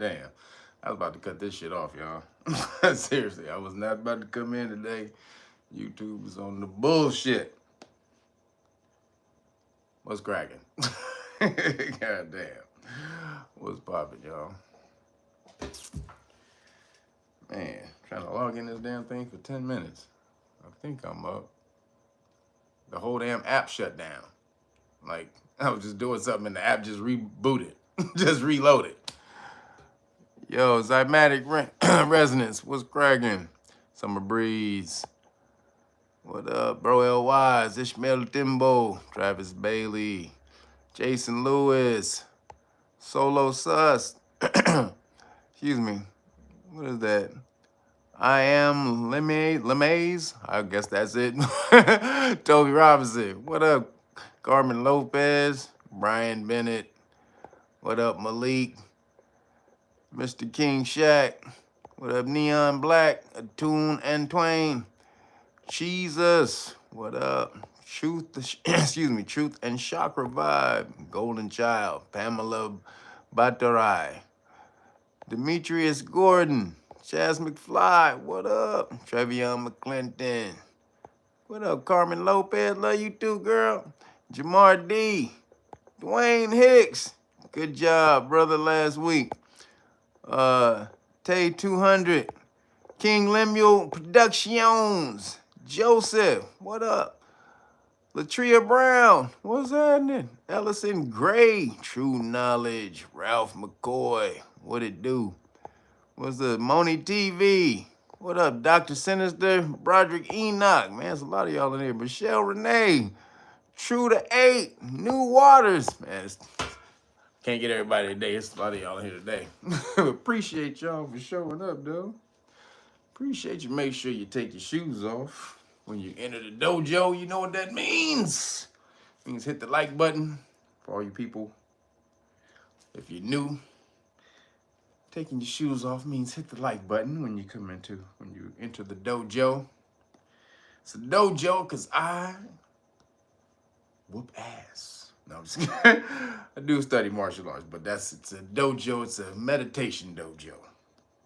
damn. I was about to cut this shit off, y'all. Seriously, I was not about to come in today. YouTube is on the bullshit. What's cracking? God damn. What's popping, y'all? Man, trying to log in this damn thing for 10 minutes. I think I'm up. The whole damn app shut down. Like, I was just doing something and the app just rebooted. Just reloaded. Yo, Zymatic Resonance, what's cracking? Summer Breeze. What up, bro? L. Wise, Ishmael Timbo, Travis Bailey, Jason Lewis, Solo Sus. Excuse me. What is that? I am Lemaze. I guess that's it. Toby Robinson. What up? Carmen Lopez, Brian Bennett. What up, Malik? Mr. King Shack. What up, Neon Black? Atune and Twain. Jesus. What up? Truth, excuse me, Truth and Chakra Vibe. Golden Child. Pamela Batarai. Demetrius Gordon. Chaz McFly. What up? Trevion McClinton. What up, Carmen Lopez? Love you too, girl. Jamar D. Dwayne Hicks. Good job, brother, last week. Tay 200. King Lemuel Productions. Joseph. What up? Latria Brown. What's happening? Ellison Gray. True Knowledge. Ralph McCoy. What it do? What's the Moni TV? What up, Dr. Sinister? Broderick Enoch. Man, there's a lot of y'all in here. Michelle Renee. True to 8. New Waters. Man, can't get everybody today. It's a lot of y'all in here today. Appreciate y'all for showing up, though. Appreciate you. Make sure you take your shoes off when you enter the dojo. You know what that means. It means hit the like button for all you people. If you're new, taking your shoes off means hit the like button when you enter the dojo. It's a dojo because I whoop ass. No, I'm just kidding. I do study martial arts, but it's a dojo. It's a meditation dojo.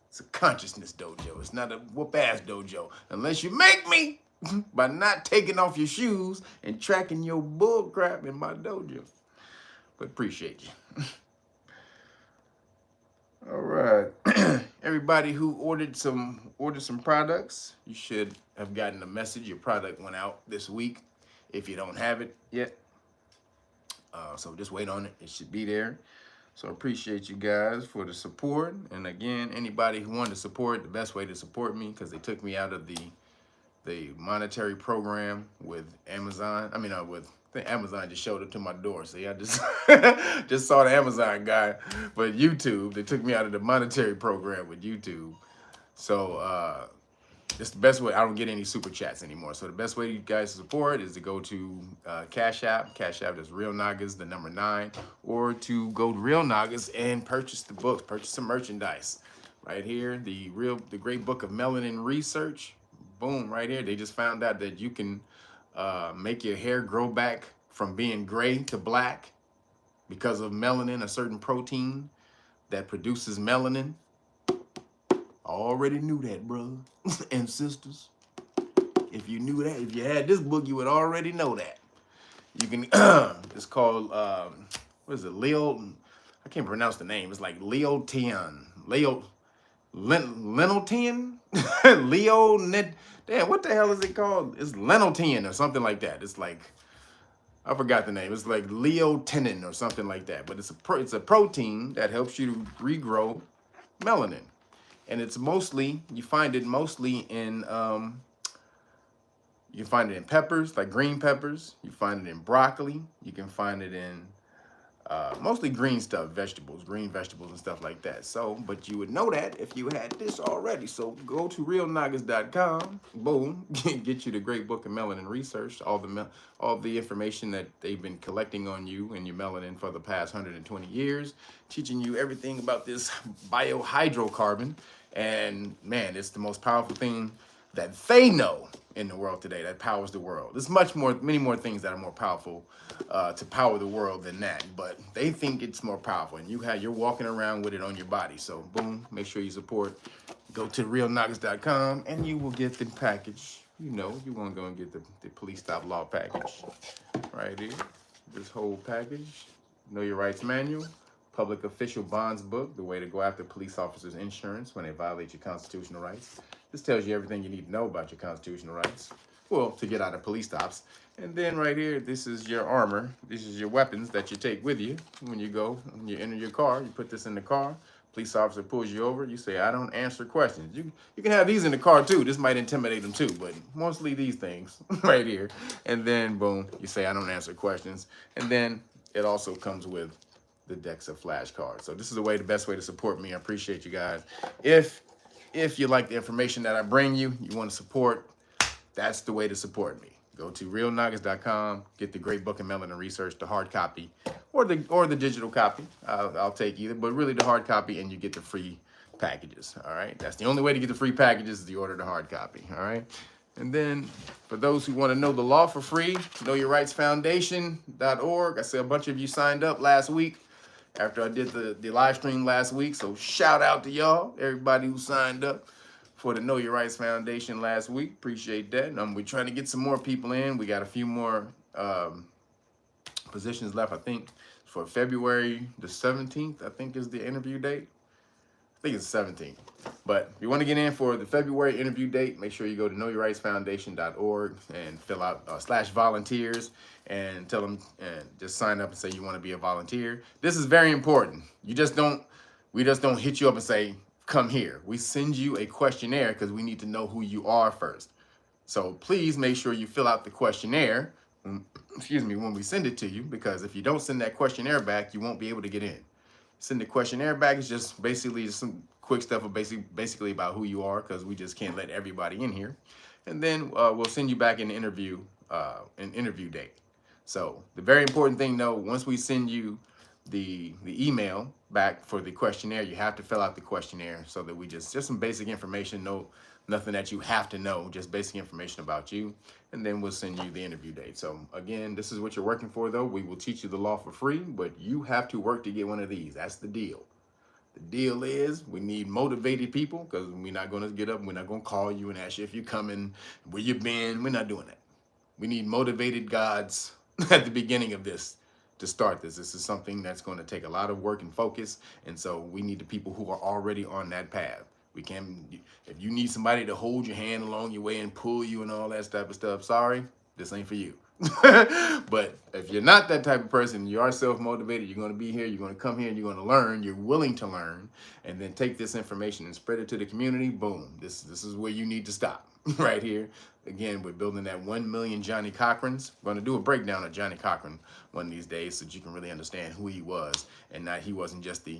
It's a consciousness dojo. It's not a whoop-ass dojo. Unless you make me by not taking off your shoes and tracking your bull crap in my dojo. But appreciate you. All right. Everybody who ordered some products, you should have gotten a message. Your product went out this week. If you don't have it yet, so just wait on it. It should be there. So I appreciate you guys for the support. And again, anybody who wanted to support, the best way to support me, because they took me out of the monetary program with Amazon. I think Amazon just showed up to my door. See, I just just saw the Amazon guy, but YouTube, they took me out of the monetary program with YouTube. So it's the best way. I don't get any super chats anymore. So the best way you guys to support is to go to CashApp. CashApp is Real Nagas, the number 9, or to go to Real Nagas and purchase the books, purchase some merchandise. Right here, the great book of Melanin Research. Boom, right here. They just found out that you can make your hair grow back from being gray to black because of melanin, a certain protein that produces melanin. I already knew that, brother and sisters. If you knew that, if you had this book, you would already know that. You can, it's called, what is it, Leo, I can't pronounce the name. It's like Leotian, Lenoltian? Damn, what the hell is it called? It's Lenoltian or something like that. It's like, I forgot the name. It's like Leotinin or something like that. But it's a protein that helps you to regrow melanin. And it's mostly, you find it mostly in, you can find it in peppers, like green peppers. You find it in broccoli. You can find it in mostly green stuff, green vegetables and stuff like that. So, but you would know that if you had this already. So go to realnagas.com, boom, get you the great book of Melanin Research, all the information that they've been collecting on you and your melanin for the past 120 years, teaching you everything about this biohydrocarbon. And man, it's the most powerful thing that they know in the world today that powers the world. There's many more things that are more powerful to power the world than that, but they think it's more powerful, and you're walking around with it on your body. So boom, make sure you support. Go to realnagas.com and you will get the package. You know, you want to go and get the police stop law package right here. This whole package. Know Your Rights Manual, Public Official Bonds Book, the way to go after police officers' insurance when they violate your constitutional rights. This tells you everything you need to know about your constitutional rights. Well, to get out of police stops. And then right here, this is your armor. This is your weapons that you take with you when you go, when you enter your car. You put this in the car. Police officer pulls you over. You say, I don't answer questions. You can have these in the car too. This might intimidate them too, but mostly these things right here. And then boom, you say, I don't answer questions. And then it also comes with the decks of flashcards. So this is the best way to support me. I appreciate you guys. If you like the information that I bring you, you want to support, that's the way to support me. Go to realnagas.com, get the great book of Melanin Research, the hard copy, or the digital copy. I'll take either, but really the hard copy, and you get the free packages. All right, that's the only way to get the free packages is to order the hard copy. All right, and then for those who want to know the law for free, knowyourrightsfoundation.org. I see a bunch of you signed up last week after I did the live stream last week. So shout out to y'all, everybody who signed up for the Know Your Rights Foundation last week. Appreciate that. And we're trying to get some more people in. We got a few more positions left, I think, for February the 17th, I think is the interview date. I think it's the 17th. But if you want to get in for the February interview date, make sure you go to knowyourrightsfoundation.org and fill out /volunteers and tell them and just sign up and say you want to be a volunteer. This is very important. We just don't hit you up and say, come here. We send you a questionnaire because we need to know who you are first. So please make sure you fill out the questionnaire, when we send it to you, because if you don't send that questionnaire back, you won't be able to get in. Send the questionnaire back is just basically some quick stuff of basically about who you are, because we just can't let everybody in here. And then we'll send you back an interview date. So the very important thing though, once we send you the email back for the questionnaire, you have to fill out the questionnaire so that we just some basic information, nothing that you have to know, just basic information about you, and then we'll send you the interview date. So again, this is what you're working for though. We will teach you the law for free, but you have to work to get one of these. That's the deal. The deal is we need motivated people, because we're not going to get up and we're not going to call you and ask you if you're coming, where you been. We're not doing that. We need motivated gods at the beginning of this to start this. This is something that's going to take a lot of work and focus, and so we need the people who are already on that path. We can, if you need somebody to hold your hand along your way and pull you and all that type of stuff, sorry, this ain't for you. But if you're not that type of person, you are self-motivated, you're going to be here, you're going to come here, and you're going to learn, you're willing to learn, and then take this information and spread it to the community, boom, this is where you need to stop. Right here. Again, we're building that 1 million Johnny Cochrans. We're going to do a breakdown of Johnny Cochran one of these days so that you can really understand who he was, and not he wasn't just the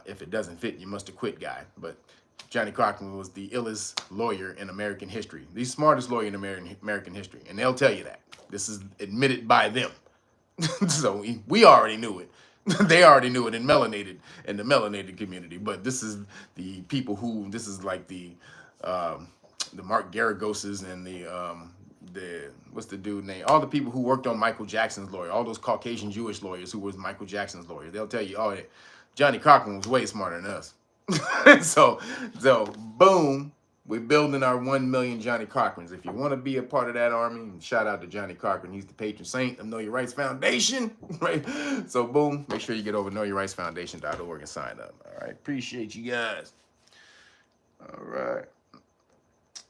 if it doesn't fit, you must have quit guy. But Johnny Cochran was the illest lawyer in American history, the smartest lawyer in American history, and they'll tell you that. This is admitted by them. So we already knew it. They already knew it in the melanated community. But this is the people who, this is like the Mark Garagoses and the what's the dude name? All the people who worked on Michael Jackson's lawyer, all those Caucasian Jewish lawyers who was Michael Jackson's lawyer. They'll tell you, oh, Johnny Cochran was way smarter than us. So boom, we're building our 1 million Johnny Cochrans. If you want to be a part of that army, shout out to Johnny Cochran. He's the patron saint of Know Your Rights Foundation, right? So boom, make sure you get over to knowyourrightsfoundation.org and sign up. All right, appreciate you guys. All right.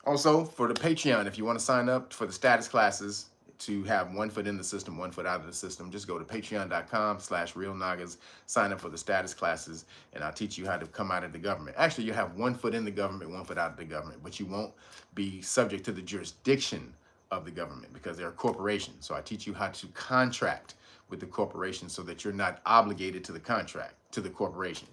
Also, for the Patreon, if you want to sign up for the status classes to have 1 foot in the system, 1 foot out of the system, just go to patreon.com/realnagas, sign up for the status classes, and I'll teach you how to come out of the government. Actually, you have 1 foot in the government, 1 foot out of the government, but you won't be subject to the jurisdiction of the government because they're a corporation. So I teach you how to contract with the corporation so that you're not obligated to the contract, to the corporation.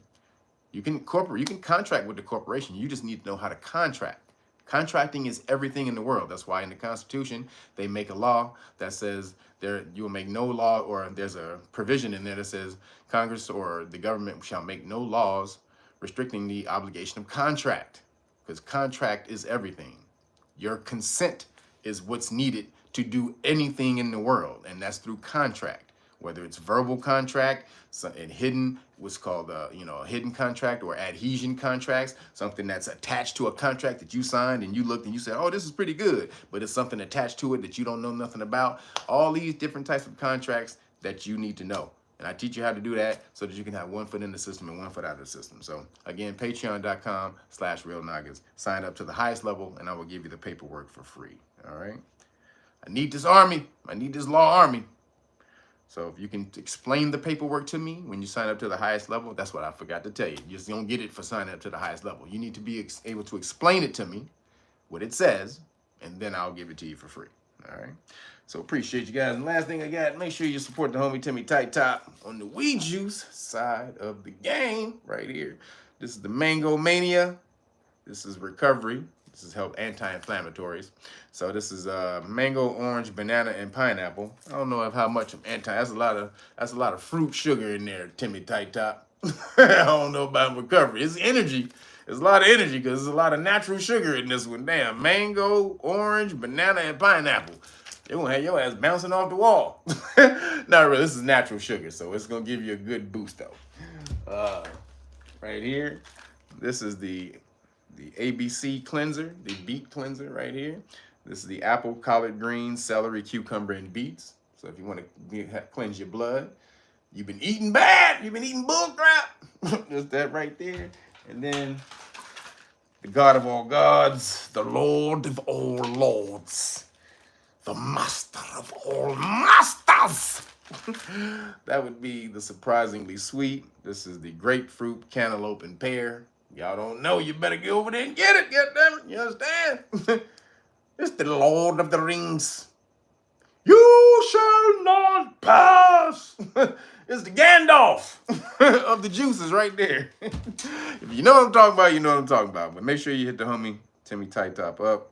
You can contract with the corporation. You just need to know how to contract. Contracting is everything in the world. That's why in the Constitution, they make a law that says you will make no law, or there's a provision in there that says Congress or the government shall make no laws restricting the obligation of contract, because contract is everything. Your consent is what's needed to do anything in the world, and that's through contract, whether it's verbal contract, and hidden, what's called a hidden contract, or adhesion contracts, something that's attached to a contract that you signed and you looked and you said, oh, this is pretty good, but it's something attached to it that you don't know nothing about. All these different types of contracts that you need to know. And I teach you how to do that so that you can have one foot in the system and one foot out of the system. So again, patreon.com/realnagas. Sign up to the highest level and I will give you the paperwork for free. All right. I need this army. I need this law army. So if you can explain the paperwork to me when you sign up to the highest level, that's what I forgot to tell you. You just don't get it for signing up to the highest level. You need to be able to explain it to me, what it says, and then I'll give it to you for free. All right. So appreciate you guys. And last thing I got, make sure you support the homie Timmy Tight Top on the weed juice side of the game right here. This is the Mango Mania. This is recovery. This is help anti-inflammatories. So this is mango, orange, banana, and pineapple. I don't know how much of that's a lot of fruit sugar in there, Timmy Tight Top. I don't know about recovery. It's energy. There's a lot of energy because there's a lot of natural sugar in this one. Damn, mango, orange, banana, and pineapple. They're gonna have your ass bouncing off the wall. Not really, this is natural sugar, so it's gonna give you a good boost though. Right here, this is the ABC cleanser, the beet cleanser right here. This is the apple, collard greens, celery, cucumber, and beets. So if you want to cleanse your blood, you've been eating bad, you've been eating bull crap. Just that right there. And then the God of all gods, the Lord of all lords, the master of all masters. That would be the surprisingly sweet. This is the grapefruit, cantaloupe, and pear. Y'all don't know, you better get over there and get it, goddammit. You understand? It's the Lord of the Rings. You shall not pass. It's the Gandalf of the juices right there. If you know what I'm talking about, you know what I'm talking about. But make sure you hit the homie Timmy Tight Top up.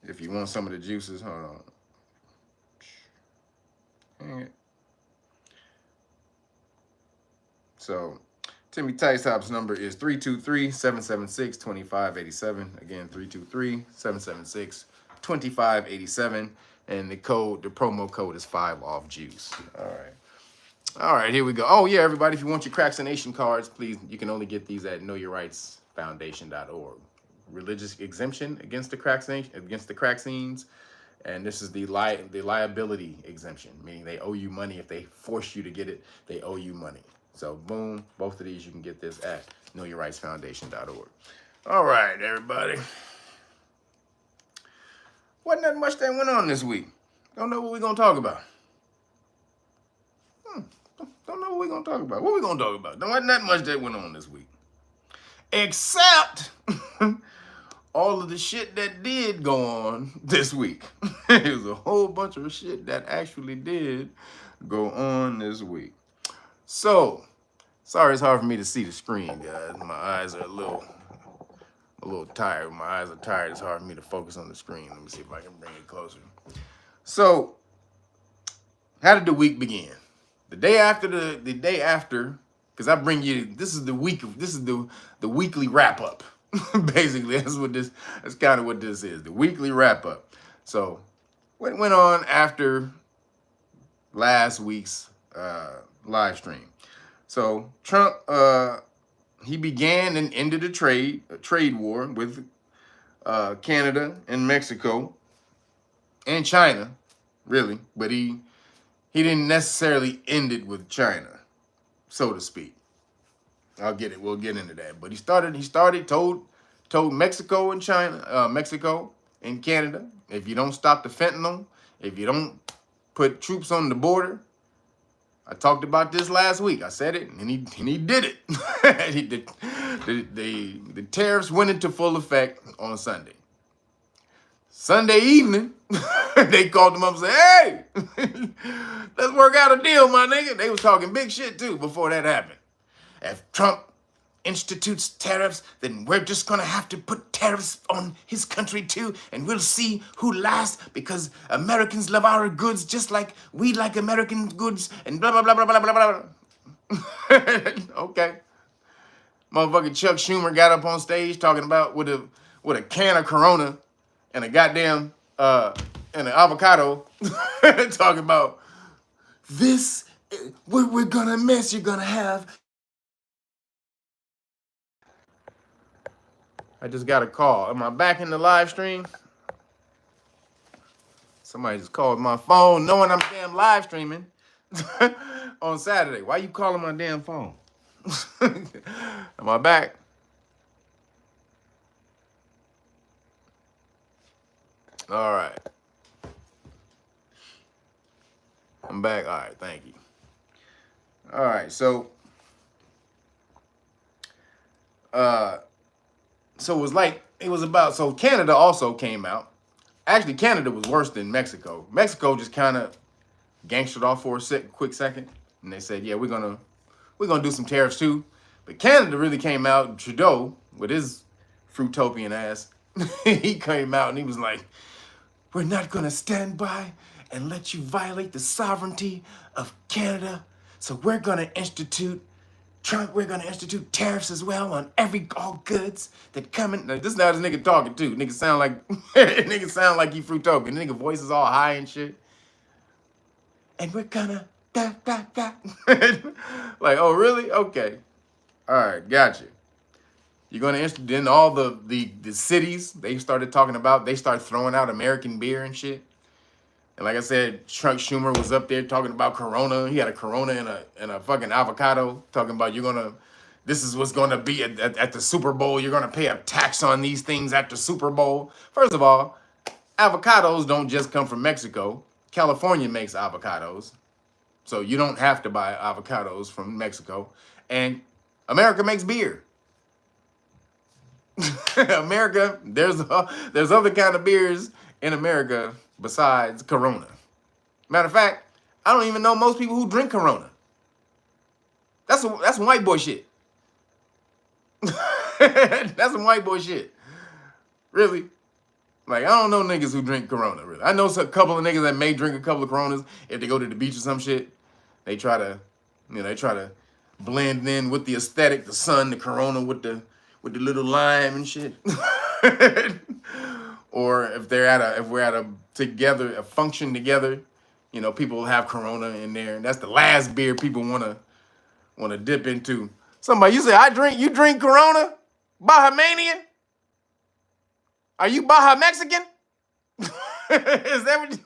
If you want some of the juices, hold on. Dang it. So, Timmy Tight Top's number is 323-776-2587. Again, 323-776-2587. And the promo code is 5OFFJUICE. All right, here we go. Oh, yeah, everybody, if you want your Cracks-A-Nation cards, please, you can only get these at knowyourrightsfoundation.org. Religious exemption against the crack scenes, and this is the liability exemption, meaning they owe you money. If they force you to get it, they owe you money. So boom, both of these you can get this at knowyourrightsfoundation.org. All right, everybody. Wasn't that much that went on this week. Don't know what we're gonna talk about. Don't know what we're gonna talk about. What we gonna talk about? There wasn't that much that went on this week, except all of the shit that did go on this week. It was a whole bunch of shit that actually did go on this week. So, sorry it's hard for me to see the screen, guys. My eyes are a little tired. My eyes are tired. It's hard for me to focus on the screen. Let me see if I can bring it closer. So, how did the week begin? The day after, because I bring you, this is the weekly wrap up. Basically, that's kind of what this is, the weekly wrap up. So, what went on after last week's live stream? So, Trump, he began and ended a trade war with Canada and Mexico and China, really, but he didn't necessarily end it with China, so to speak. We'll get into that. But he told Mexico and Mexico and Canada, if you don't stop the fentanyl, if you don't put troops on the border, I talked about this last week. I said it, and he did it. The tariffs went into full effect on Sunday. Sunday evening, they called him up and said, hey, let's work out a deal, my nigga. They was talking big shit, too, before that happened. If Trump institutes tariffs, then we're just going to have to put tariffs on his country, too, and we'll see who lasts, because Americans love our goods just like we like American goods, and blah, blah, blah, blah, blah, blah, blah. Okay. Motherfucking Chuck Schumer got up on stage talking about with with a can of Corona and a goddamn and an avocado talking about this. We're gonna miss. You're gonna have. I just got a call. Am I back in the live stream? Somebody just called my phone knowing I'm damn live streaming on Saturday. Why you calling my damn phone? Am I back? All right. I'm back. All right, thank you. All right, so so Canada also came out. Actually, Canada was worse than Mexico. Mexico just kind of gangstered off for a quick second, and they said, yeah, we're gonna do some tariffs too. But Canada really came out. Trudeau, with his fruitopian ass, he came out and he was like, we're not gonna stand by and let you violate the sovereignty of Canada. So we're gonna institute tariffs as well on all goods that come in. Now, this is how this nigga talking too. Nigga sound like he fruitopian. Nigga voice is all high and shit. And we're gonna like, oh really? Okay. All right, gotcha. You're gonna institute in all the cities. They started throwing out American beer and shit. And like I said, Chuck Schumer was up there talking about Corona. He had a Corona and a fucking avocado, talking about this is what's gonna be at the Super Bowl. You're gonna pay a tax on these things at the Super Bowl. First of all, avocados don't just come from Mexico. California makes avocados. So you don't have to buy avocados from Mexico. And America makes beer. America, there's other kind of beers in America besides Corona. Matter of fact, I don't even know most people who drink Corona. That's some white boy shit. That's some white boy shit. Really? Like, I don't know niggas who drink Corona, really. I know a couple of niggas that may drink a couple of Coronas if they go to the beach or some shit. They try to blend in with the aesthetic, the sun, the Corona with the little lime and shit. Or if we're at a function together, people will have Corona in there, and that's the last beer people wanna dip into. Somebody, you say, you drink Corona? Bahamian? Are you Baja Mexican? Is that what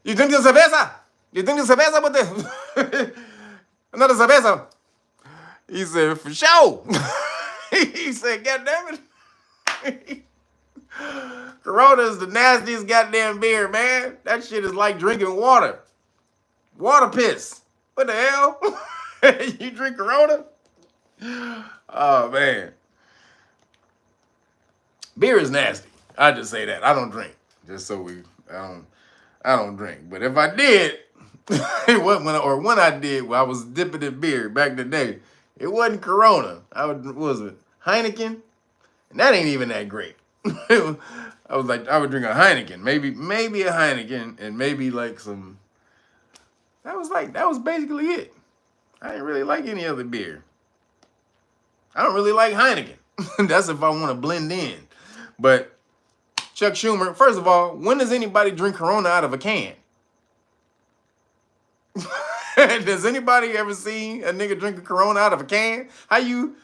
you drink the cerveza? You drink the cerveza with the another cerveza? He said, for sure. He said, God damn it. Corona is the nastiest goddamn beer, man. That shit is like drinking water. Water piss. What the hell? You drink Corona? Oh, man. Beer is nasty. I just say that. I don't drink. I don't drink. But if I did, when I did, when I was dipping in beer back in the day, it wasn't Corona. Was it Heineken? And that ain't even that great. I would drink a Heineken, maybe a Heineken, and maybe like some. That was basically it. I didn't really like any other beer. I don't really like Heineken. That's if I want to blend in. But Chuck Schumer, first of all, when does anybody drink Corona out of a can? Does anybody ever see a nigga drink a Corona out of a can? How you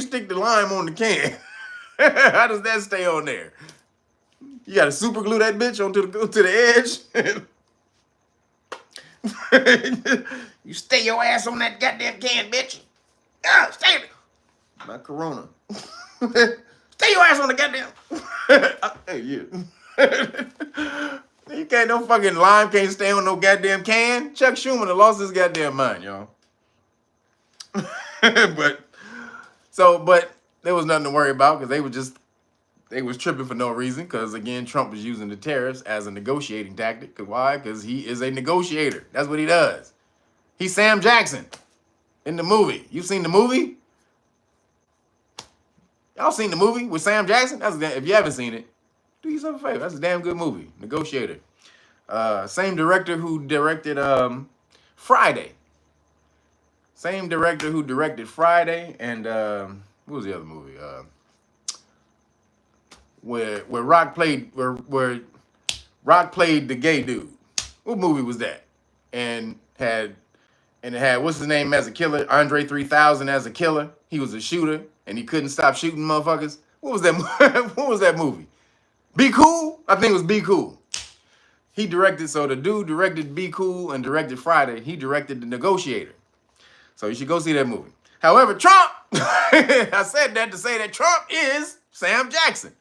stick the lime on the can? How does that stay on there? You gotta super glue that bitch to the edge. You stay your ass on that goddamn can, bitch. Ah, stay there. Not Corona. Stay your ass on the goddamn. Hey, yeah. You can't, no fucking lime can't stay on no goddamn can. Chuck Schumer done lost his goddamn mind, y'all. But there was nothing to worry about because they was tripping for no reason. Because again, Trump was using the tariffs as a negotiating tactic. Why? Because he is a negotiator. That's what he does. He's Sam Jackson in the movie. You seen the movie? Y'all seen the movie with Sam Jackson? If you haven't seen it, do yourself a favor. That's a damn good movie. Negotiator. Same director who directed Friday. Same director who directed Friday and what was the other movie? Where Rock played where Rock played the gay dude. What movie was that? And it had what's his name as a killer? Andre 3000 as a killer. He was a shooter and he couldn't stop shooting motherfuckers. What was that? What was that movie? Be Cool? I think it was Be Cool. He directed, so the dude directed Be Cool and directed Friday. He directed The Negotiator. So you should go see that movie. However, Trump, I said that to say that Trump is Sam Jackson.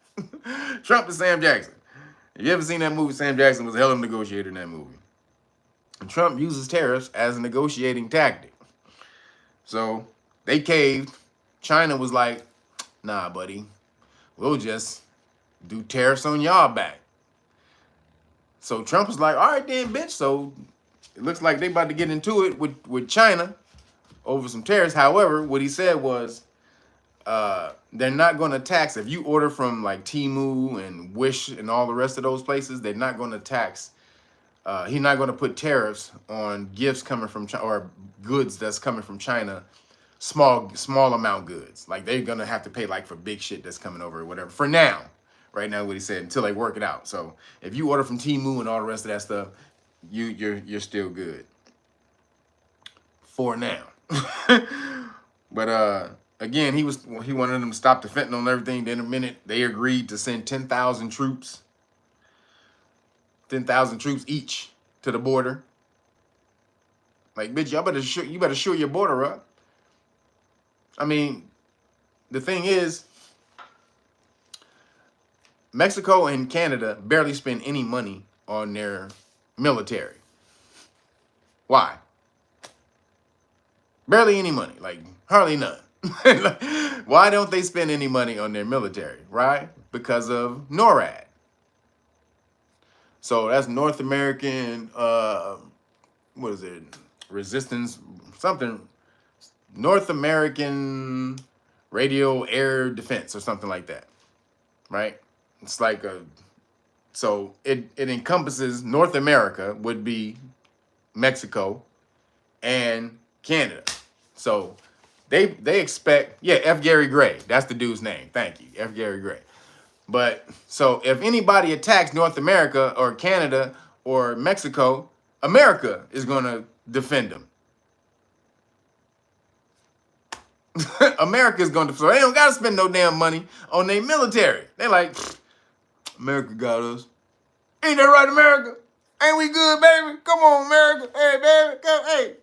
Trump is Sam Jackson. If you ever seen that movie, Sam Jackson was a hell of a negotiator in that movie. And Trump uses tariffs as a negotiating tactic. So they caved. China was like, nah, buddy, we'll just do tariffs on y'all back. So Trump was like, all right then, bitch. So it looks like they about to get into it with China over some tariffs. However, what he said was they're not going to tax. If you order from like Temu and Wish and all the rest of those places, they're not going to tax. He's not going to put tariffs on gifts coming from China or goods that's coming from China, small amount goods. Like they're going to have to pay like for big shit that's coming over or whatever. For now, right now, what he said, until they work it out. So if you order from Temu and all the rest of that stuff, you're still good for now. But again, he wanted them to stop the fentanyl and everything. Then in a minute, they agreed to send 10,000 troops. 10,000 troops each to the border. Like, bitch, you better shore your border up. I mean, the thing is, Mexico and Canada barely spend any money on their military. Why? Barely any money, like hardly none. Why don't they spend any money on their military, right? Because of NORAD. So that's North American, what is it? Resistance, something. North American Radio Air Defense or something like that, right? It's like so it encompasses North America would be Mexico and Canada. So they expect, yeah, F. Gary Gray. That's the dude's name. Thank you, F. Gary Gray. But so if anybody attacks North America or Canada or Mexico, America is going to defend them. America is going to, so they don't got to spend no damn money on their military. They're like, America got us. Ain't that right, America? Ain't we good, baby? Come on, America. Hey, baby. Come, hey.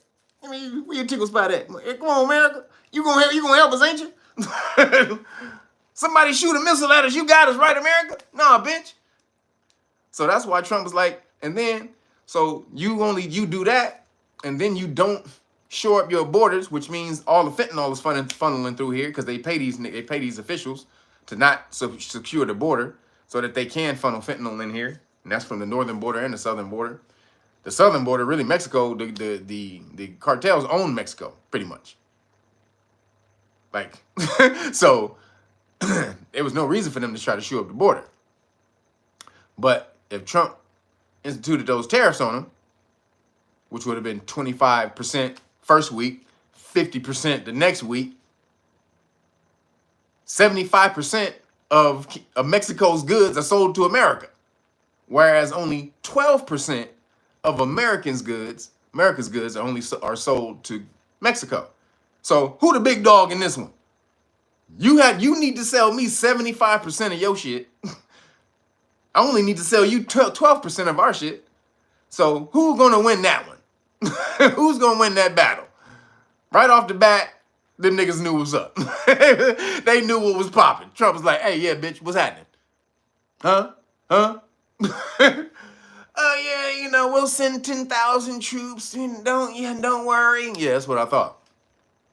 I mean, where your tickle spot at? Hey, come on, America. You gonna help us, ain't you? Somebody shoot a missile at us. You got us, right, America? Nah, bitch. So that's why Trump was like, and then, so you do that, and then you don't shore up your borders, which means all the fentanyl is funneling through here because they pay these officials to not secure the border so that they can funnel fentanyl in here, and that's from the northern border and the southern border. The southern border, really, Mexico, the cartels own Mexico, pretty much. Like, so there was no reason for them to try to shore up the border. But if Trump instituted those tariffs on them, which would have been 25% first week, 50% the next week, 75% of Mexico's goods are sold to America, whereas only 12% of America's goods are sold to Mexico. So who the big dog in this one? You need to sell me 75% of your shit. I only need to sell you 12% of our shit. So who's gonna win that one? Who's gonna win that battle? Right off the bat, them niggas knew what's up. They knew what was popping. Trump was like, hey, yeah, bitch, what's happening? Huh? Yeah, we'll send 10,000 troops. Don't worry. Yeah, that's what I thought.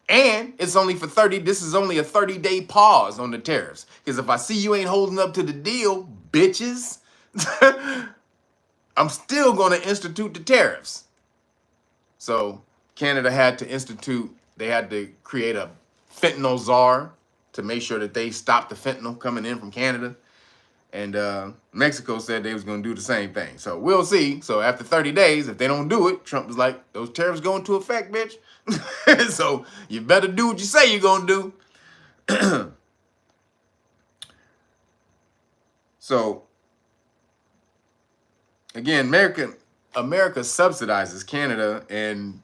And it's only for 30. This is only a 30-day pause on the tariffs. Because if I see you ain't holding up to the deal, bitches, I'm still going to institute the tariffs. So Canada had to create a fentanyl czar to make sure that they stopped the fentanyl coming in from Canada. And Mexico said they was going to do the same thing. So we'll see. So after 30 days, if they don't do it, Trump was like, those tariffs go into effect, bitch. So you better do what you say you're going to So again, America subsidizes Canada, and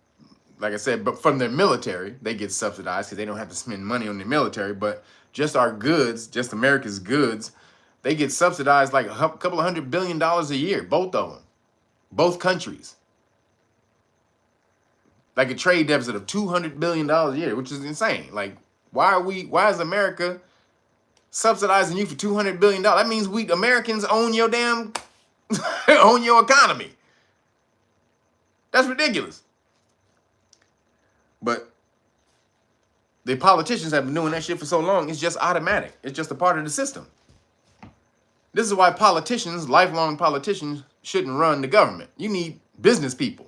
like I said, but from their military, they get subsidized because they don't have to spend money on the military. But just our goods, just America's goods, they get subsidized like a couple of $100 billion a year, both of them, both countries. Like a trade deficit of $200 billion a year, which is insane. Like, why is America subsidizing you for $200 billion? That means we Americans own your damn, own your economy. That's ridiculous. But the politicians have been doing that shit for so long, it's just automatic. It's just a part of the system. This is why politicians, lifelong politicians, shouldn't run the government. You need business people.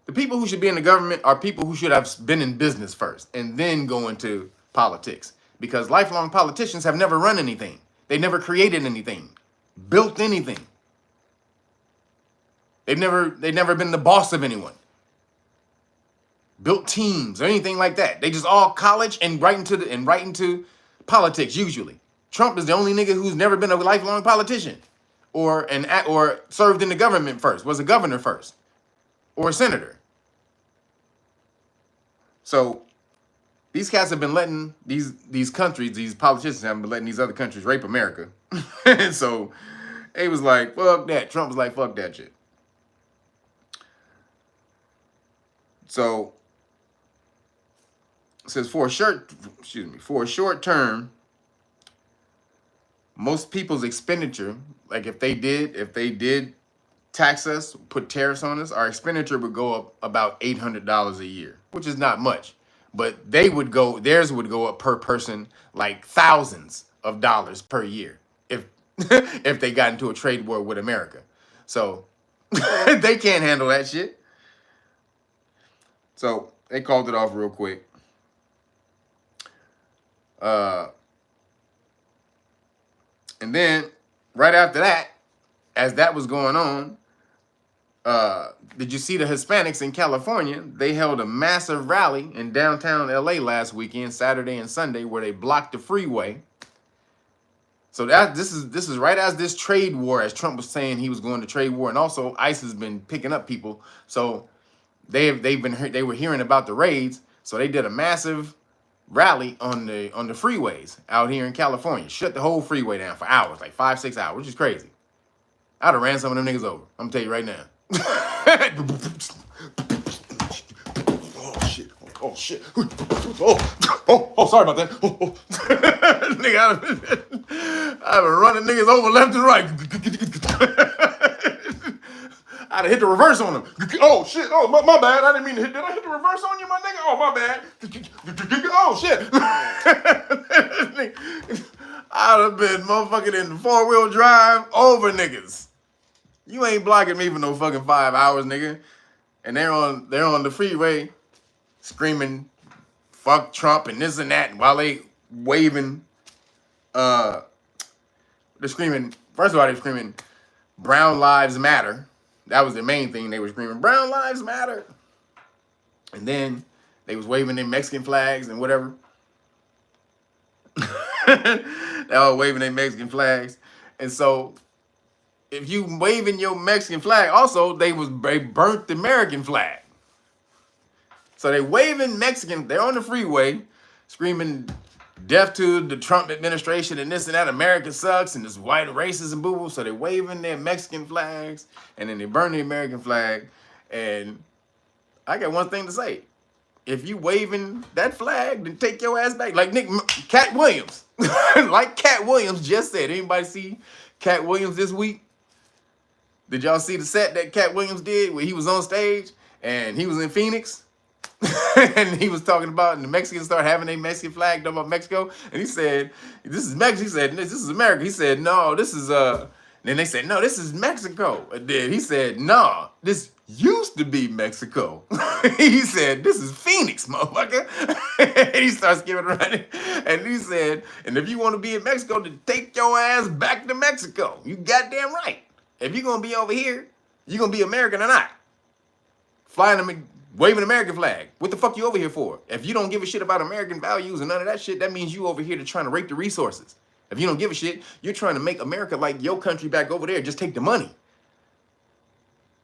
The people who should be in the government are people who should have been in business first and then go into politics. Because lifelong politicians have never run anything. They never created anything, built anything. They've never been the boss of anyone, built teams or anything like that. They just all college and right into politics usually. Trump is the only nigga who's never been a lifelong politician or served in the government first, was a governor first, or a senator. So these cats have been letting these countries, these politicians have been letting these other countries rape America. And so it was like, fuck that. Trump was like, fuck that shit. So it says for a short term, most people's expenditure, like if they did tax us, put tariffs on us, our expenditure would go up about $800 a year, which is not much. But theirs would go up per person like thousands of dollars per year if if they got into a trade war with America. So they can't handle that shit. So they called it off real quick. And then right after that, as that was going on, did you see the Hispanics in California? They held a massive rally in downtown LA last weekend, Saturday and Sunday, where they blocked the freeway. So this is right as this trade war, as Trump was saying he was going to trade war, and also ICE has been picking up people. So they were hearing about the raids, so they did a massive rally on the freeways out here in California. Shut the whole freeway down for hours, like 5-6 hours, which is crazy. I'd have ran some of them niggas over. I'm gonna tell you right now. Oh shit. Oh, sorry about that. Nigga, I've been running niggas over left and right. I'd have hit the reverse on them. Oh shit. Oh, my bad. I didn't mean to hit. Did I hit the reverse on you, my nigga? Oh, my bad. Oh shit. I'd have been motherfucking in the 4-wheel drive over niggas. You ain't blocking me for no fucking 5 hours, nigga. And they're on the freeway screaming fuck Trump and this and that, and while they waving, they're screaming, first of all, they're screaming Brown Lives Matter. That was the main thing. They were screaming Brown Lives Matter. And then they was waving their Mexican flags and whatever. They all waving their Mexican flags. And so if you waving your Mexican flag, also they burnt the American flag. So they waving Mexican, they're on the freeway screaming death to the Trump administration and this and that, America sucks and this white racism boo-boo. So they're waving their Mexican flags and then they burn the American flag. And I got one thing to say. If you waving that flag, then take your ass back. Like Cat Williams. Like Cat Williams just said. Anybody see Cat Williams this week? Did y'all see the set that Cat Williams did where he was on stage and he was in Phoenix? And he was talking about, and the Mexicans started having a Mexican flag talking about Mexico. And he said, this is Mexico. He said, this is America. He said, no, this is, then they said, no, this is Mexico. And then he said, no, this used to be Mexico. He said, this is Phoenix, motherfucker. And he starts giving running. And he said, and if you want to be in Mexico, then take your ass back to Mexico. You goddamn right. If you're going to be over here, you're going to be American or not. Flying them Waving American flag. What the fuck you over here for? If you don't give a shit about American values and none of that shit, that means you over here to trying to rape the resources. If you don't give a shit, you're trying to make America like your country back over there. Just take the money.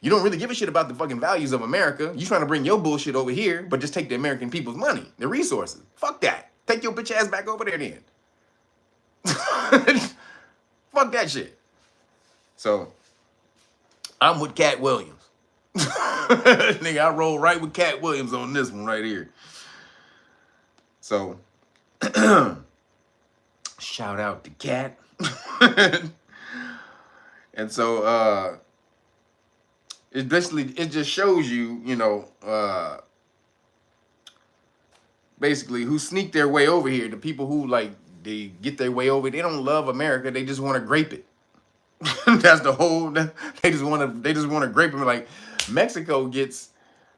You don't really give a shit about the fucking values of America. You trying to bring your bullshit over here, but just take the American people's money, the resources. Fuck that. Take your bitch ass back over there then. Fuck that shit. So, I'm with Cat Williams. Nigga, I roll right with Cat Williams on this one right here. So, shout out to Cat. And so, it just shows you, you know, basically who sneak their way over here. The people who like, they get their way over. They don't love America. They just want to grape it. That's the whole. They just want to grape it. Like Mexico gets.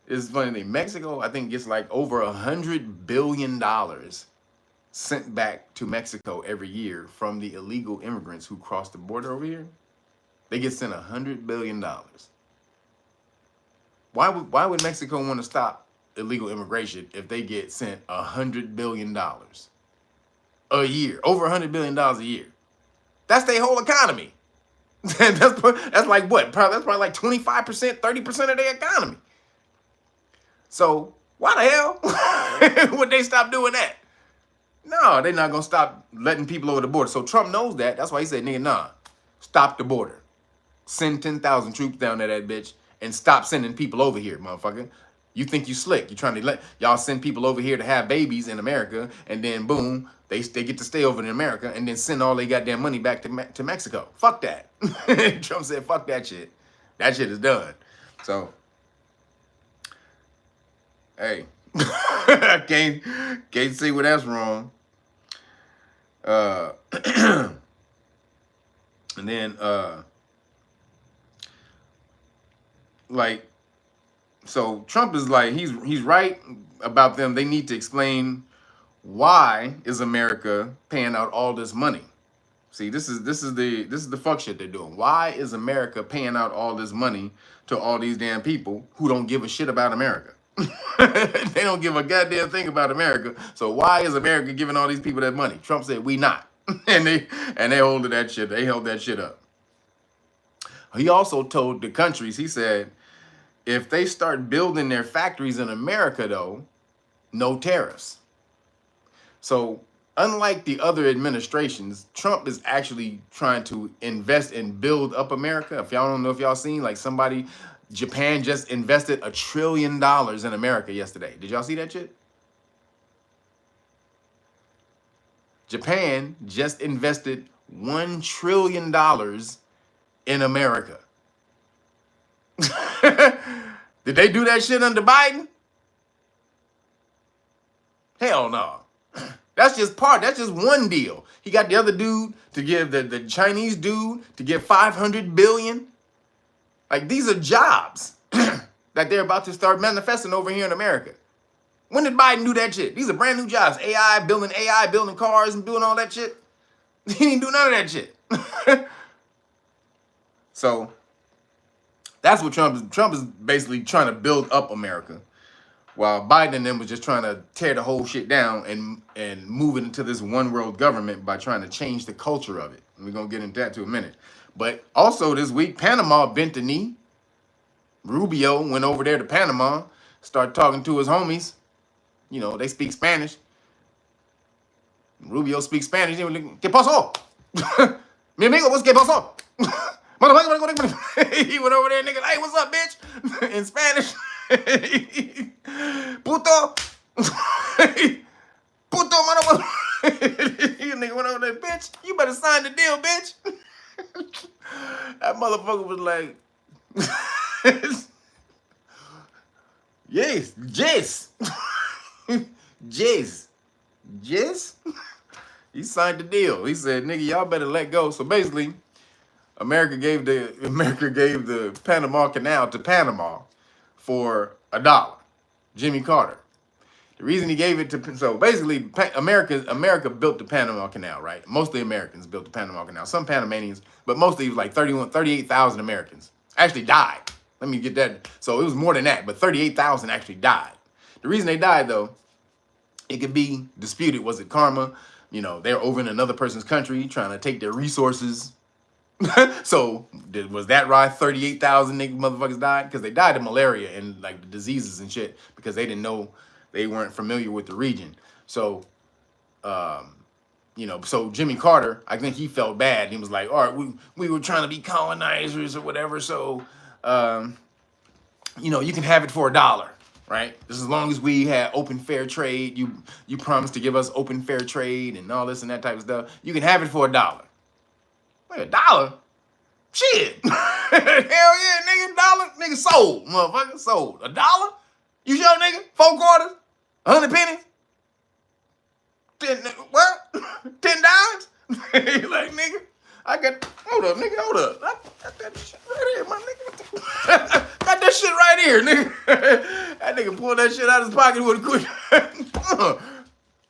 It's funny. Mexico, I think, gets like over $100 billion sent back to Mexico every year from the illegal immigrants who cross the border over here. They get sent $100 billion. Why would Mexico want to stop illegal immigration if they get sent $100 billion a year, over $100 billion a year? That's their whole economy. that's like what? That's probably like 25%, 30% of their economy. So why the hell would they stop doing that? No, they're not gonna stop letting people over the border. So Trump knows that. That's why he said, nigga, nah, stop the border. Send 10,000 troops down to that bitch and stop sending people over here, motherfucker. You think you slick. You're trying to let y'all send people over here to have babies in America, and then boom, they get to stay over in America and then send all their goddamn money back to Mexico. Fuck that. Trump said, fuck that shit. That shit is done. So, hey, I can't see where that's wrong. And then, like, so Trump is like, he's right about them. They need to explain why is America paying out all this money. See, this is the fuck shit they're doing. Why is America paying out all this money to all these damn people who don't give a shit about America? They don't give a goddamn thing about America. So why is America giving all these people that money? Trump said we not. and they hold that shit. They held that shit up. He also told the countries, he said, if they start building their factories in America, though, no tariffs. So unlike the other administrations, Trump is actually trying to invest and build up America. If y'all don't know, if y'all seen, like Japan just invested $1 trillion in America yesterday. Did y'all see that shit? Japan just invested $1 trillion in America. Did they do that shit under Biden? Hell no. That's just one deal. He got the other dude to give the Chinese dude to give $500 billion. Like, these are jobs that they're about to start manifesting over here in America. When did Biden do that shit? These are brand new jobs. AI, building cars and doing all that shit. He didn't do none of that shit. So that's what Trump is basically trying to build up America, while Biden and them was just trying to tear the whole shit down and move it into this one world government by trying to change the culture of it. And we're going to get into that in a minute. But also this week, Panama bent the knee. Rubio went over there to Panama, started talking to his homies. You know, they speak Spanish. Rubio speaks Spanish. He was like, ¿Qué pasó? Mi amigo, what's que pasó? He went over there, nigga, hey, what's up, bitch? In Spanish. Puto. Puto, mano. You nigga went over there, bitch. You better sign the deal, bitch. That motherfucker was like, yes, Jess. Jess. He signed the deal. He said, nigga, y'all better let go. So basically, America gave the Panama Canal to Panama for $1. Jimmy Carter. The reason he gave it to, so basically America built the Panama Canal, right? Mostly Americans built the Panama Canal. Some Panamanians, but mostly it was like 38,000 Americans actually died. Let me get that. So it was more than that, but 38,000 actually died. The reason they died, though, it could be disputed. Was it karma? You know, they're over in another person's country trying to take their resources. So was that why 38,000 motherfuckers died? Because they died of malaria and like the diseases and shit because they didn't know, they weren't familiar with the region. So, you know, so Jimmy Carter, I think he felt bad. He was like, all right, we were trying to be colonizers or whatever. So, you know, you can have it for $1, right? Just as long as we had open fair trade, you promised to give us open fair trade and all this and that type of stuff. You can have it for $1. Like $1? Shit. Hell yeah, nigga, $1. Nigga sold, motherfucker, sold. $1? You sure, nigga? 4 quarters? 100 pennies? 10, what? 10 dimes? You like, nigga, I got, hold up, nigga, hold up. I got that shit right here, my nigga. Got that shit right here, nigga. That nigga pulled that shit out of his pocket with a quick.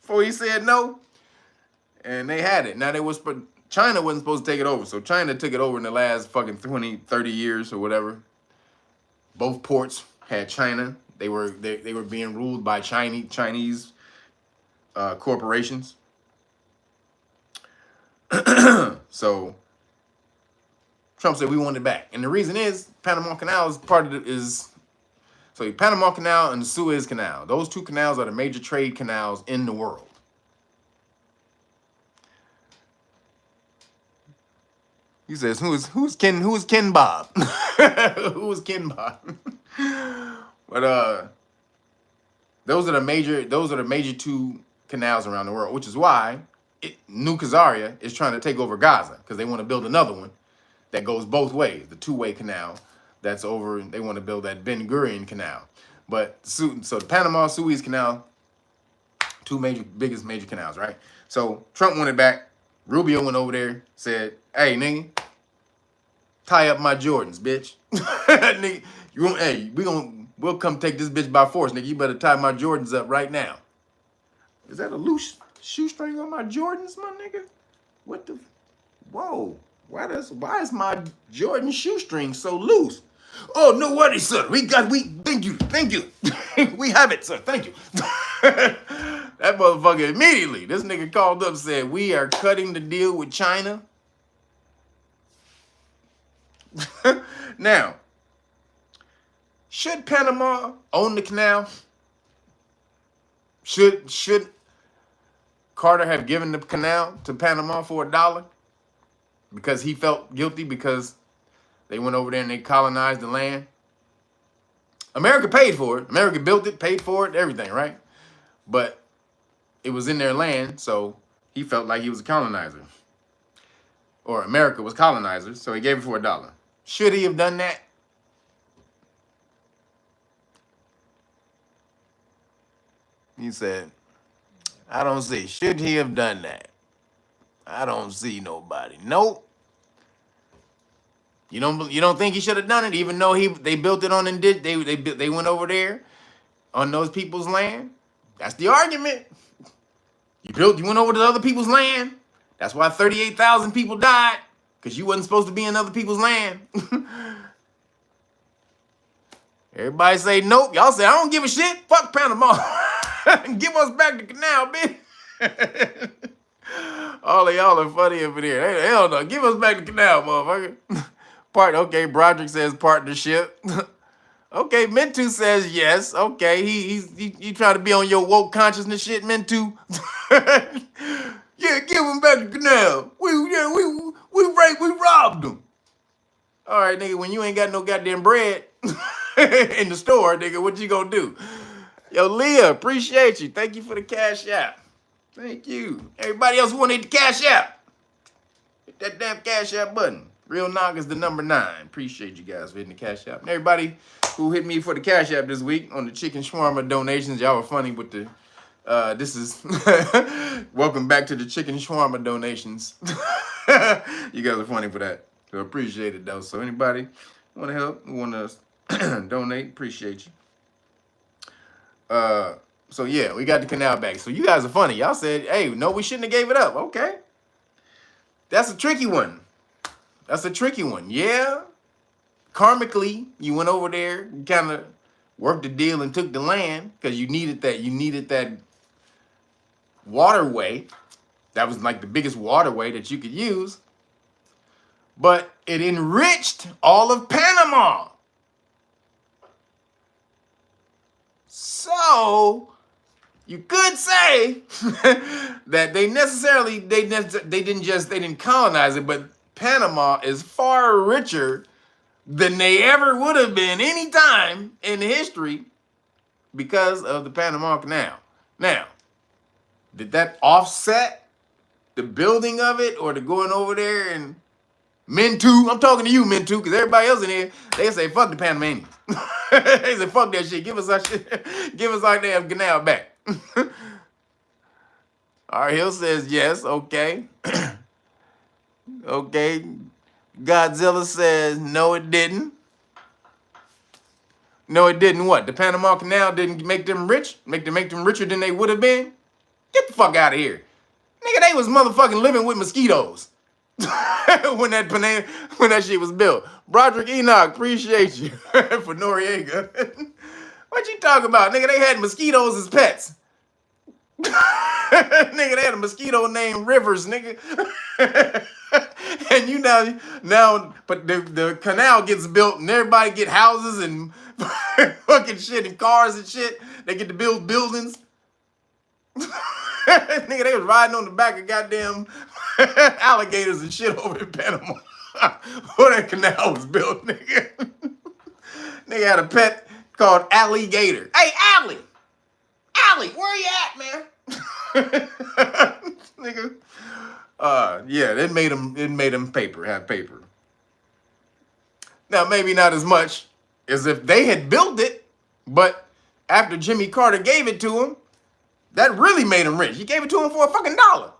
Before he said no. And they had it. Now they was, China wasn't supposed to take it over. So China took it over in the last fucking 20, 30 years or whatever. Both ports had China. They were being ruled by Chinese corporations. So Trump said we want it back. And the reason is Panama Canal is part of it so the Panama Canal and the Suez Canal. Those 2 canals are the major trade canals in the world. He says, who's Ken Bob? Who's Ken Bob? But those are the major 2 canals around the world, which is why New Khazaria is trying to take over Gaza because they want to build another one that goes both ways, the 2-way canal that's over. They want to build that Ben Gurion canal. But so the Panama Suez Canal, 2 biggest major canals, right? So Trump wanted back. Rubio went over there, said, hey, nigga, tie up my Jordans, bitch. Nigga, we'll come take this bitch by force, nigga. You better tie my Jordans up right now. Is that a loose shoestring on my Jordans, my nigga? What the? Whoa. Why is my Jordan shoestring so loose? Oh, no worries, sir. Thank you. We have it, sir. Thank you. That motherfucker immediately, this nigga called up and said, we are cutting the deal with China. Now, should Panama own the canal? Should Carter have given the canal to Panama for $1? Because he felt guilty because they went over there and they colonized the land. America paid for it. America built it, paid for it, everything, right? But it was in their land, so he felt like he was a colonizer. Or America was colonizers, so he gave it for $1. Should he have done that? He said, I don't see. Should he have done that? I don't see nobody. Nope. You don't think he should have done it, even though they built it on and they went over there on those people's land? That's the argument. You went over to other people's land. That's why 38,000 people died, because you wasn't supposed to be in other people's land. Everybody say nope. Y'all say I don't give a shit. Fuck Panama. Give us back the canal, bitch. All of y'all are funny over there. Hey, hell no. Give us back the canal, motherfucker. Okay, Broderick says partnership. Okay, Mintu says yes. Okay, he trying to be on your woke consciousness shit, Mintu. Yeah, give him back the canal. We robbed him. All right, nigga, when you ain't got no goddamn bread in the store, nigga, what you gonna do? Yo, Leah, appreciate you. Thank you for the cash app. Thank you. Everybody else who want to hit the cash app, hit that damn cash app button. Real Nagas the number 9. Appreciate you guys for hitting the cash app. And everybody who hit me for the cash app this week on the chicken shawarma donations, y'all were funny with the, this is, welcome back to the chicken shawarma donations. You guys are funny for that. So appreciate it though. So anybody want to help, want to donate, appreciate you. So yeah, we got the canal back. So you guys are funny. Y'all said, hey, no, we shouldn't have gave it up. Okay. That's a tricky one. That's a tricky one. Yeah. karmically, you went over there, kind of worked the deal and took the land because you needed that waterway. That was like the biggest waterway that you could use. But it enriched all of Panama. So you could say that they didn't colonize it, but Panama is far richer than they ever would have been any time in history because of the Panama Canal. Now, did that offset the building of it or the going over there and Mintu? I'm talking to you, Mintu, because everybody else in here, they say, fuck the Panamanians. They say, fuck that shit. Give us our shit. Give us our damn canal back. Our Hill says yes. Okay. Okay. Godzilla says no, it didn't. No, it didn't. What? The Panama Canal didn't make them rich? Make them richer than they would have been? Get the fuck out of here. Nigga, they was motherfucking living with mosquitoes when that shit was built. Broderick Enoch, appreciate you for Noriega. What you talking about? Nigga, they had mosquitoes as pets. Nigga, they had a mosquito named Rivers, nigga. And you now, but the canal gets built and everybody get houses and fucking shit and cars and shit. They get to build buildings. Nigga, they was riding on the back of goddamn alligators and shit over in Panama. Before that canal was built, nigga. Nigga had a pet called Alligator. Hey, Allie, where you at, man? Nigga. Yeah, it made him have paper. Now, maybe not as much as if they had built it, but after Jimmy Carter gave it to him, that really made him rich. He gave it to him for a fucking $1.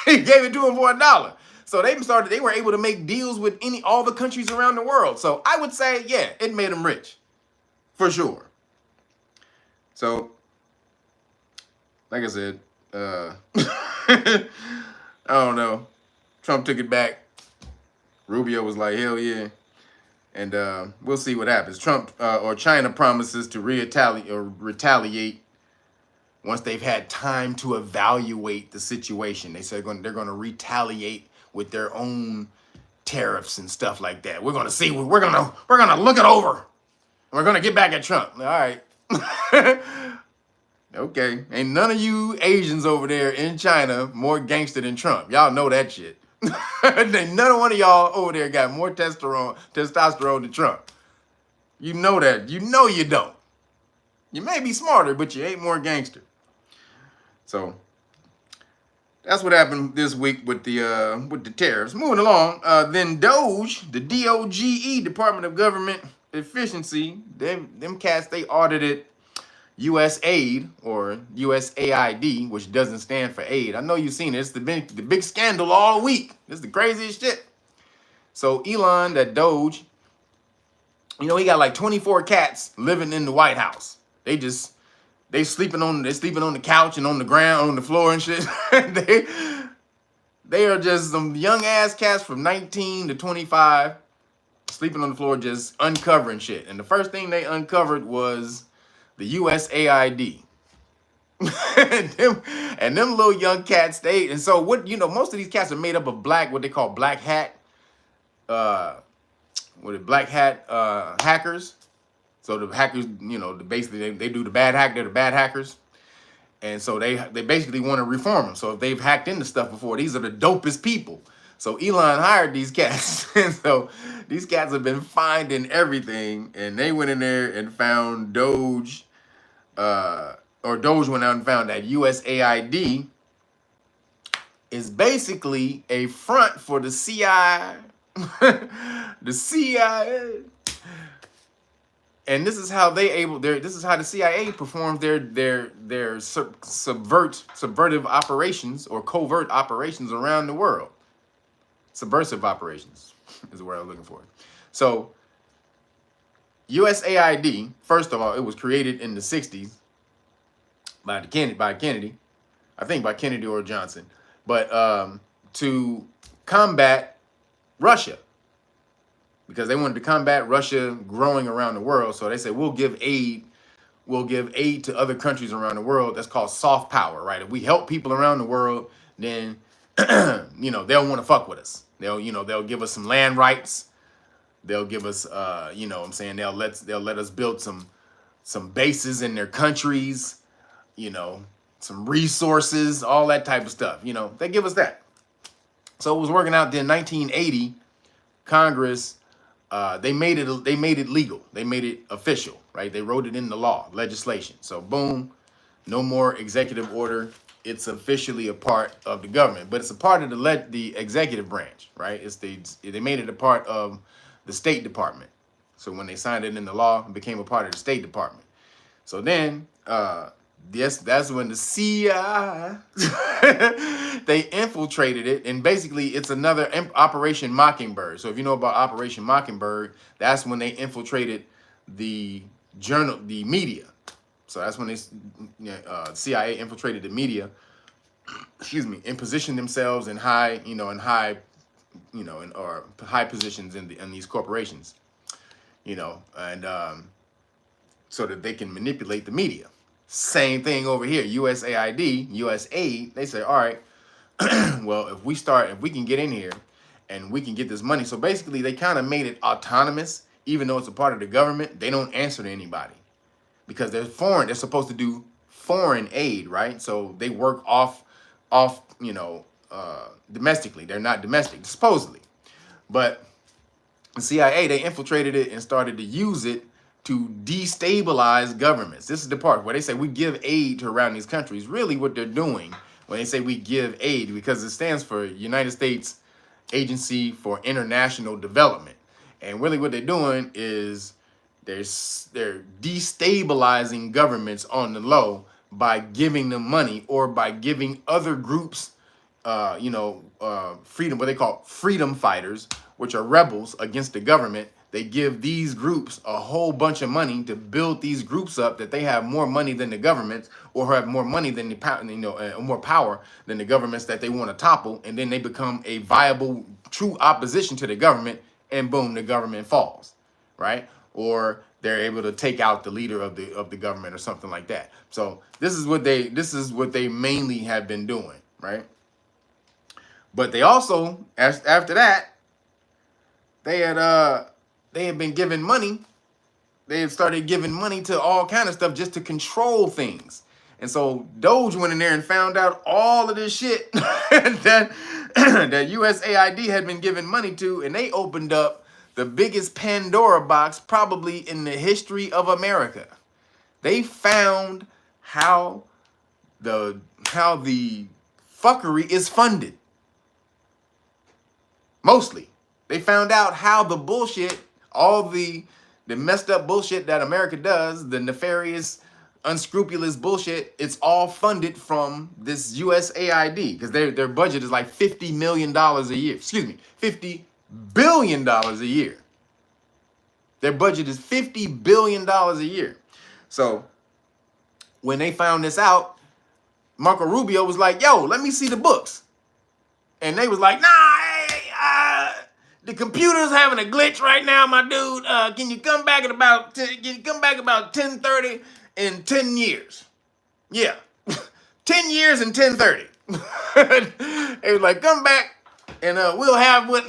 He gave it to him for $1. So they were able to make deals with all the countries around the world. So I would say, yeah, it made him rich. For sure. So, like I said, I don't know. Trump took it back. Rubio was like, hell yeah. And we'll see what happens. Trump or China promises to retaliate once they've had time to evaluate the situation. They said they're going to retaliate with their own tariffs and stuff like that. We're going to see. We're going to look it over. We're going to get back at Trump. All right. Okay. Ain't none of you Asians over there in China more gangster than Trump. Y'all know that shit. None of one of y'all over there got more testosterone than Trump. You know that. You know you don't. You may be smarter, but you ain't more gangster. So that's what happened this week with the tariffs. Moving along, then Doge, the DOGE, Department of Government Efficiency, them cats, they audited USAID or USAID, which doesn't stand for aid. I know you've seen it. It's the big scandal all week. It's the craziest shit. So Elon, that Doge, he got like 24 cats living in the White House. They sleeping on the couch and on the ground, on the floor and shit. They are just some young ass cats from 19 to 25 sleeping on the floor, just uncovering shit. And the first thing they uncovered was the USAID. and them little young cats stayed. And so most of these cats are made up of what they call black hat hackers. So the hackers, basically they do the bad hack. They're the bad hackers. And so they basically want to reform them. So if they've hacked into stuff before, these are the dopest people. So Elon hired these cats. And so these cats have been finding everything. And they went in there and found Doge, or Doge went out and found that USAID is basically a front for the CIA. The CIA. And this is how this is how the CIA performs their subversive operations or covert operations around the world. Subversive operations is the word I'm looking for. So USAID, first of all, it was created in the 60s by Kennedy. I think by Kennedy or Johnson. But to combat Russia. because they wanted to combat Russia growing around the world. So they said, we'll give aid to other countries around the world. That's called soft power, right? If we help people around the world, then they'll want to fuck with us. They'll give us some land rights. They'll give us they'll let us build some bases in their countries, some resources, all that type of stuff. They give us that. So it was working out. Then 1980, Congress, they made it legal. They made it official, right? They wrote it in the law, legislation. So boom, no more executive order. It's officially a part of the government, but it's a part of the executive branch, right? They made it a part of the State Department. So when they signed it in the law, it became a part of the State Department. So then, that's when the CIA, they infiltrated it, and basically it's another Operation Mockingbird. So if you know about Operation Mockingbird, that's when they infiltrated the media. So that's when CIA infiltrated the media, and positioned themselves in high positions in these corporations, and so that they can manipulate the media. Same thing over here, USAID, they say, all right, well, if we can get in here and we can get this money. So basically they kind of made it autonomous, even though it's a part of the government. They don't answer to anybody because they're foreign. They're supposed to do foreign aid, right? So they work off domestically. They're not domestic, supposedly. But the CIA, they infiltrated it and started to use it to destabilize governments. This is the part where they say we give aid to around these countries. Really what they're doing when they say we give aid, because it stands for United States Agency for International Development. And really what they're doing is they're destabilizing governments on the low by giving them money or by giving other groups, freedom, what they call freedom fighters, which are rebels against the government. They give these groups a whole bunch of money to build these groups up that they have more money than the governments, or have more money than more power than the governments that they want to topple, and then they become a viable, true opposition to the government, and boom, the government falls, right? Or they're able to take out the leader of the government or something like that. So this is what they mainly have been doing, right? But they also, after that, they had been giving money. They had started giving money to all kind of stuff just to control things. And so Doge went in there and found out all of this shit that USAID had been giving money to, and they opened up the biggest Pandora box probably in the history of America. They found how the fuckery is funded. Mostly. They found out how the bullshit, all the messed up bullshit that America does, the nefarious, unscrupulous bullshit, it's all funded from this USAID, because their budget is like $50 million a year. Excuse me, $50 billion a year. Their budget is $50 billion a year. So when they found this out, Marco Rubio was like, yo, let me see the books. And they was like, nah, the computer's having a glitch right now, my dude. Can you come back at about 10:30 in 10 years? Yeah, 10 years and 10:30. They was like, come back and we'll have what,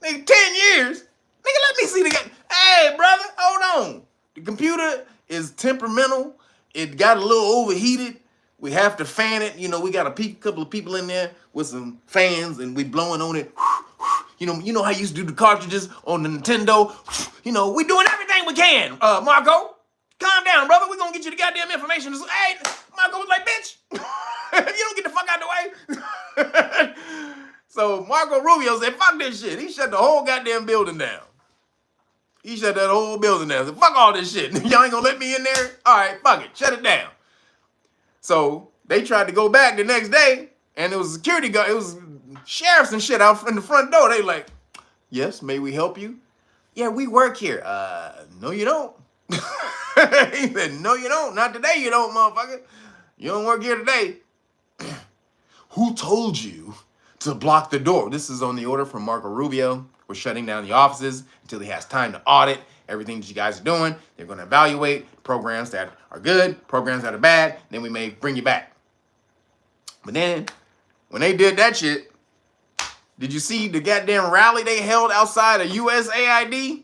nigga, 10 years? Nigga, let me see the guy. Hey, brother, hold on. The computer is temperamental. It got a little overheated. We have to fan it. We got a couple of people in there with some fans, and we blowing on it. You know how you used to do the cartridges on the Nintendo? We doing everything we can. Marco, calm down, brother. We're going to get you the goddamn information. Hey, Marco was like, bitch, you don't get the fuck out the way. So Marco Rubio said, fuck this shit. He shut the whole goddamn building down. He shut that whole building down. Said, fuck all this shit. Y'all ain't going to let me in there? All right, fuck it. Shut it down. So they tried to go back the next day, and it was a security guard. It was sheriffs and shit out in the front door. They like, yes, may we help you? Yeah, we work here. No, you don't. He said, no, you don't. Not today, you don't, motherfucker. You don't work here today. Who told you to block the door. This is on the order from Marco Rubio. We're shutting down the offices until he has time to audit everything that you guys are doing. They're going to evaluate programs that are good, programs that are bad. Then we may bring you back. But then when they did that shit, did you see the goddamn rally they held outside of USAID?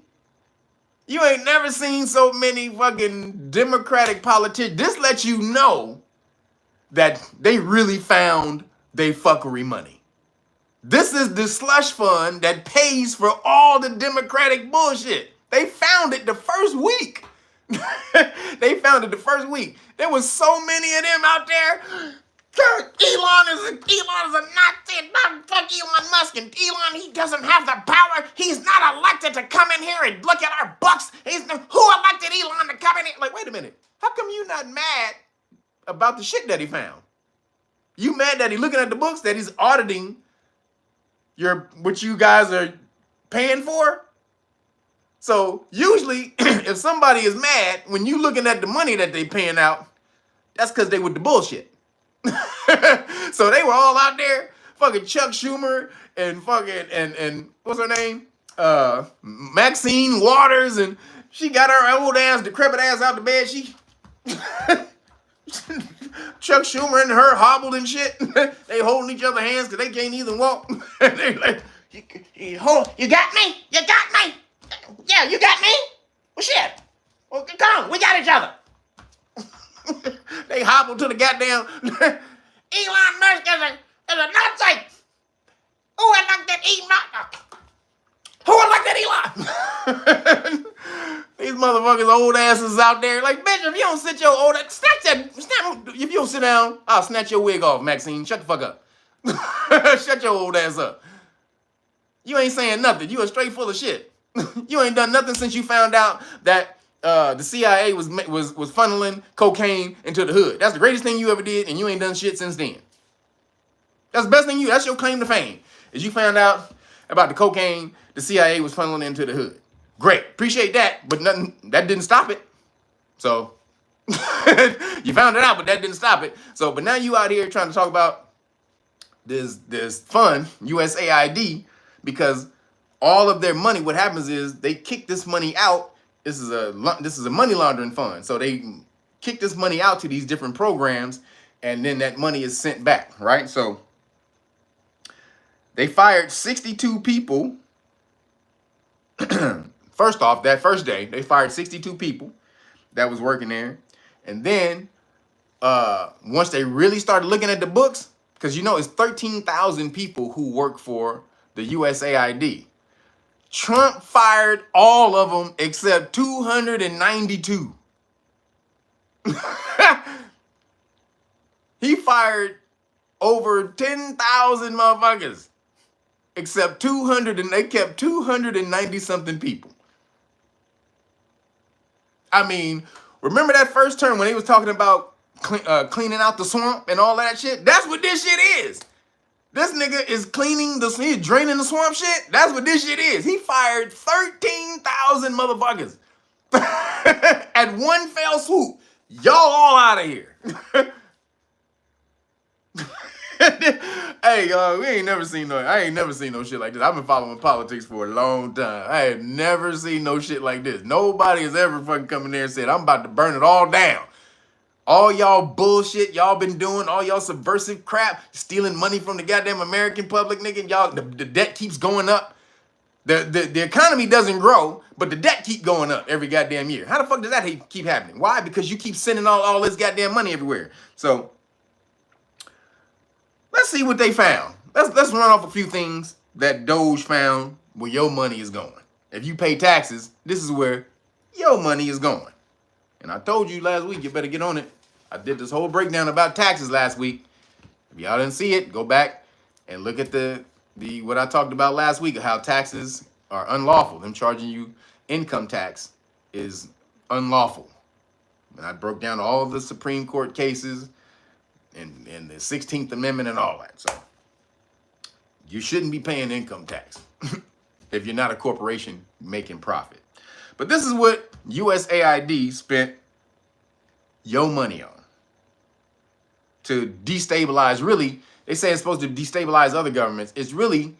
You ain't never seen so many fucking Democratic politicians. This lets you know that they really found they fuckery money. This is the slush fund that pays for all the Democratic bullshit. They found it the first week. They found it the first week. There was so many of them out there. Elon is a Nazi. Fuck Elon Musk. And Elon, he doesn't have the power. He's not elected to come in here and look at our books. Who elected Elon to come in here? Like, wait a minute. How come you not mad about the shit that he found? You mad that he looking at the books, that he's auditing what you guys are paying for? So usually if somebody is mad when you looking at the money that they paying out, that's because they with the bullshit. So they were all out there, fucking Chuck Schumer and fucking and what's her name? Maxine Waters, and she got her old ass, decrepit ass out the bed. She Chuck Schumer and her hobbled and shit. They holding each other's hands because they can't even walk. They like, you got me? You got me? Yeah, you got me? Well, shit. Well, come on, we got each other. They hobbled to the goddamn Elon Musk is a Nazi. Who elected Elon? Who elected Elon? These motherfuckers old asses out there. Like, bitch, if you don't sit your old ass, if you don't sit down, I'll snatch your wig off, Maxine. Shut the fuck up. Shut your old ass up. You ain't saying nothing. You are straight full of shit. You ain't done nothing since you found out that the CIA was funneling cocaine into the hood. That's the greatest thing you ever did, and you ain't done shit since then. That's the best thing that's your claim to fame, is you found out about the cocaine the CIA was funneling into the hood. Great, appreciate that, but that didn't stop it. So you found it out, but that didn't stop it. So, but now you out here trying to talk about this fund, USAID, because all of their money, what happens is they kick this money out. This is a money laundering fund. So they kick this money out to these different programs, and then that money is sent back, right? So they fired 62 people. First off, that first day, they fired 62 people that was working there. And then once they really started looking at the books, because you know it's 13,000 people who work for the USAID. Trump fired all of them except 292. He fired over 10,000 motherfuckers except 200, and they kept 290 something people. I mean, remember that first term when he was talking about cleaning out the swamp and all that shit? That's what this shit is. This nigga is he's draining the swamp shit. That's what this shit is. He fired 13,000 motherfuckers at one fell swoop. Y'all all out of here. Hey, y'all, I ain't never seen no shit like this. I've been following politics for a long time. I have never seen no shit like this. Nobody has ever fucking come in there and said, I'm about to burn it all down. All y'all bullshit y'all been doing, all y'all subversive crap, stealing money from the goddamn American public, nigga. Y'all, the debt keeps going up. The economy doesn't grow, but the debt keep going up every goddamn year. How the fuck does that keep happening? Why? Because you keep sending all this goddamn money everywhere. So let's see what they found. Let's run off a few things that Doge found where your money is going. If you pay taxes, this is where your money is going. And I told you last week, you better get on it. I did this whole breakdown about taxes last week. If y'all didn't see it, go back and look at the what I talked about last week, how taxes are unlawful. Them charging you income tax is unlawful. And I broke down all of the Supreme Court cases and the 16th Amendment and all that. So you shouldn't be paying income tax if you're not a corporation making profit. But this is what USAID spent your money on to destabilize. Really, they say it's supposed to destabilize other governments. It's really,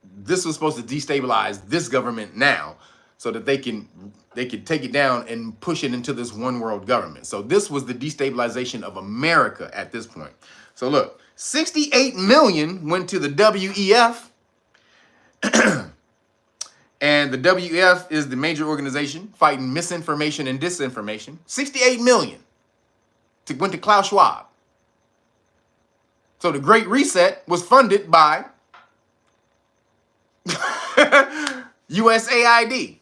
this was supposed to destabilize this government now, so that they can take it down and push it into this one world government. So this was the destabilization of America at this point. So look, 68 million went to the WEF. And the WEF is the major organization fighting misinformation and disinformation. 68 million went to Klaus Schwab. So the Great Reset was funded by USAID.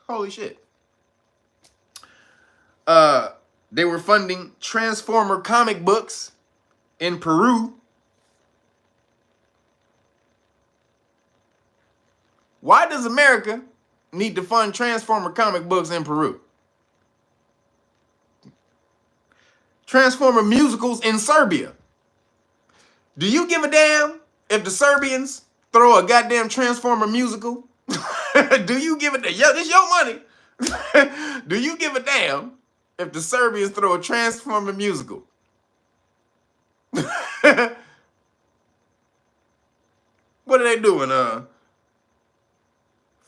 Holy shit. They were funding Transformer comic books in Peru. Why does America need to fund Transformer comic books in Peru? Transformer musicals in Serbia. Do you give a damn if the Serbians throw a goddamn Transformer musical? Do you give a damn? Yo, this your money. Do you give a damn if the Serbians throw a Transformer musical? What are they doing?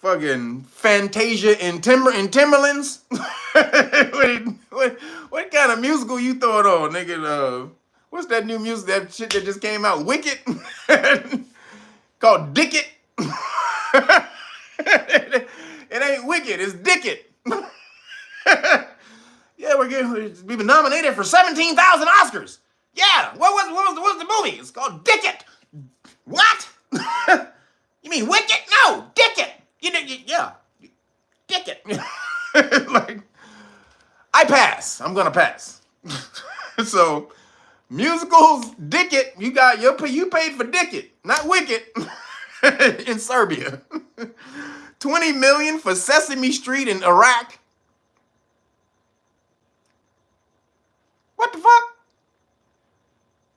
Fucking Fantasia in Timberlands? what kind of musical you throw it on, nigga? What's that new music, that shit that just came out? Wicked? Called Dick It? It ain't Wicked, it's Dick It. Yeah, we've been nominated for 17,000 Oscars. Yeah, what was the movie? It's called Dick It. What? You mean Wicked? No, Dick It. Yeah, Dick It. Like, I pass. I'm gonna pass. So, musicals, Dick It. You paid for Dick It, not Wicked. In Serbia. 20 million for Sesame Street in Iraq. What the fuck?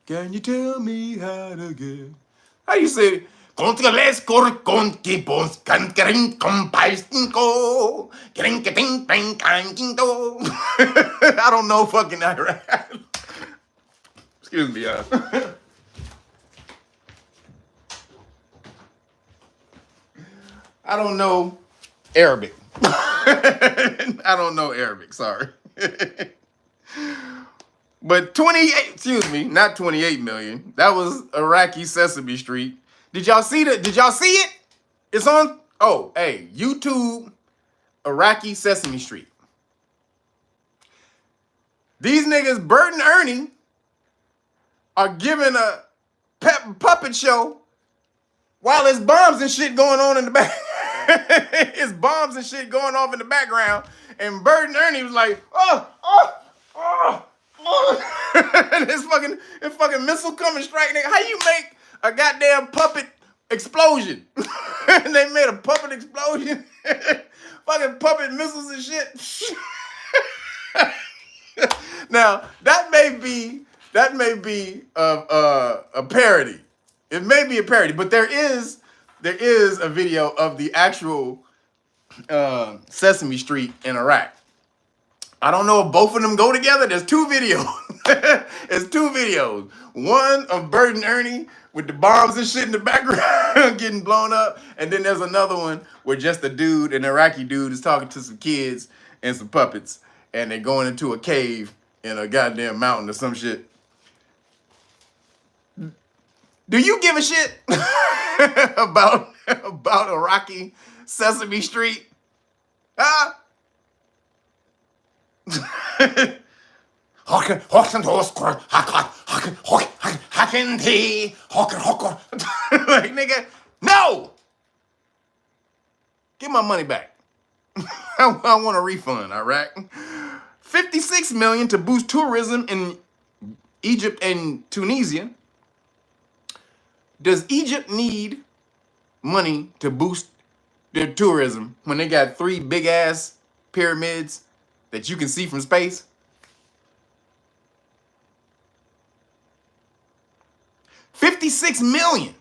Can you tell me how to get? How you say it? I don't know fucking Iraq. Excuse me, y'all. I don't know Arabic. I don't know Arabic, sorry. But 28 million. That was Iraqi Sesame Street. Did y'all see it? It's on, YouTube, Iraqi Sesame Street. These niggas, Bert and Ernie, are giving a puppet show while there's bombs and shit going on in the back. It's bombs and shit going off in the background. And Bert and Ernie was like, and this fucking missile coming strike, nigga. How you make a goddamn puppet explosion? And they made a puppet explosion. Fucking puppet missiles and shit. Now, that may be a parody. It may be a parody, but there is a video of the actual Sesame Street in Iraq. I don't know if both of them go together. There's two videos. There's two videos. One of Bert and Ernie with the bombs and shit in the background getting blown up. And then there's another one where just a dude, an Iraqi dude, is talking to some kids and some puppets. And they're going into a cave in a goddamn mountain or some shit. Do you give a shit about Iraqi Sesame Street? Huh? Like, nigga, no! Give my money back. I want a refund, Iraq. 56 million to boost tourism in Egypt and Tunisia. Does Egypt need money to boost their tourism when they got 3 big ass pyramids that you can see from space? $56 million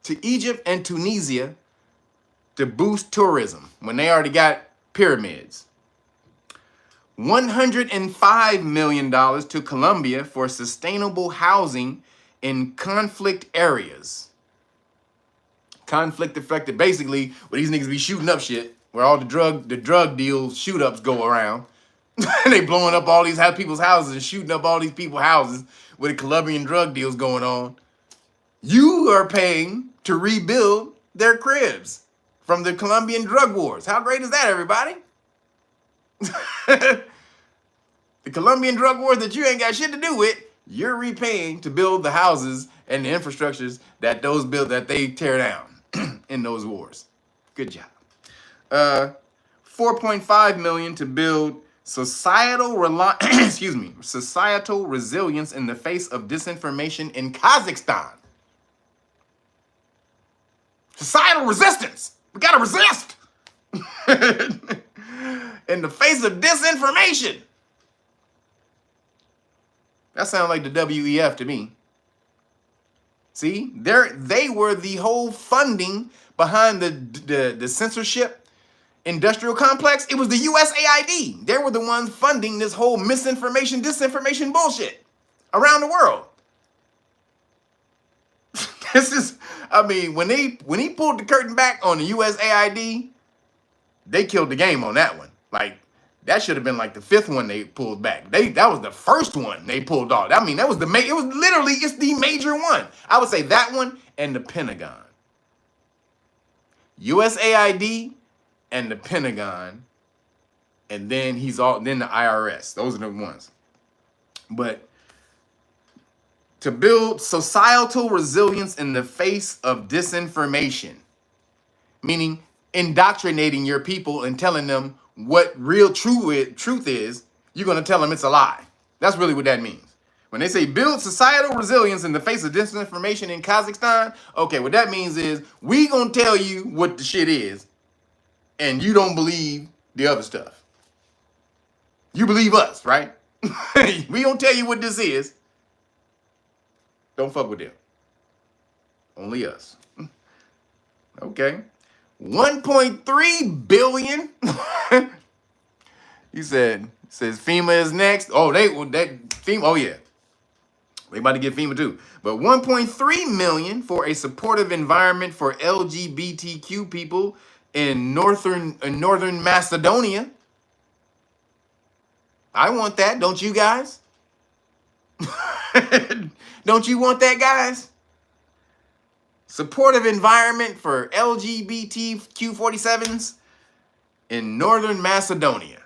to Egypt and Tunisia to boost tourism when they already got pyramids. $105 million to Colombia for sustainable housing in conflict areas. Conflict affected, basically, where these niggas be shooting up shit, where all the drug deals, shoot ups go around. They blowing up all these people's houses and shooting up all these people's houses with the Colombian drug deals going on. You are paying to rebuild their cribs from the Colombian drug wars. How great is that, everybody? The Colombian drug wars that you ain't got shit to do with, you're repaying to build the houses and the infrastructures that they tear down in those wars. Good job. $4.5 million to build societal resilience in the face of disinformation in Kazakhstan. Societal resistance. We gotta resist. In the face of disinformation. That sounds like the WEF to me. See, they were the whole funding behind the censorship industrial complex. It was the USAID. They were the ones funding this whole misinformation, disinformation bullshit around the world. This is, I mean, when he pulled the curtain back on the USAID, they killed the game on that one. Like, that should have been like the fifth one they pulled back. That was the first one they pulled off. I mean, it's the major one. I would say that one and the Pentagon. USAID and the Pentagon, and then the IRS. Those are the ones. But to build societal resilience in the face of disinformation, meaning indoctrinating your people and telling them what real truth is, you're going to tell them it's a lie. That's really what that means. When they say build societal resilience in the face of disinformation in Kazakhstan, okay, what that means is we going to tell you what the shit is, and you don't believe the other stuff. You believe us, right? We going to tell you what this is. Don't fuck with them. Only us. Okay. 1.3 billion. He says FEMA is next. Oh, FEMA. Oh yeah, they about to get FEMA too. But 1.3 million for a supportive environment for LGBTQ people in northern Macedonia. I want that. Don't you guys? Don't you want that, guys? Supportive environment for LGBTQ47s in northern Macedonia.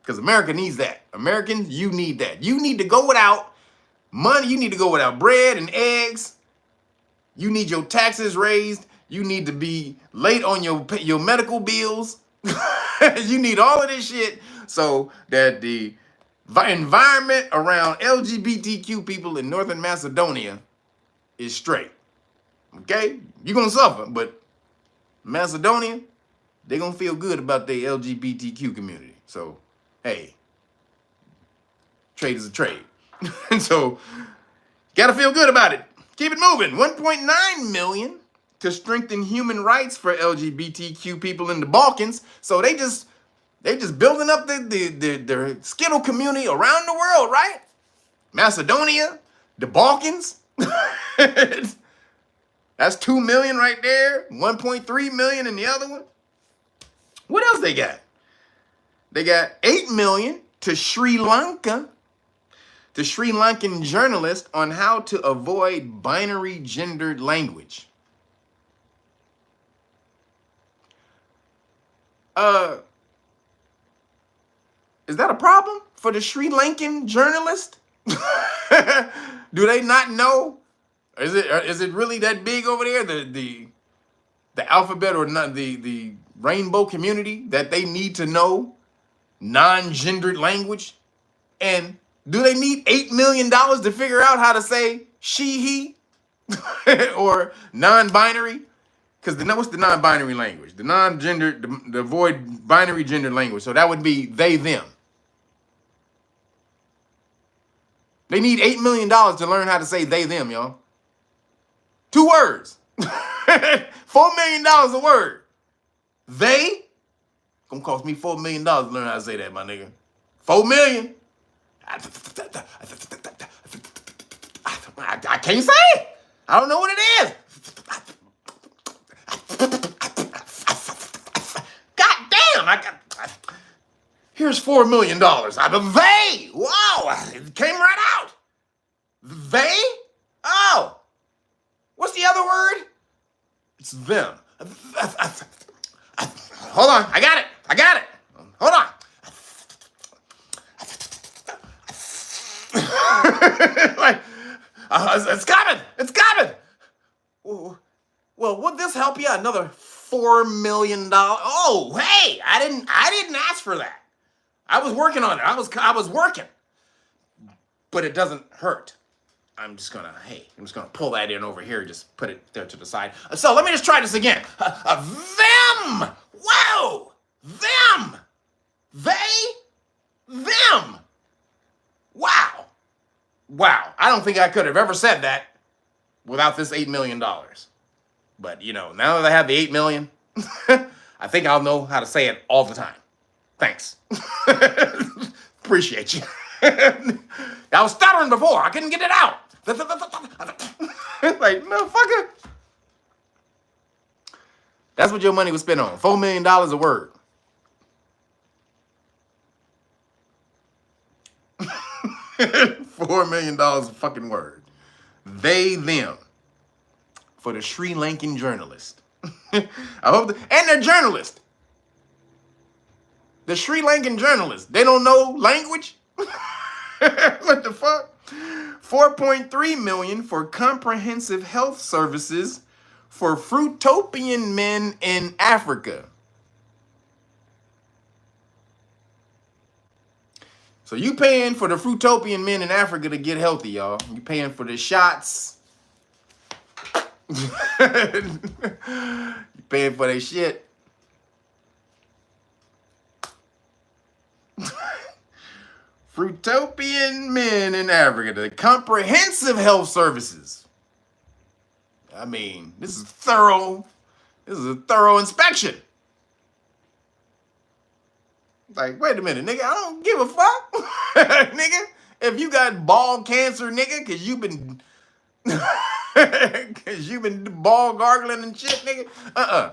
Because America needs that. Americans, you need that. You need to go without money. You need to go without bread and eggs. You need your taxes raised. You need to be late on your medical bills. You need all of this shit so that the environment around LGBTQ people in northern Macedonia is straight. Okay? You're going to suffer, but Macedonia, they're going to feel good about their LGBTQ community. So, hey, trade is a trade. And so, got to feel good about it. Keep it moving. 1.9 million to strengthen human rights for LGBTQ people in the Balkans. So they just building up the Skittle community around the world, right? Macedonia, the Balkans. That's 2 million right there. 1.3 million in the other one. What else they got? They got 8 million to Sri Lanka, to Sri Lankan journalists on how to avoid binary gendered language. Is that a problem for the Sri Lankan journalist? Do they not know? Is it really that big over there? The alphabet or not the rainbow community that they need to know non-gendered language? And do they need $8 million to figure out how to say she, he, or non-binary? Because what's the non-binary language? The non-gender, the void binary gender language. So that would be they, them. They need $8 million to learn how to say they, them, y'all. 2 words. $4 million a word. They Gonna cost me $4 million to learn how to say that, my nigga. 4 million. I can't say it. I don't know what it is. God damn, here's $4 million. They, wow, it came right out. They? Oh. What's the other word? It's them. Hold on, I got it. Hold on. Like, it's coming. Well, would this help you? Another $4 million. Oh, hey, I didn't ask for that. I was working on it. I was working, but it doesn't hurt. I'm just gonna pull that in over here. Just put it there to the side. So let me just try this again. Them. Whoa. Them. They. Them. Wow. I don't think I could have ever said that without this $8 million. But, now that I have the 8 million, I think I'll know how to say it all the time. Thanks. Appreciate you. I was stuttering before. I couldn't get it out. Like, motherfucker. That's what your money was spent on. $4 million a word. $4 million a fucking word. They, them. For the Sri Lankan journalist. I hope and they're journalists. The Sri Lankan journalists. They don't know language? What the fuck? 4.3 million for comprehensive health services for fruitopian men in Africa. So you paying for the fruitopian men in Africa to get healthy, y'all. You paying for the shots. You paying for their shit. Fruitopian men in Africa, the comprehensive health services. I mean, this is thorough. This is a thorough inspection. Like, wait a minute, nigga, I don't give a fuck. Nigga, if you got ball cancer, nigga, cause you've been ball gargling and shit, nigga. I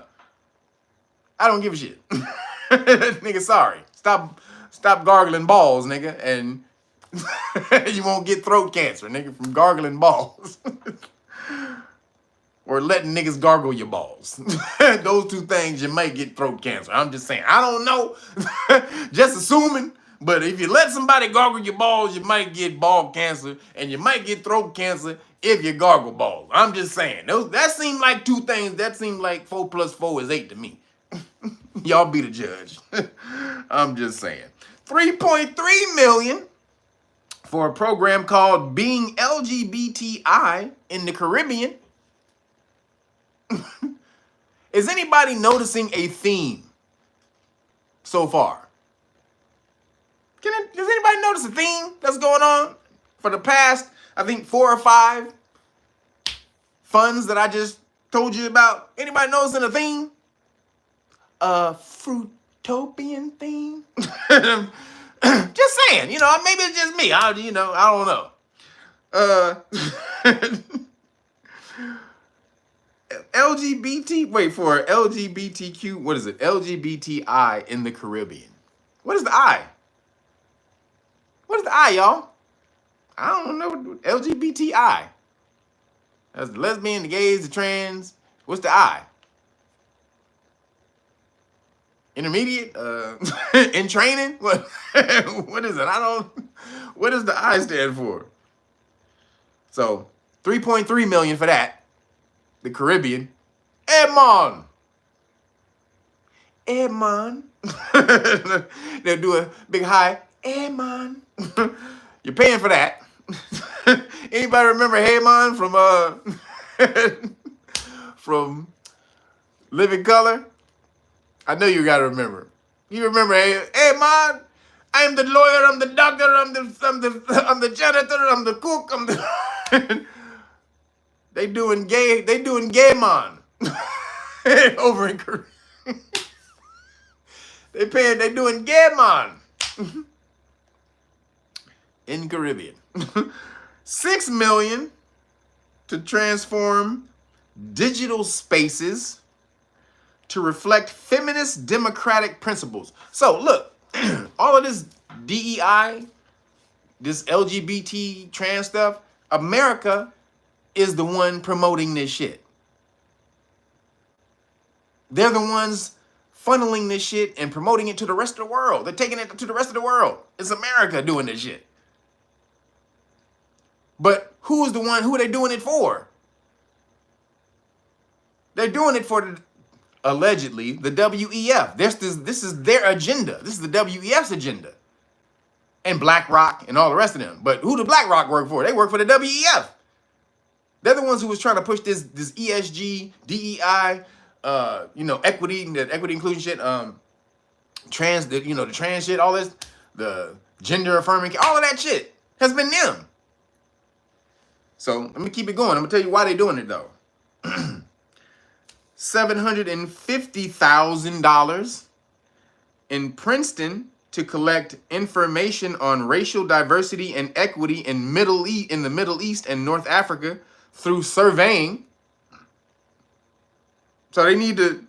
don't give a shit. Nigga, sorry. Stop gargling balls, nigga, and you won't get throat cancer, nigga, from gargling balls. Or letting niggas gargle your balls. Those two things, you might get throat cancer. I'm just saying. I don't know. Just assuming. But if you let somebody gargle your balls, you might get ball cancer. And you might get throat cancer if you gargle balls. I'm just saying. That seemed like two things. That seemed like 4 + 4 is 8 to me. Y'all be the judge. I'm just saying. 3.3 million for a program called Being LGBTI in the Caribbean. Is anybody noticing a theme so far? Does anybody notice a theme that's going on for the past, I think, 4 or 5 funds that I just told you about? Anybody noticing a theme? A fruitopian theme? Just saying, maybe it's just me. I don't know. LGBTQ, what is it? LGBTI in the Caribbean. What is the I? What is the I, y'all? I don't know. LGBTI. That's the lesbian, the gays, the trans. What's the I? Intermediate? In training? What? What is it? What does the I stand for? So, 3.3 million for that. The Caribbean. Edmond. They'll do a big high. Edmond. You're paying for that. Anybody remember Edmond from Living Color? I know you gotta remember. You remember Edmond? I'm the lawyer, I'm the doctor, I'm the janitor, I'm the cook, I'm the They doing gay man over in Korea. They doing Gammon in Caribbean. 6 million to transform digital spaces to reflect feminist democratic principles. So look, all of this DEI, this LGBT trans stuff, America is the one promoting this shit. They're the ones funneling this shit and promoting it to the rest of the world. They're taking it to the rest of the world. It's America doing this shit. But who are they doing it for? They're doing it for, allegedly, the WEF. This is their agenda. This is the WEF's agenda. And BlackRock and all the rest of them. But who did BlackRock work for? They work for the WEF. They're the ones who was trying to push this ESG, DEI, equity, the equity inclusion shit, the trans shit, all this, the gender affirming, all of that shit has been them. So let me keep it going. I'm gonna tell you why they're doing it though. $750,000 in Princeton to collect information on racial diversity and equity in the Middle East and North Africa through surveying. So they need to.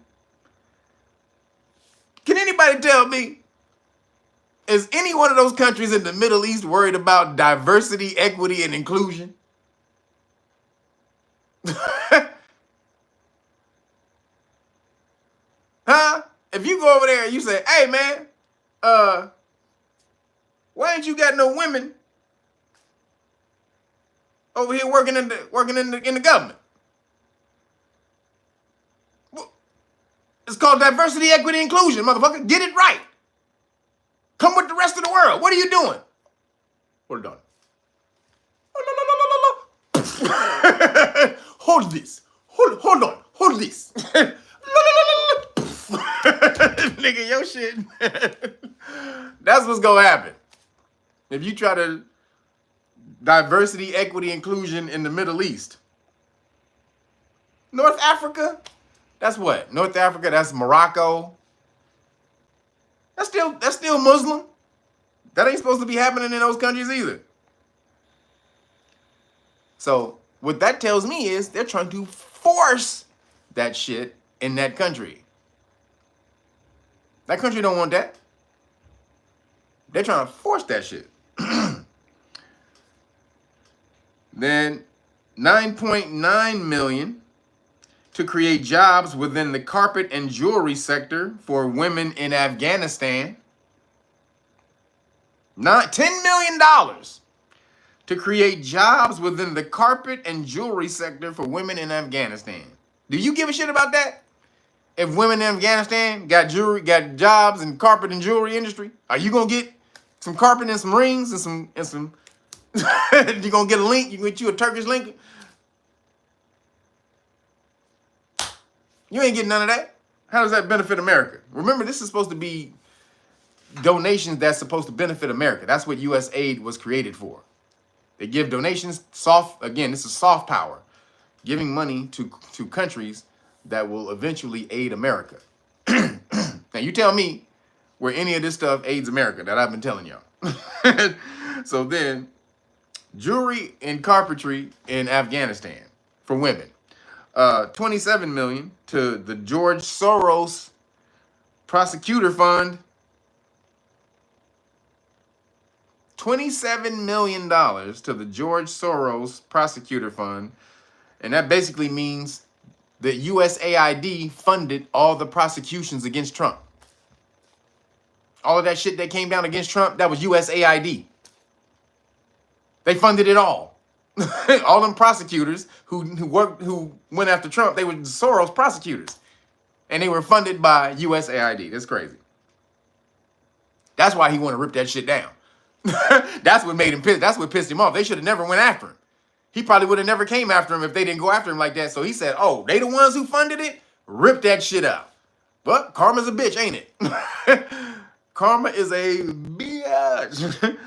Can anybody tell me, is any one of those countries in the Middle East worried about diversity, equity, and inclusion? Huh? If you go over there and you say, hey man, why ain't you got no women over here working in the government? It's called diversity, equity, inclusion, motherfucker. Get it right. Come with the rest of the world. What are you doing? Hold on. Hold this. Hold on. Hold this. Nigga, your shit. That's what's gonna happen. If you try to diversity, equity, inclusion in the Middle East. North Africa? That's what? North Africa, that's Morocco. That's still Muslim. That ain't supposed to be happening in those countries either. So what that tells me is they're trying to force that shit in that country. That country don't want that. They're trying to force that shit. Then 9.9 million to create jobs within the carpet and jewelry sector for women in Afghanistan. $10 million to create jobs within the carpet and jewelry sector for women in Afghanistan. Do you give a shit about that? If women in Afghanistan got jobs in carpet and jewelry industry, are you gonna get some carpet and some rings and some you gonna get a link? You can get you a Turkish link? You ain't getting none of that. How does that benefit America? Remember, this is supposed to be donations that's supposed to benefit America. That's what USAID was created for. They give donations, this is soft power, giving money to countries that will eventually aid America. Now you tell me where any of this stuff aids America that I've been telling y'all. So then, jewelry and carpentry in Afghanistan for women. 27 million to the George Soros Prosecutor Fund. $27 million to the George Soros Prosecutor Fund. And that basically means that USAID funded all the prosecutions against Trump. All of that shit that came down against Trump, that was USAID. They funded it all. All them prosecutors who went after Trump, they were Soros prosecutors. And they were funded by USAID. That's crazy. That's why he wanted to rip that shit down. That's what made him pissed. That's what pissed him off. They should have never went after him. He probably would have never came after him if they didn't go after him like that. So he said, oh, they the ones who funded it? Rip that shit out. But karma's a bitch, ain't it? Karma is a bitch.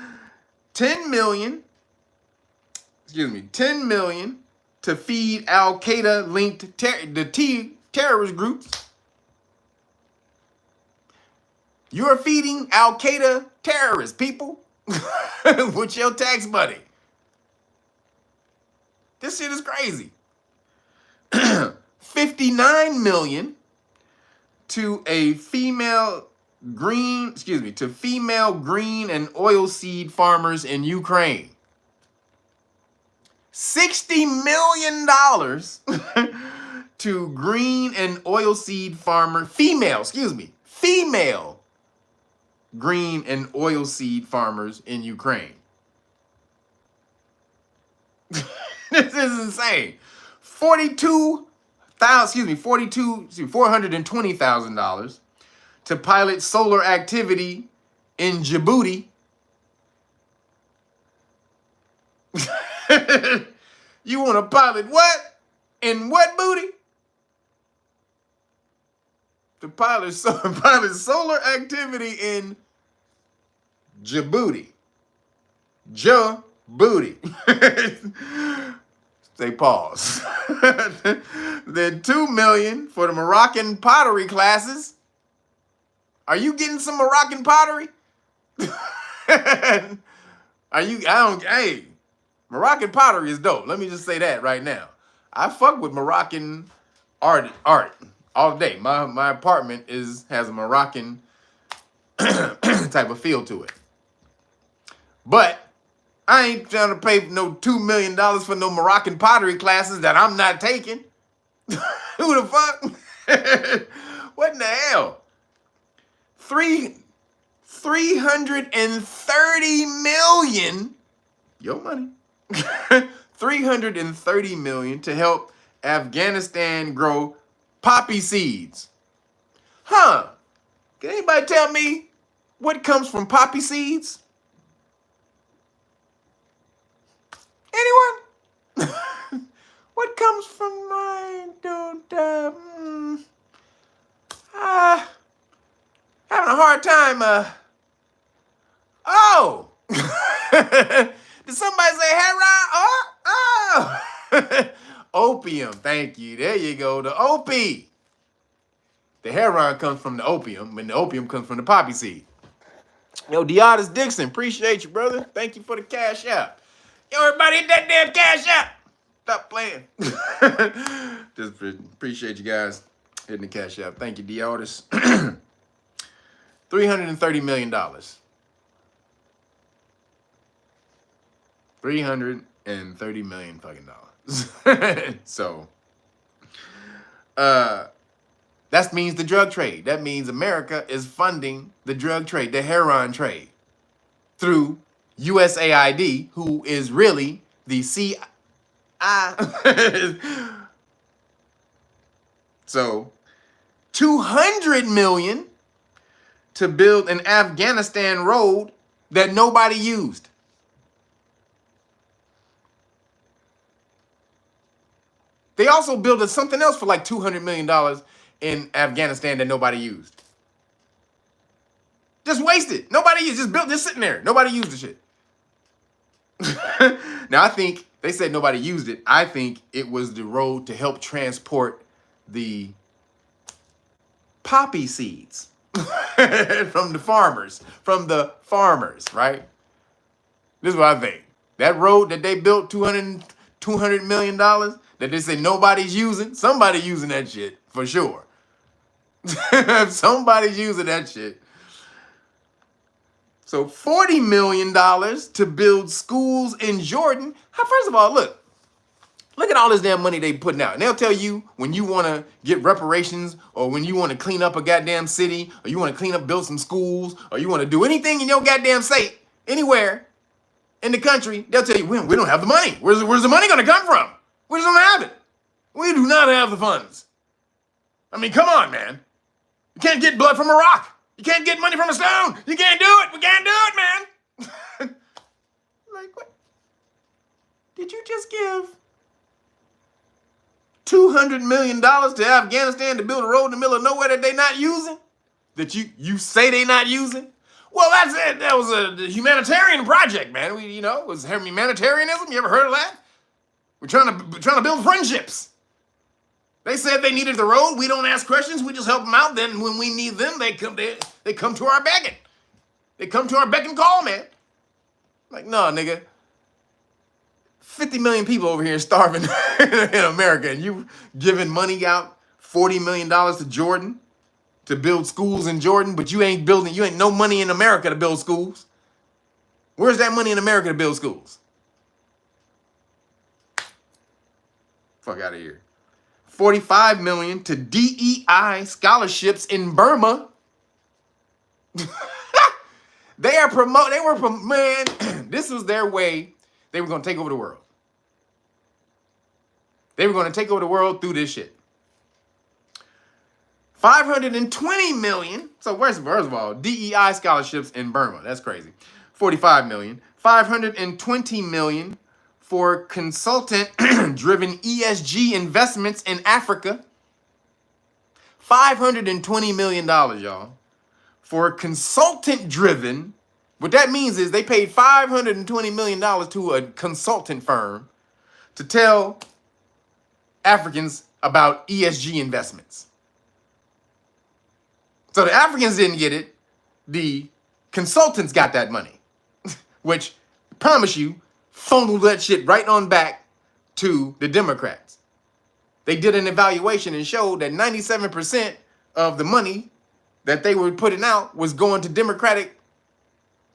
10 million to feed Al-Qaeda linked terrorist groups. You're feeding Al-Qaeda terrorists, people, with your tax money. This shit is crazy. 59 million to female green and oilseed farmers in Ukraine. $60 million to green and oilseed female green and oilseed farmers in Ukraine. This is insane. $420,000 to pilot solar activity in Djibouti. You want to pilot what? In what booty? To pilot solar activity in Djibouti. Djibouti. Say pause. Then $2 million for the Moroccan pottery classes. Are you getting some Moroccan pottery? Hey, Moroccan pottery is dope. Let me just say that right now. I fuck with Moroccan art all day. My apartment has a Moroccan type of feel to it. But I ain't trying to pay no $2 million for no Moroccan pottery classes that I'm not taking. Who the fuck? What in the hell? 330 million, your money. 330 million to help Afghanistan grow poppy seeds. Huh? Can anybody tell me what comes from poppy seeds? Anyone? What comes from having a hard time, oh! Did somebody say heroin? Oh! Opium, thank you. There you go, the opie. The heroin comes from the opium, and the opium comes from the poppy seed. Yo, Deotis Dixon, appreciate you, brother. Thank you for the cash app. Yo, everybody hit that damn cash app. Stop playing. Just appreciate you guys hitting the cash app. Thank you, Deotis. $330 million. $330 million fucking dollars. So, that means the drug trade. That means America is funding the drug trade, the heroin trade, through USAID, who is really the CI. So, $200 million to build an Afghanistan road that nobody used. They also built something else for like $200 million in Afghanistan that nobody used. Just wasted. Nobody used. Just sitting there. Nobody used the shit. Now, I think they said nobody used it. I think it was the road to help transport the poppy seeds from the farmers, right? This is what I think. That road that they built, $200 million, that they say nobody's using, somebody's using that shit for sure. Somebody's using that shit. So $40 million to build schools in Jordan. First of all, look at all this damn money they putting out. And they'll tell you when you want to get reparations, or when you want to clean up a goddamn city, or you want to build some schools, or you want to do anything in your goddamn state, anywhere in the country, they'll tell you, we don't have the money. Where's the money going to come from? We just don't have it. We do not have the funds. I mean, come on, man. You can't get blood from a rock. You can't get money from a stone. You can't do it. We can't do it, man. Like, what? Did you just give $200 million to Afghanistan to build a road in the middle of nowhere that they're not using? That you say they're not using? Well, that's it. That was a humanitarian project, man. It was humanitarianism. You ever heard of that? We're trying to build friendships. They said they needed the road. We don't ask questions. We just help them out. Then when we need them, they come to our beckon. They come to our beck and call, man. Like, no, nigga. 50 million people over here starving in America, and you giving money out, $40 million to Jordan to build schools in Jordan, but you ain't no money in America to build schools. Where's that money in America to build schools? Fuck out of here. 45 million to DEI scholarships in Burma. Man, this was their way. They were going to take over the world. They were going to take over the world through this shit. 520 million. So first of all, DEI scholarships in Burma. That's crazy. 45 million. 520 million for consultant-driven ESG investments in Africa. $520 million, y'all, for consultant-driven. What that means is they paid $520 million to a consultant firm to tell Africans about ESG investments. So the Africans didn't get it. The consultants got that money, which, I promise you, funneled that shit right on back to the Democrats. They did an evaluation and showed that 97% of the money that they were putting out was going to Democratic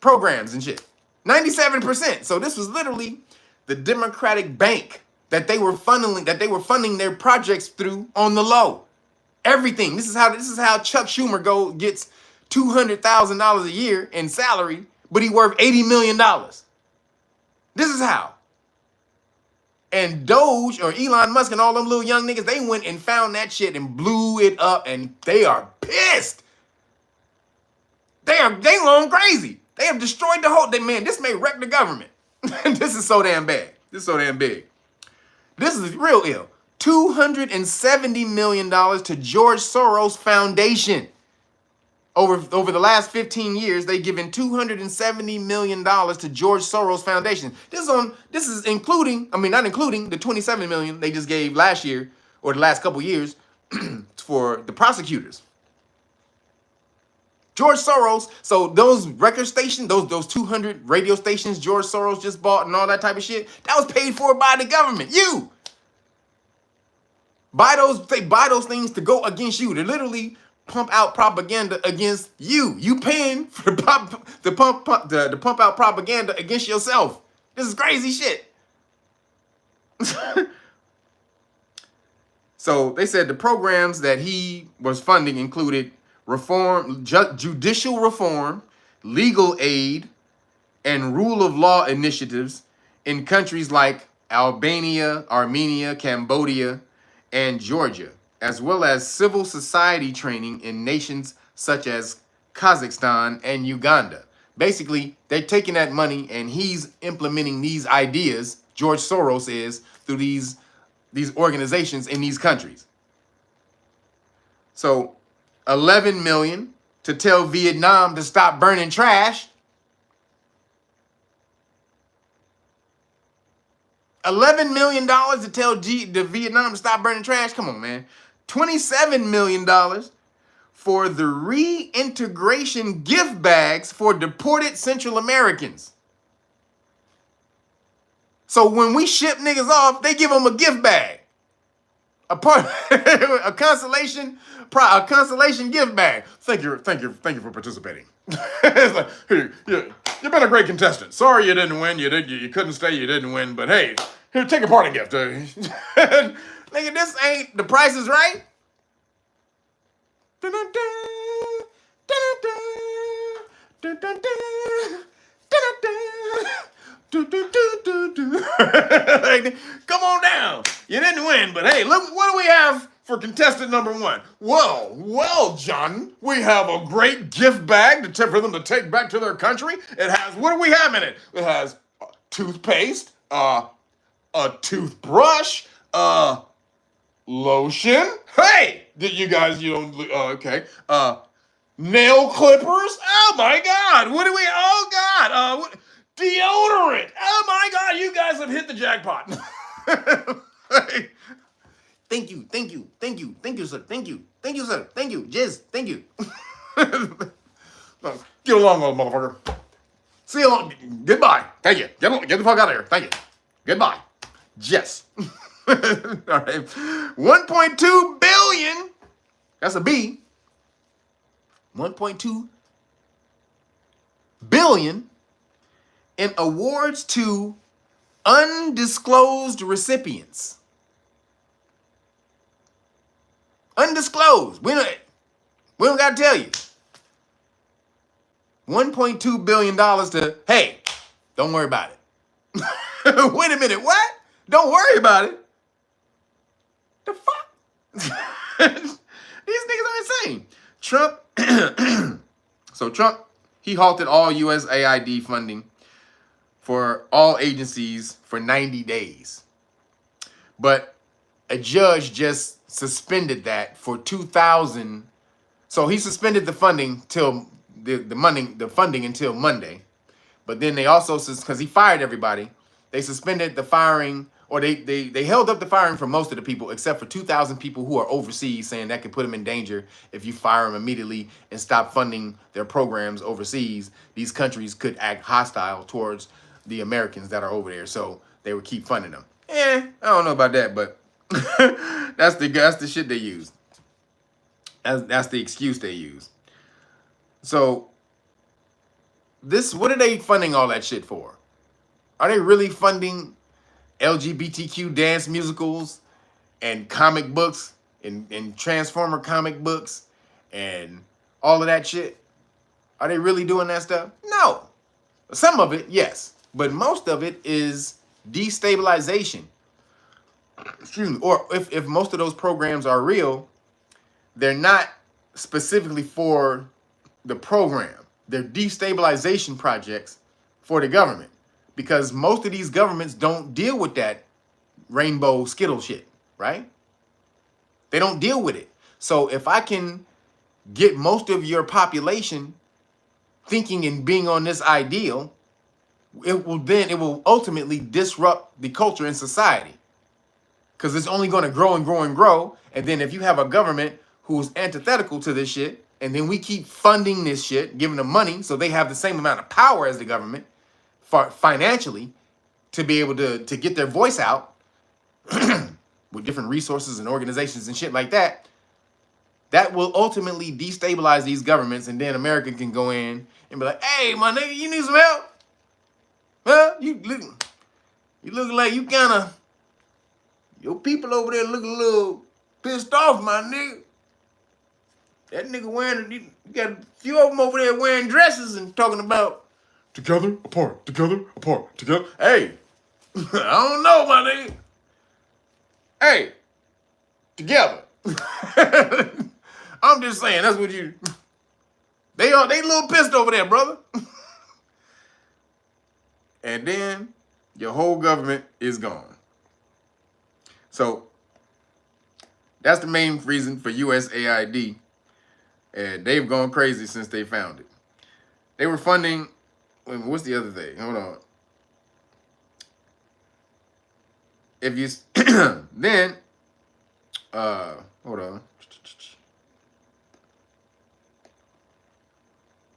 programs and shit. 97%. So this was literally the Democratic bank that they were funding their projects through on the low. Everything. This is how Chuck Schumer gets $200,000 a year in salary, but he worth $80 million. This is how. And Doge or Elon Musk and all them little young niggas, they went and found that shit and blew it up, and they are pissed. They going crazy. They have destroyed the whole thing. Man, this may wreck the government. This is so damn bad. This is so damn big. This is real ill. $270 million to George Soros Foundation. Over the last 15 years, they've given $270 million to George Soros Foundation. This is including, not including the $27 million they just gave last year or the last couple years for the prosecutors. George Soros, so those record stations, those 200 radio stations George Soros just bought and all that type of shit, that was paid for by the government. You they buy those things to go against you. They literally pump out propaganda against you. You paying for to pump out propaganda against yourself. This is crazy shit. So they said the programs that he was funding included judicial reform, legal aid, and rule of law initiatives in countries like Albania, Armenia, Cambodia, and Georgia, as well as civil society training in nations such as Kazakhstan and Uganda. Basically, they're taking that money and he's implementing these ideas, George Soros is, through these organizations in these countries. So 11 million to tell Vietnam to stop burning trash. $11 million to tell the Vietnam to stop burning trash. Come on, man. $27 million for the reintegration gift bags for deported Central Americans. So when we ship niggas off, they give them a gift bag. A consolation gift bag. Thank you for participating. It's like, here, you've been a great contestant. Sorry you didn't win. You couldn't stay. You didn't win. But hey, here, take a parting gift. Nigga, this ain't The Price is Right. Come on down. You didn't win, but hey, look, what do we have for contestant number one? Well, John, we have a great gift bag for them to take back to their country. It has, what do we have in it? It has toothpaste, a toothbrush, lotion. Hey, you guys, okay. Nail clippers. Oh my God. What do we, oh God. Deodorant. Oh my God, you guys have hit the jackpot. Thank you, thank you, thank you, thank you, sir, thank you, thank you, sir, thank you, Jizz, thank you. Get along, little motherfucker. See you along. Goodbye. Thank you. Get the fuck out of here. Thank you. Goodbye. Yes. All right. 1.2 billion. That's a B. 1.2 billion in awards to undisclosed recipients. Undisclosed. We don't got to tell you. $1.2 billion to, hey, don't worry about it. Wait a minute, what? Don't worry about it? The fuck? These niggas are insane. Trump, so Trump, he halted all USAID funding for all agencies for 90 days. But a judge just suspended that for 2,000. So he suspended the funding till the funding until Monday. But then they also, because he fired everybody, they suspended the firing, or they held up the firing for most of the people, except for 2,000 people who are overseas, saying that could put them in danger if you fire them immediately and stop funding their programs overseas. These countries could act hostile towards the Americans that are over there, so they would keep funding them. I don't know about that, but that's the shit they use. That's the excuse they use. So what are they funding all that shit for? Are they really funding LGBTQ dance musicals and comic books and Transformer comic books and all of that shit? Are they really doing that stuff? No. Some of it, yes. But most of it is destabilization. Excuse me. Or if most of those programs are real, they're not specifically for the program. They're destabilization projects for the government, because most of these governments don't deal with that rainbow Skittle shit, right? They don't deal with it. So if I can get most of your population thinking and being on this ideal, it will ultimately disrupt the culture in society, because it's only going to grow and grow and grow. And then if you have a government who's antithetical to this shit, and then we keep funding this shit, giving them money so they have the same amount of power as the government financially to be able to get their voice out with different resources and organizations and shit like that, that will ultimately destabilize these governments. And then America can go in and be like, hey, my nigga, you need some help? Huh? You look like you kind of, your people over there look a little pissed off, my nigga. That nigga wearing, you got a few of them over there wearing dresses and talking about together, apart, together, apart, together. Hey, I don't know, my nigga. Hey, together. I'm just saying, that's what they a little pissed over there, brother. And then your whole government is gone. So that's the main reason for USAID. And they've gone crazy since they found it. They were funding, what's the other thing? Hold on. If you, then, hold on.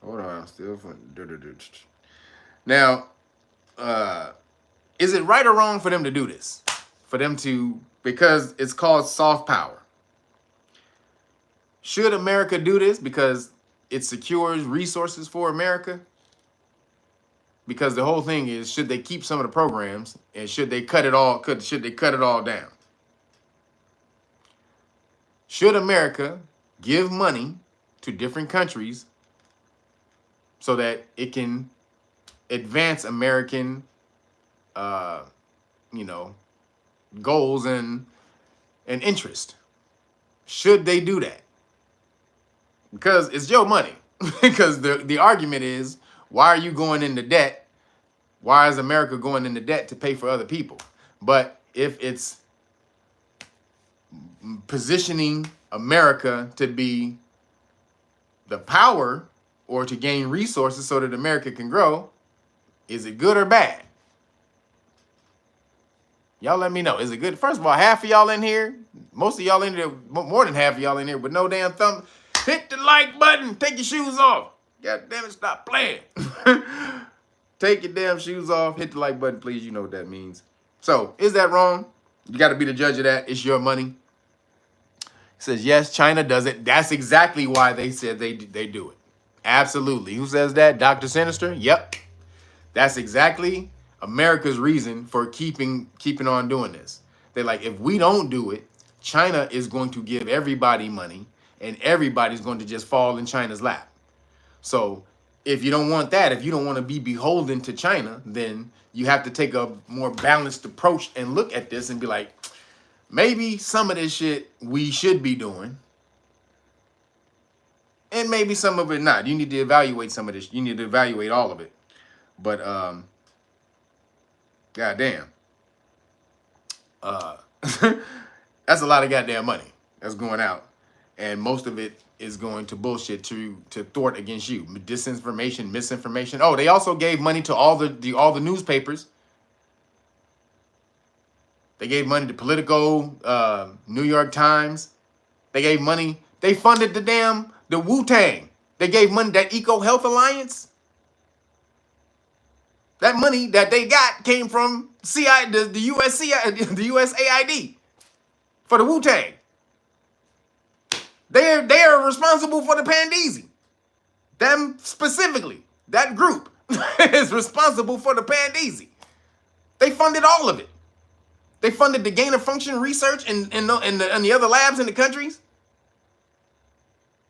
Hold on, I'm still funding. Now, is it right or wrong for them to do this? For them to, because it's called soft power. Should America do this because it secures resources for America? Because the whole thing is, should they keep some of the programs, and should they cut it all? Should they cut it all down? Should America give money to different countries so that it can advance American, goals and interest? Should they do that? Because it's your money. Because the argument is, why are you going into debt? Why is America going into debt to pay for other people? But if it's positioning America to be the power or to gain resources so that America can grow, is it good or bad? Y'all let me know. Is it good? First of all, half of y'all in here, most of y'all in here, more than half of y'all in here, with no damn thumb. Hit the like button. Take your shoes off. God damn it, stop playing. Take your damn shoes off. Hit the like button, please. You know what that means. So, is that wrong? You got to be the judge of that. It's your money. It says, yes, China does it. That's exactly why they said they do it. Absolutely. Who says that? Dr. Sinister? Yep. That's exactly America's reason for keeping on doing this. They're like, if we don't do it, China is going to give everybody money and everybody's going to just fall in China's lap. So if you don't want that, if you don't want to be beholden to China, then you have to take a more balanced approach and look at this and be like, maybe some of this shit we should be doing, and maybe some of it not. You need to evaluate some of this. You need to evaluate all of it. But goddamn, that's a lot of goddamn money that's going out, and most of it is going to bullshit to thwart against you. Disinformation, misinformation. Oh, they also gave money to all the newspapers. They gave money to Politico, New York Times. They gave money. They funded the Wu-Tang. They gave money, that Eco Health Alliance. That money that they got came from the USAID for the Wu-Tang. They are responsible for the Pandeezy. Them specifically, that group is responsible for the Pandeezy. They funded all of it. They funded the gain of function research in the other labs in the countries.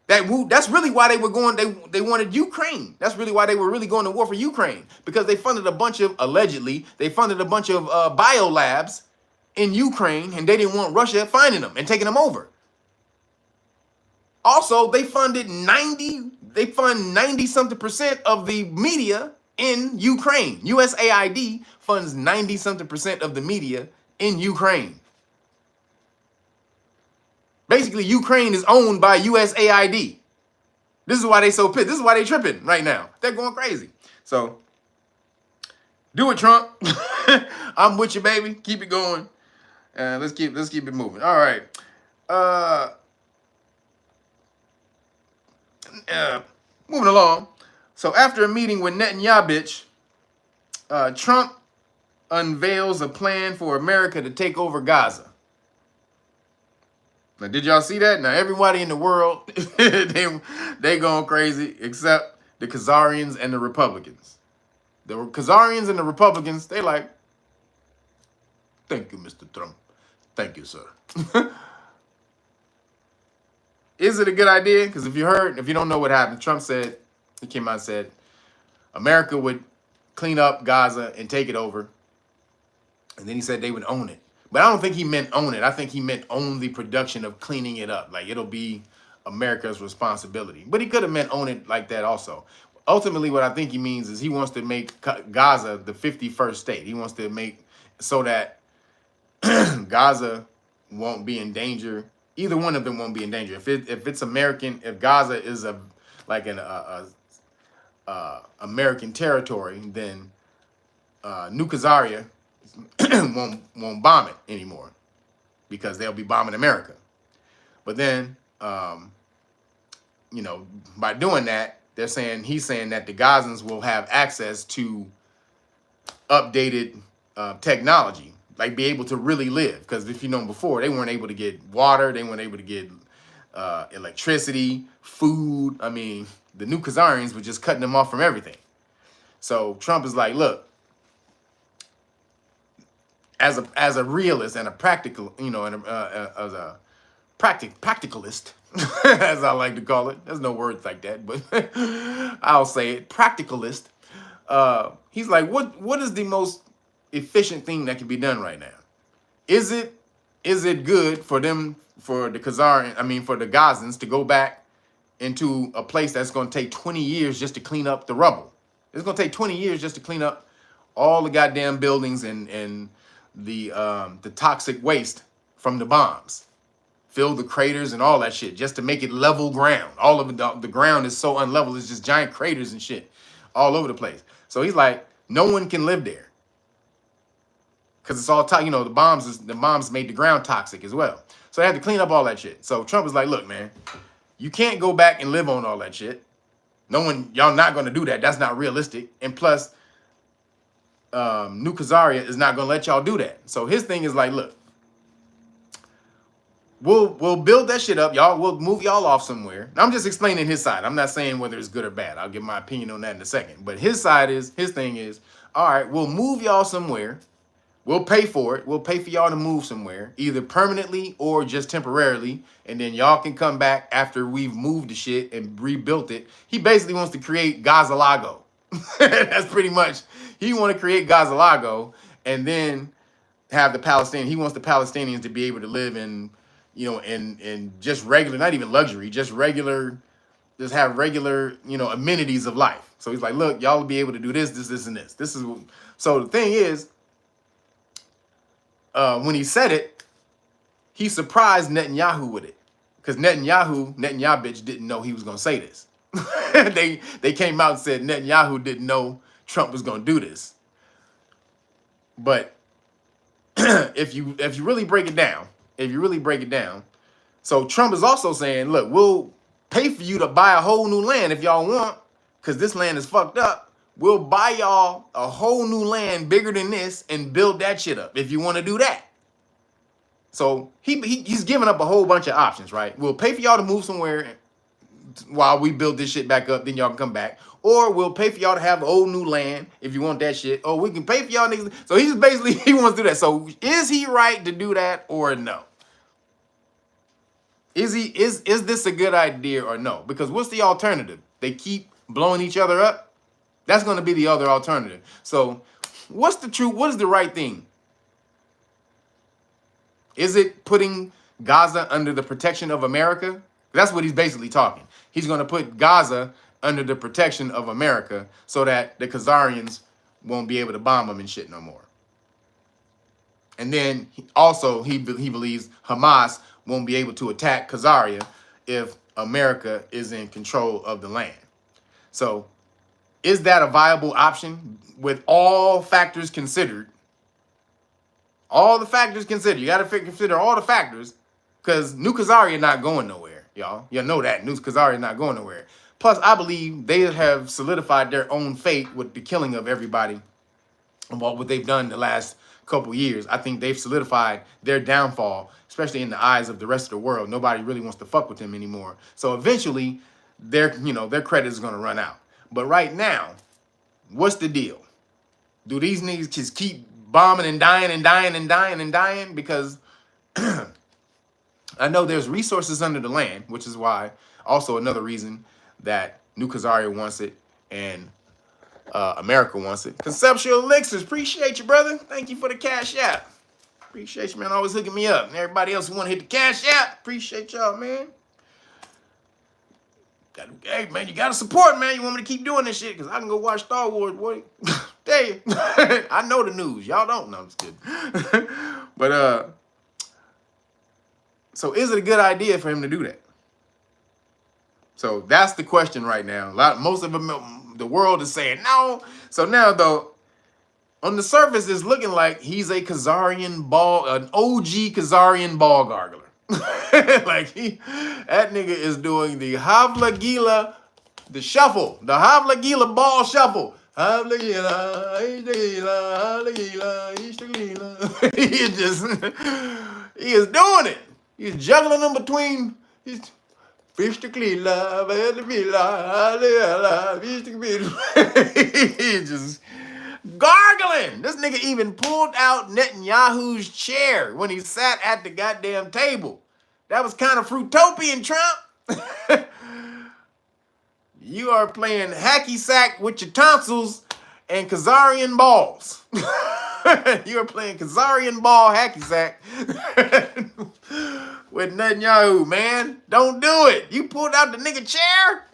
That's really why they were going. They wanted Ukraine. That's really why they were really going to war for Ukraine, because they funded a bunch of, allegedly, they funded a bunch of bio labs in Ukraine, and they didn't want Russia finding them and taking them over. Also, they fund 90-something% of the media in Ukraine. USAID funds 90-something% of the media in Ukraine. Basically, Ukraine is owned by USAID. This is why they so pissed. This is why they tripping right now. They're going crazy. So, do it, Trump. I'm with you, baby. Keep it going. Let's keep it moving. All right. Moving along. So after a meeting with Netanyahu, Trump unveils a plan for America to take over Gaza. Now, did y'all see that? Now, everybody in the world, they going crazy, except the Khazarians and the Republicans. The Khazarians and the Republicans, they like, thank you, Mr. Trump. Thank you, sir. Is it a good idea? Because if you don't know what happened, Trump said, he came out and said, America would clean up Gaza and take it over. And then he said they would own it. But I don't think he meant own it. I think he meant own the production of cleaning it up. Like, it'll be America's responsibility. But he could have meant own it like that also. Ultimately, what I think he means is he wants to make Gaza the 51st state. He wants to make so that Gaza won't be in danger. Either one of them won't be in danger. If it's American, if Gaza is an American territory, then New Khazaria won't bomb it anymore, because they'll be bombing America. But then, by doing that, he's saying that the Gazans will have access to updated technology, like be able to really live. Because if you know before, they weren't able to get water, they weren't able to get electricity, food. I mean, the New Khazarians were just cutting them off from everything. So Trump is like, look, as a realist and a practical, as a practicalist, as I like to call it. There's no words like that, but I'll say it, practicalist. He's like, what is the most efficient thing that can be done right now? Is it good for the Gazans to go back into a place that's going to take 20 years just to clean up the rubble? It's going to take 20 years just to clean up all the goddamn buildings and the toxic waste from the bombs, fill the craters and all that shit, just to make it level ground. All of the ground is so unlevel, it's just giant craters and shit all over the place. So he's like, no one can live there, because it's all you know, the bombs made the ground toxic as well. So they had to clean up all that shit. So Trump was like, look, man, you can't go back and live on all that shit. Y'all not gonna do that. That's not realistic. And plus, New Khazaria is not gonna let y'all do that. So his thing is like, look, we'll build that shit up, y'all. We'll move y'all off somewhere. I'm just explaining his side. I'm not saying whether it's good or bad. I'll give my opinion on that in a second. But his thing is, all right, we'll move y'all somewhere. We'll pay for it. We'll pay for y'all to move somewhere, either permanently or just temporarily. And then y'all can come back after we've moved the shit and rebuilt it. He basically wants to create Gaza Lago. That's pretty much, he want to create Gaza Lago and then have the Palestinians. He wants the Palestinians to be able to live in, you know, in just regular, not even luxury, just have regular, you know, amenities of life. So he's like, look, y'all will be able to do this, and this. So the thing is, when he said it, he surprised Netanyahu with it, because Netanyahu bitch didn't know he was gonna say this. They came out and said Netanyahu didn't know Trump was gonna do this. But if you really break it down, so Trump is also saying, look, we'll pay for you to buy a whole new land if y'all want, because this land is fucked up. We'll buy y'all a whole new land bigger than this and build that shit up if you want to do that. So he's giving up a whole bunch of options, right? We'll pay for y'all to move somewhere while we build this shit back up, then y'all can come back. Or we'll pay for y'all to have old new land if you want that shit. Or we can pay for y'all niggas. So he's basically, he wants to do that. So is he right to do that or no? Is this a good idea or no? Because what's the alternative? They keep blowing each other up? That's going to be the other alternative. So what's the truth? What is the right thing? Is it putting Gaza under the protection of America? That's what he's basically talking. He's going to put Gaza under the protection of America so that the Khazarians won't be able to bomb them and shit no more. And then also he believes Hamas won't be able to attack Khazaria if America is in control of the land. So is that a viable option with all factors considered? All the factors considered. You got to consider all the factors, because New Khazaria not going nowhere, y'all. You know that. New Khazaria not going nowhere. Plus, I believe they have solidified their own fate with the killing of everybody and what they've done the last couple years. I think they've solidified their downfall, especially in the eyes of the rest of the world. Nobody really wants to fuck with them anymore. So eventually, their credit is going to run out. But right now, what's the deal? Do these niggas just keep bombing and dying and dying and dying and dying? Because I know there's resources under the land, which is why also another reason that New Khazaria wants it and America wants it. Conceptual Elixirs, appreciate you, brother. Thank you for the cash app. Appreciate you, man. Always hooking me up. And everybody else who want to hit the cash app, appreciate y'all, man. Hey, man, you got to support, man. You want me to keep doing this shit? Because I can go watch Star Wars, boy. Damn. I know the news. Y'all don't know. I'm just kidding. But, so is it a good idea for him to do that? So that's the question right now. Most of them, the world is saying no. So now, though, on the surface, it's looking like he's a Khazarian an OG Khazarian ball gargler. Like that nigga is doing the Havla Gila, the shuffle, the Havla Gila ball shuffle. Havla Gila, Havla Gila, Gila. He is doing it. He's juggling them between fish to Cleela, he's just gargling. This nigga even pulled out Netanyahu's chair when he sat at the goddamn table. That was kind of Fruitopian, Trump. You are playing hacky sack with your tonsils and Khazarian balls. You are playing Khazarian ball hacky sack with Netanyahu, man. Don't do it. You pulled out the nigga chair.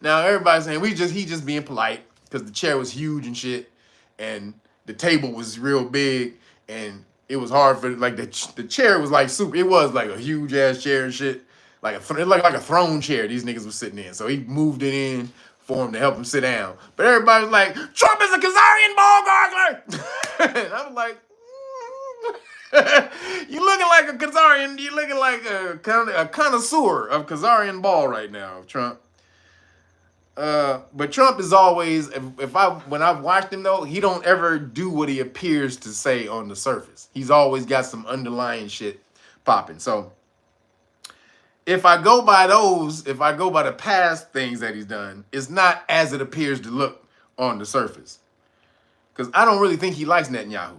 Now everybody's saying he just being polite because the chair was huge and shit, and the table was real big, and it was hard for like the chair was like super. It was like a huge ass chair and shit, like like a throne chair. These niggas was sitting in, so he moved it in for him to help him sit down. But everybody was like, Trump is a Khazarian ball gargler. And I was like, You looking like a Khazarian. You looking like a connoisseur of Khazarian ball right now, Trump. But Trump is always, when I've watched him though, he don't ever do what he appears to say on the surface. He's always got some underlying shit popping. So if I go by the past things that he's done, it's not as it appears to look on the surface. Because I don't really think he likes Netanyahu.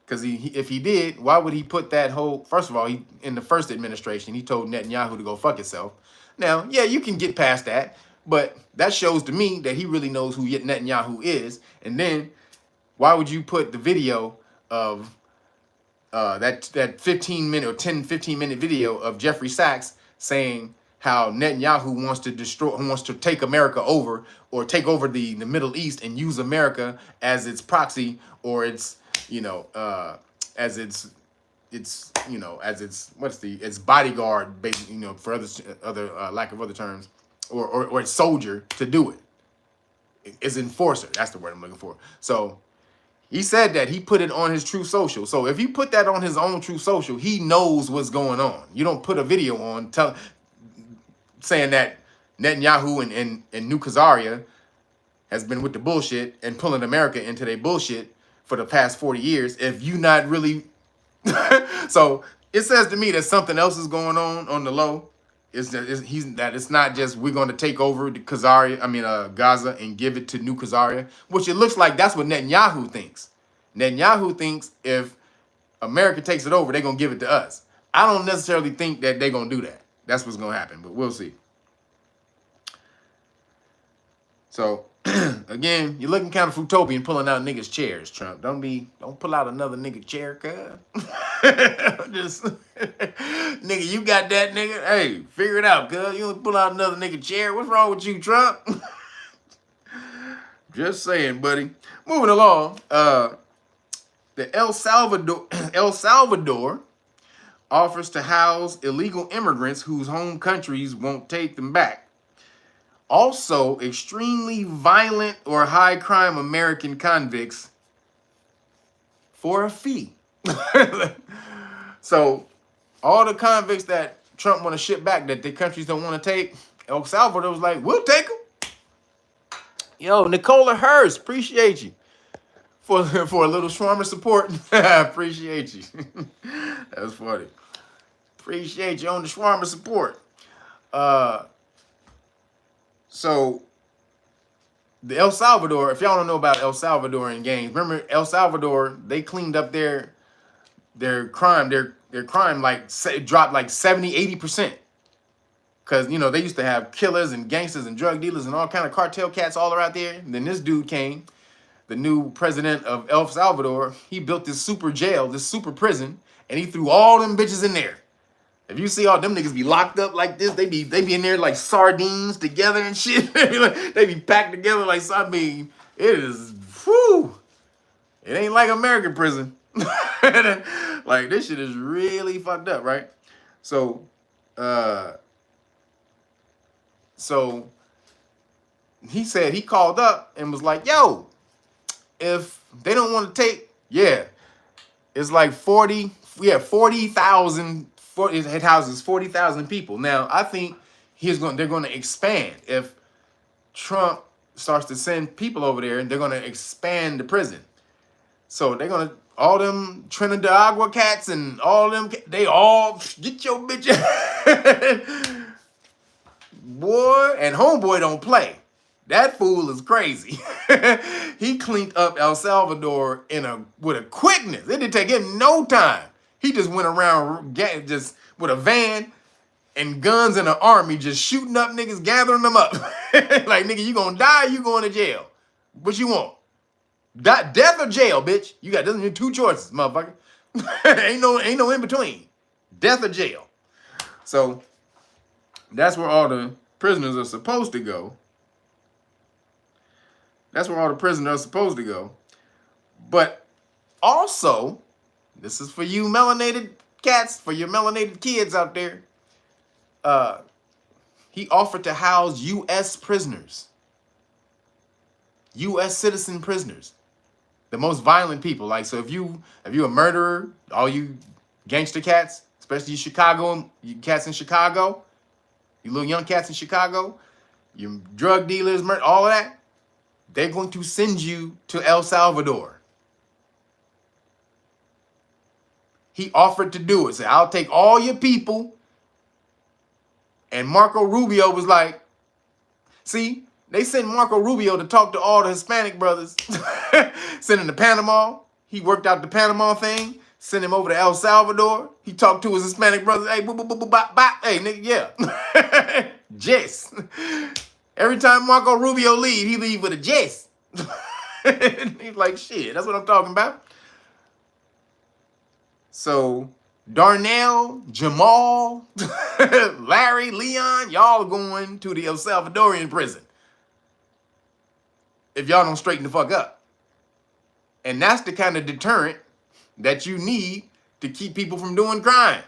Because if he did, why would he put that whole... First of all, in the first administration, he told Netanyahu to go fuck himself. Now, yeah, you can get past that. But that shows to me that he really knows who Netanyahu is. And then, why would you put the video of that 15-minute or 10-15-minute video of Jeffrey Sachs saying how Netanyahu wants to take America over, or take over the Middle East and use America as its proxy, or its, as its bodyguard, basically, for other lack of other terms, or its soldier to do it. Its enforcer, that's the word I'm looking for. So he said that he put it on his True Social. So if you put that on his own True Social, he knows what's going on. You don't put a video on saying that Netanyahu and New Khazaria has been with the bullshit and pulling America into their bullshit for the past 40 years if you not really... So it says to me that something else is going on the low. It's not just we're going to take over the Gaza and give it to New Khazaria, which it looks like that's what Netanyahu thinks. Netanyahu thinks if America takes it over, they're going to give it to us. I don't necessarily think that they're going to do that. That's what's going to happen, but we'll see. So, again, you're looking kind of fruitopian pulling out niggas' chairs, Trump. Don't pull out another nigga chair, cuz. Just, nigga, you got that, nigga? Hey, figure it out, cuz. You don't pull out another nigga chair. What's wrong with you, Trump? Just saying, buddy. Moving along, the El Salvador offers to house illegal immigrants whose home countries won't take them back. Also, extremely violent or high crime American convicts for a fee. So, all the convicts that Trump want to ship back that the countries don't want to take, El Salvador was like, we'll take them. Yo, Nicola Hurst, appreciate you for a little shawarma support. Appreciate you. That was funny. Appreciate you on the shawarma support. So the El Salvador, if y'all don't know about El Salvadorian gangs, remember El Salvador, they cleaned up their crime, their crime dropped like 70-80%. Because, they used to have killers and gangsters and drug dealers and all kind of cartel cats all around there. And then this dude came, the new president of El Salvador. He built this super jail, this super prison, and he threw all them bitches in there. If you see all them niggas be locked up like this, they be in there like sardines together and shit. They be packed together like sardines. It is, whew. It ain't like American prison. Like, this shit is really fucked up, right? So he said, he called up and was like, yo, if they don't want to take, it's like 40,000. It houses 40,000 people. Now, I think they're going to expand. If Trump starts to send people over there, they're going to expand the prison. So they're going to, all them Trinidad cats and all them, they all, get your bitch. Boy, and homeboy don't play. That fool is crazy. He cleaned up El Salvador with a quickness. It didn't take him no time. He just went around just with a van and guns and an army, just shooting up niggas, gathering them up. Like, nigga, you gonna die, you going to jail. What you want? Death or jail, bitch? You got two choices, motherfucker. ain't no in between. Death or jail. So that's where all the prisoners are supposed to go. But also, this is for you melanated cats, for your melanated kids out there. He offered to house U.S. prisoners. U.S. citizen prisoners. The most violent people. Like, so if you're a murderer, all you gangster cats, especially you cats in Chicago, you little young cats in Chicago, you drug dealers, all of that, they're going to send you to El Salvador. He offered to do it. Said, I'll take all your people. And Marco Rubio was like, see, they sent Marco Rubio to talk to all the Hispanic brothers. Sent him to Panama. He worked out the Panama thing. Sent him over to El Salvador. He talked to his Hispanic brothers. Hey, boo, boo, boo, boo, bop, bop. Hey, nigga, yeah. Jess. Every time Marco Rubio leave, he leave with a Jess. He's like, shit, that's what I'm talking about. So Darnell, Jamal, Larry, Leon, y'all are going to the El Salvadorian prison if y'all don't straighten the fuck up. And that's the kind of deterrent that you need to keep people from doing crime.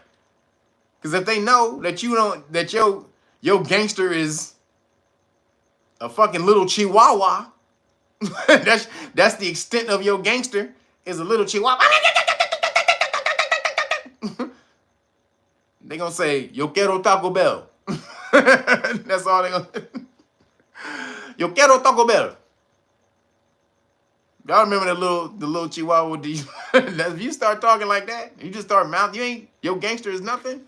Because if they know that your gangster is a fucking little chihuahua, that's the extent of your gangster is a little chihuahua. They gonna say, yo quiero Taco Bell. That's all they gonna yo quiero Taco Bell. Y'all remember the little chihuahua? If you start talking like that, you just start mouthing, your gangster is nothing.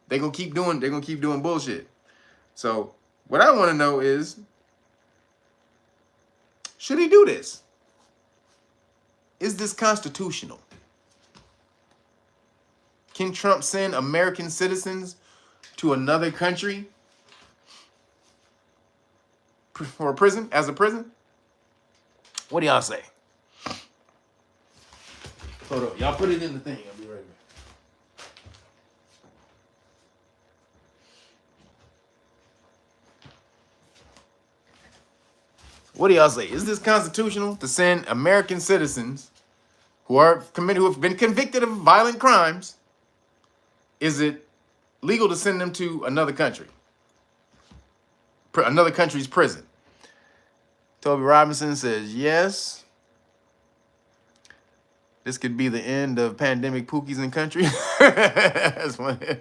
They're gonna keep doing bullshit. So what I want to know is, should he do this? Is this constitutional? Can Trump send American citizens to another country for a prison, as a prison? What do y'all say? Hold on, y'all put it in the thing. I'll be right back. What do y'all say? Is this constitutional to send American citizens who have been convicted of violent crimes? Is it legal to send them to another country? Another country's prison? Toby Robinson says yes. This could be the end of pandemic pookies in country. That's funny.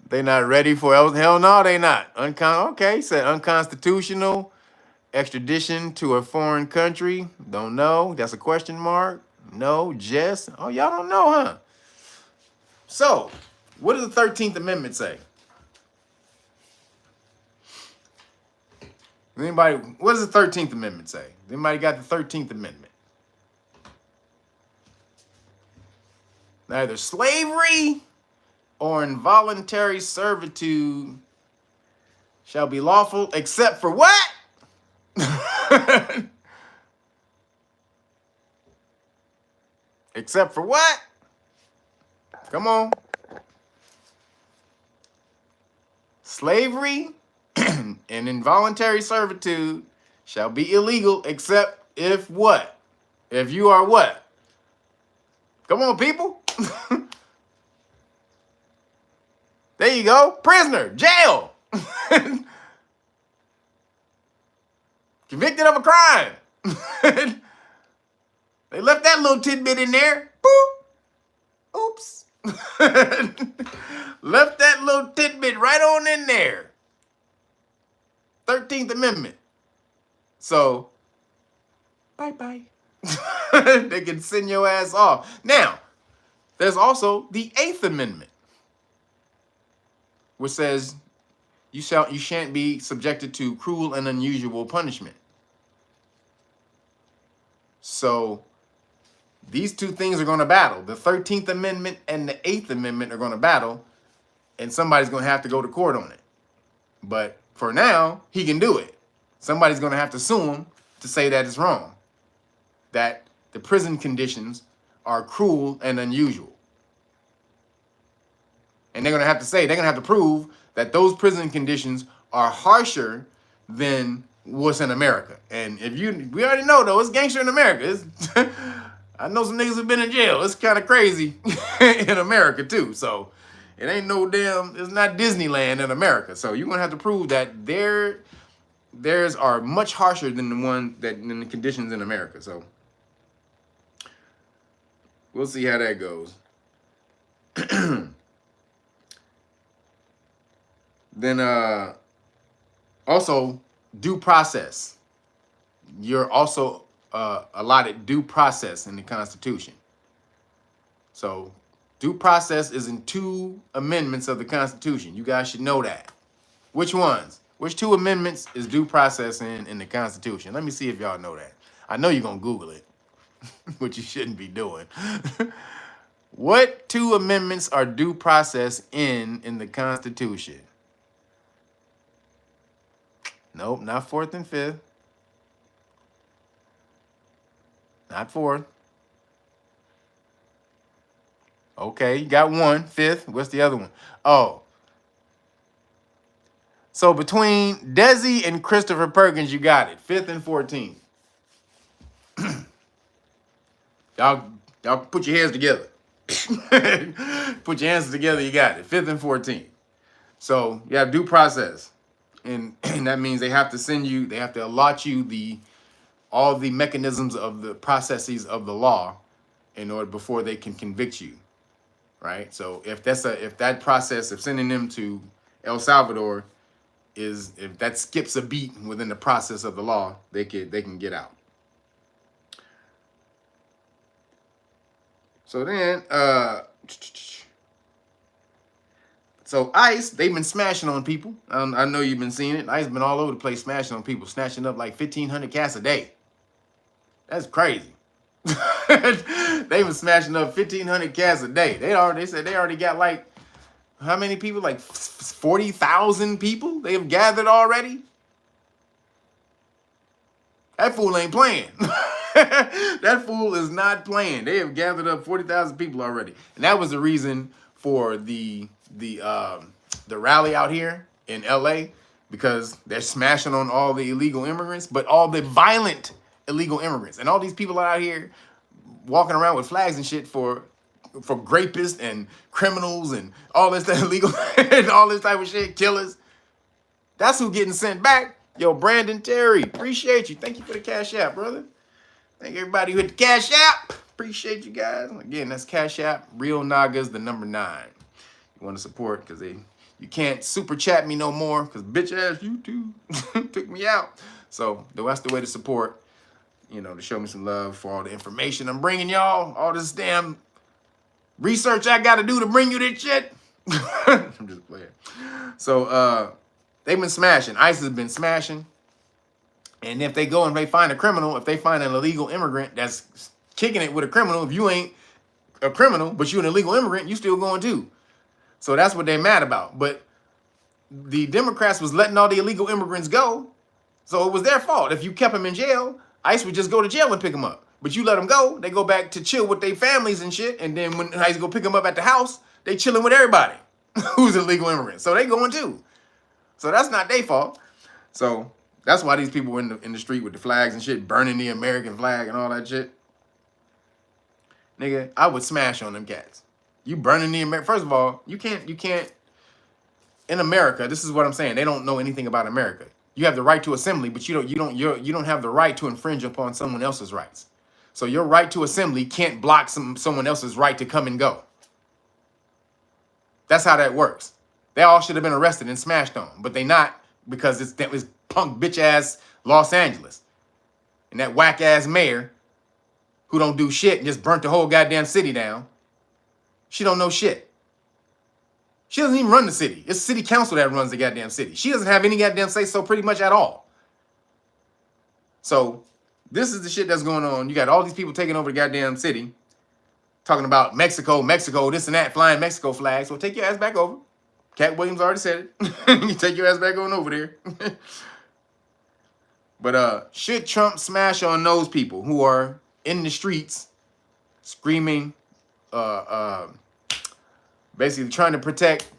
They not ready for it. Hell no, they not. Okay, said unconstitutional. Extradition to a foreign country. Don't know. That's a question mark. No, Jess. Oh, y'all don't know, huh? So, what does the 13th Amendment say? Anybody, what does the 13th Amendment say? Anybody got the 13th Amendment? Neither slavery or involuntary servitude shall be lawful except for what? Except for what? Come on. Slavery and involuntary servitude shall be illegal except if what? If you are what? Come on, people. There you go. Prisoner, jail. Convicted of a crime. They left that little tidbit in there. Boop. Oops. Left that little tidbit right on in there. 13th Amendment. So, bye-bye. They can send your ass off. Now, there's also the 8th Amendment, which says you shan't be subjected to cruel and unusual punishment. So, these two things are going to battle. The 13th Amendment and the 8th Amendment are going to battle, and somebody's going to have to go to court on it. But for now, he can do it. Somebody's going to have to sue him to say that it's wrong, that the prison conditions are cruel and unusual. And they're going to have to prove that those prison conditions are harsher than what's in America. And we already know, though, it's gangster in America. I know some niggas have been in jail. It's kind of crazy in America, too. So it ain't it's not Disneyland in America. So you're going to have to prove that theirs are much harsher than the conditions in America. So we'll see how that goes. Then also due process. You're also allotted due process in the Constitution. So due process is in 2 amendments of the Constitution. You guys should know that. Which ones? Which 2 amendments is due process in the Constitution? Let me see if y'all know that. I know you're going to Google it, which you shouldn't be doing. What 2 amendments are due process in the Constitution? Nope, not 4th and 5th. Not 4th. Okay, you got 1, 5th. What's the other one? Oh. So between Desi and Christopher Perkins, you got it. 5th and 14th. Y'all put your hands together. Put your hands together, you got it. 5th and 14th. So you have due process. And that means they have to allot you all the mechanisms of the processes of the law in order before they can convict you. Right? So if that process of sending them to El Salvador if that skips a beat within the process of the law, they can get out. So then so ICE, they've been smashing on people. I know you've been seeing it. ICE been all over the place smashing on people, snatching up like 1,500 cats a day. That's crazy. They've been smashing up 1,500 cats a day. They said they already got like, how many people? Like 40,000 people they have gathered already? That fool ain't playing. That fool is not playing. They have gathered up 40,000 people already. And that was the reason for the rally out here in LA, because they're smashing on all the illegal immigrants, but all the violent illegal immigrants. And all these people out here walking around with flags and shit for rapists and criminals and all this illegal and all this type of shit, killers. That's who getting sent back. Yo, Brandon Terry, appreciate you. Thank you for the Cash App, brother. Thank everybody who hit the Cash App. Appreciate you guys. Again, that's Cash App, Real Nagas, the number 9. You want to support, because you can't super chat me no more, because bitch ass YouTube took me out. So that's the way to support, to show me some love for all the information I'm bringing y'all, all this damn research I got to do to bring you this shit. I'm just playing. So they've been smashing. ICE has been smashing. And if they go and they find a criminal, if they find an illegal immigrant that's kicking it with a criminal, if you ain't a criminal, but you're an illegal immigrant, you still going too. So that's what they're mad about. But the Democrats was letting all the illegal immigrants go. So it was their fault. If you kept them in jail, ICE would just go to jail and pick them up. But you let them go, they go back to chill with their families and shit. And then when ICE go pick them up at the house, they chilling with everybody who's an illegal immigrant. So they going too. So that's not their fault. So that's why these people were in the street with the flags and shit, burning the American flag and all that shit. Nigga, I would smash on them cats. You burning the American. First of all, you can't. In America, this is what I'm saying. They don't know anything about America. You have the right to assembly, but you don't have the right to infringe upon someone else's rights. So your right to assembly can't block someone else's right to come and go. That's how that works. They all should have been arrested and smashed on, but they not, because it's punk bitch ass Los Angeles and that whack ass mayor who don't do shit and just burnt the whole goddamn city down. She don't know shit. She doesn't even run the city. It's city council that runs the goddamn city. She doesn't have any goddamn say so pretty much at all. So this is the shit that's going on. You got all these people taking over the goddamn city, talking about Mexico, this and that, flying Mexico flags. So take your ass back over. Cat Williams already said it. You take your ass back on over there. But should Trump smash on those people who are in the streets screaming, basically trying to protect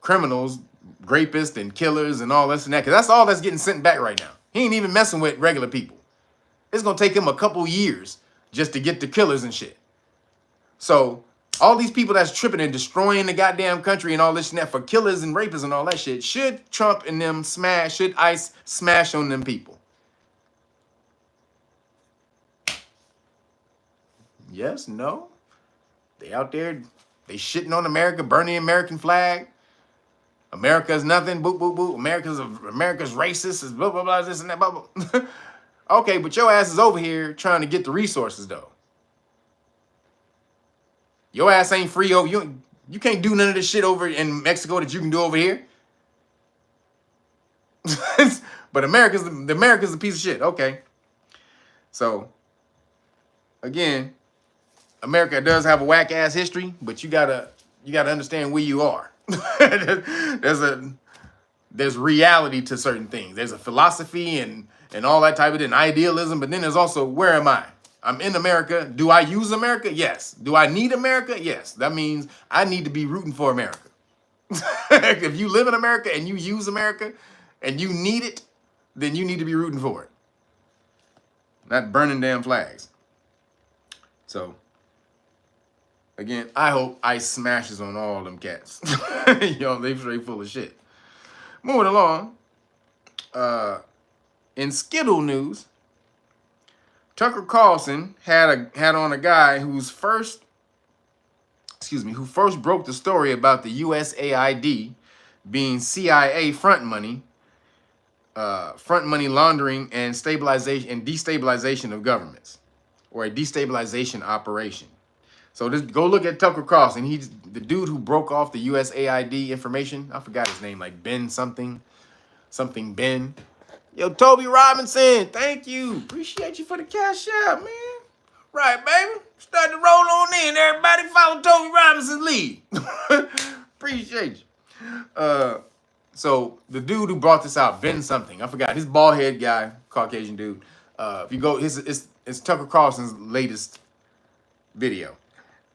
criminals, rapists and killers and all this and that? Because that's all that's getting sent back right now. He ain't even messing with regular people. It's going to take him a couple years just to get the killers and shit. So All these people that's tripping and destroying the goddamn country and all this shit for killers and rapists and all that shit. Should Trump and them smash, should ICE smash on them people? Yes, no. They out there, they shitting on America, burning the American flag. America's nothing, boop, boop, boop. America's racist, is blah, blah, blah, this and that, blah, blah. Okay, but your ass is over here trying to get the resources, though. Your ass ain't free over, you can't do none of this shit over in Mexico that you can do over here. But America's a piece of shit. Okay. So, again, America does have a whack ass history, but you gotta understand where you are. There's reality to certain things. There's a philosophy and all that type of thing, idealism, but then there's also, where am I? I'm in America. Do I use America? Yes. Do I need America? Yes. That means I need to be rooting for America. If you live in America and you use America and you need it, then you need to be rooting for it. Not burning damn flags. So, again, I hope ICE smashes on all them cats. Yo, they straight full of shit. Moving along, in Skittle news, Tucker Carlson had on a guy who first broke the story about the USAID being CIA front money laundering and destabilization of governments, or a destabilization operation. So just go look at Tucker Carlson. He's the dude who broke off the USAID information. I forgot his name, like Ben something Ben. Yo, Toby Robinson, thank you. Appreciate you for the cash out, man. Right, baby. Start to roll on in. Everybody follow Toby Robinson's lead. Appreciate you. So the dude who brought this out, Ben something, I forgot. His bald head guy, Caucasian dude. If you go, it's Tucker Carlson's latest video.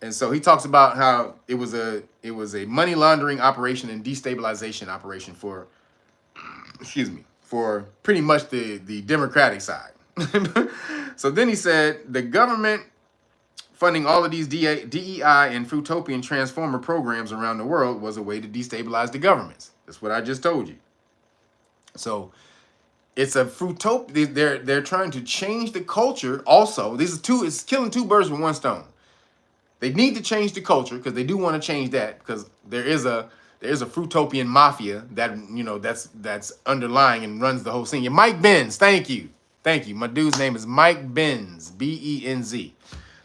And so he talks about how it was a money laundering operation and destabilization operation for pretty much the Democratic side. So then he said the government funding all of these DEI and Fruitopian transformer programs around the world was a way to destabilize the governments. That's what I just told you. So it's a Fruitopia. They're trying to change the culture. Also, it's killing two birds with one stone. They need to change the culture because they do want to change that, because there is a Fruitopian mafia that, that's underlying and runs the whole thing. Yeah, Mike Benz, thank you. My dude's name is Mike Benz, BENZ.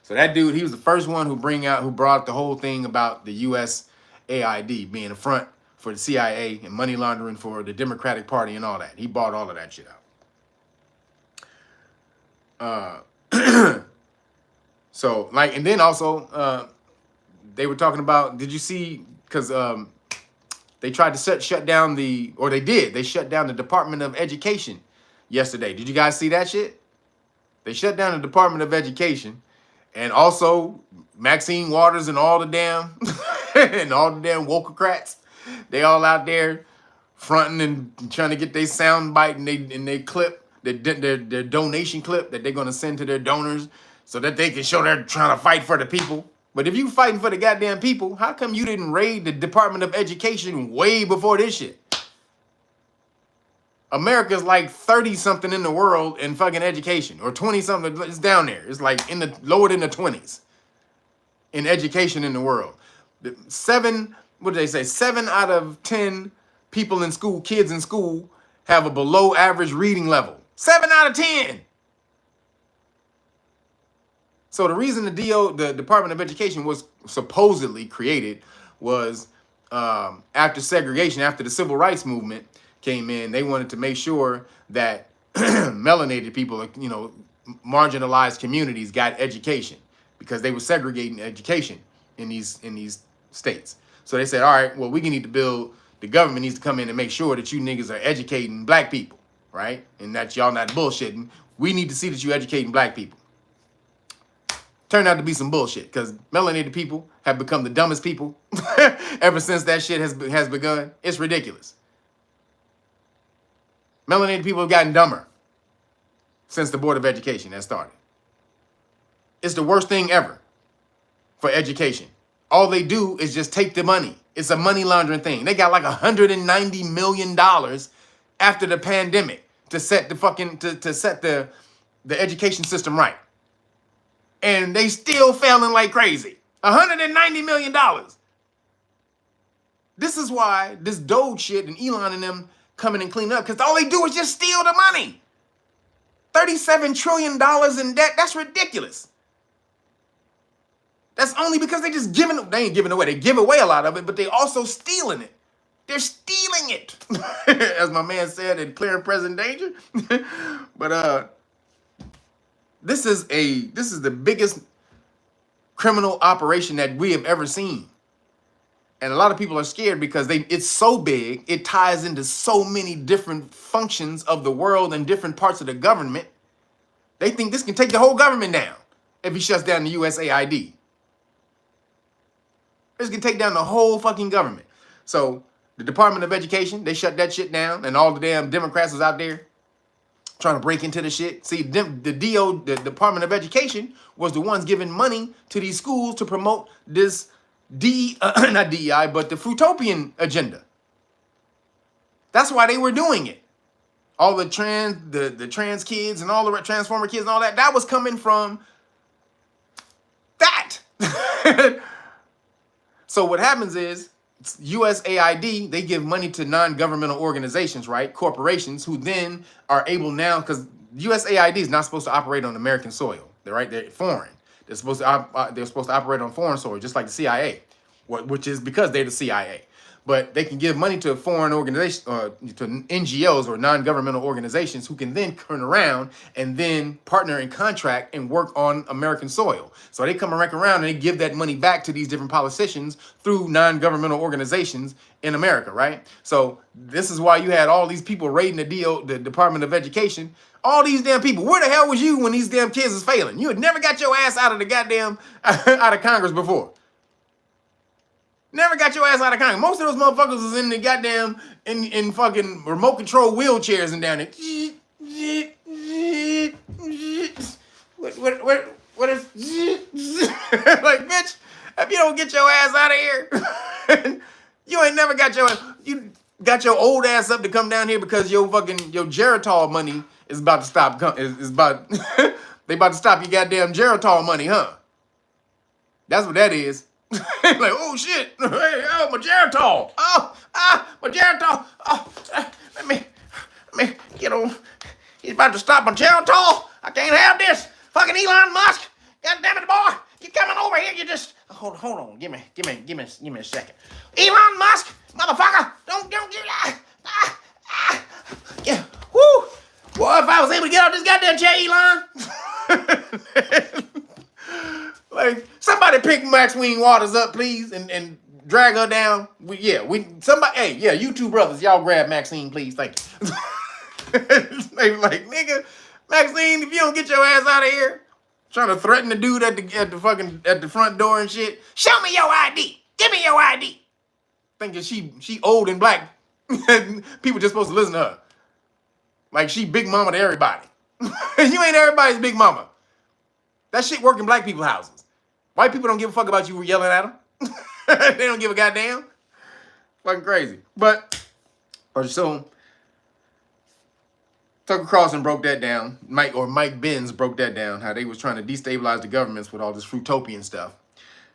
So that dude, he was the first one who brought the whole thing about the USAID being a front for the CIA and money laundering for the Democratic Party and all that. He bought all of that shit out. So, and then also, they were talking about, did you see, because they tried to shut down they shut down the Department of Education yesterday. Did you guys see that shit? They shut down the Department of Education, and also Maxine Waters and all the damn, wokocrats. They all out there fronting and trying to get their sound bite and they clip, their donation clip that they're going to send to their donors, so that they can show they're trying to fight for the people. But if you fighting for the goddamn people, how come you didn't raid the Department of Education way before this shit? America's like 30-something in the world in fucking education, or 20-something. It's down there. It's like lower than the 20s in education in the world. 7 out of 10 people in school, kids in school, have a below average reading level. 7 out of 10. So the reason the Department of Education was supposedly created was after segregation, after the civil rights movement came in, they wanted to make sure that melanated people, marginalized communities got education, because they were segregating education in these states. So they said, all right, well, the government needs to come in and make sure that you niggas are educating black people, right? And that y'all not bullshitting. We need to see that you educating black people. Turned out to be some bullshit, because melanated people have become the dumbest people ever since that shit has begun. It's ridiculous. Melanated people have gotten dumber since the Board of Education has started. It's the worst thing ever for education. all they do is just take the money. It's a money laundering thing. They got like $190 million after the pandemic to set the fucking to set the education system right. And they still failing like crazy. $190 million. This is why this Doge shit and Elon and them coming and clean up, because all they do is just steal the money. $37 trillion in debt. That's ridiculous. That's only because they ain't giving away. They give away a lot of it, but they also stealing it. They're stealing it. As my man said in Clear and Present Danger. But this is the biggest criminal operation that we have ever seen. And a lot of people are scared because it's so big, it ties into so many different functions of the world and different parts of the government. They think this can take the whole government down if he shuts down the USAID. This can take down the whole fucking government. So the Department of Education, they shut that shit down, and all the damn Democrats was out there trying to break into the shit. See, the Department of Education was the ones giving money to these schools to promote this not DEI, but the Fruitopian agenda. That's why they were doing it. All the trans kids and all the transformer kids and all that, that was coming from that. So what happens is USAID, they give money to non-governmental organizations, right? Corporations who then are able now, because USAID is not supposed to operate on American soil. They're foreign. They're supposed to operate on foreign soil, just like the CIA, which is because they're the CIA. But they can give money to foreign organizations, to NGOs or non-governmental organizations who can then turn around and then partner and contract and work on American soil. So they come around and they give that money back to these different politicians through non-governmental organizations in America, right? So this is why you had all these people raiding the Department of Education. All these damn people. Where the hell was you when these damn kids is failing? You had never got your ass out of the goddamn out of Congress before. Never got your ass out of Congress. Most of those motherfuckers was in the goddamn in fucking remote control wheelchairs and down there. What is like, bitch? If you don't get your ass out of here, you ain't never got your old ass up to come down here because your Geritol money is about to stop. They about to stop your goddamn Geritol money, huh? That's what that is. Like, oh shit! Hey, oh, my Geritol! My Geritol! Let me get on. He's about to stop my Geritol. I can't have this. Fucking Elon Musk! God damn it, boy! You coming over here? You just hold on. Give me a second. Elon Musk, motherfucker! Don't do that! Yeah. Woo! Well, if I was able to get out this goddamn chair, Elon. Like, somebody pick Maxine Waters up, please, and drag her down. You two brothers, y'all grab Maxine, please. Thank you. They were like, nigga, Maxine, if you don't get your ass out of here, trying to threaten the dude at the front door and shit. Show me your ID. Give me your ID. Thinking she old and black. People just supposed to listen to her. Like she big mama to everybody. You ain't everybody's big mama. That shit work in black people's houses. White people don't give a fuck about you yelling at them. They don't give a goddamn. Fucking crazy. But, so, Tucker Carlson broke that down. Mike Benz broke that down, how they was trying to destabilize the governments with all this Fruitopian stuff.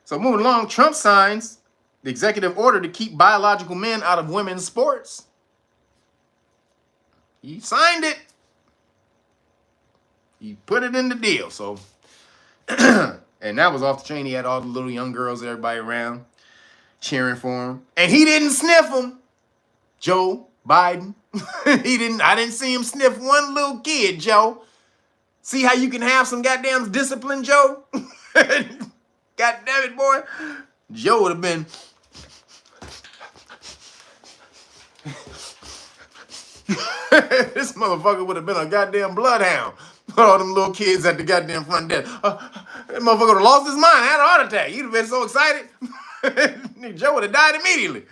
So moving along, Trump signs the executive order to keep biological men out of women's sports. He signed it. He put it in the deal, so... And that was off the chain. He had all the little young girls, everybody around, cheering for him. And he didn't sniff them. Joe Biden. I didn't see him sniff one little kid, Joe. See how you can have some goddamn discipline, Joe? God damn it, boy. Joe would have been... This motherfucker would have been a goddamn bloodhound. All them little kids at the goddamn front desk. That motherfucker would have lost his mind, had a heart attack. He'd have been so excited. Joe would have died immediately.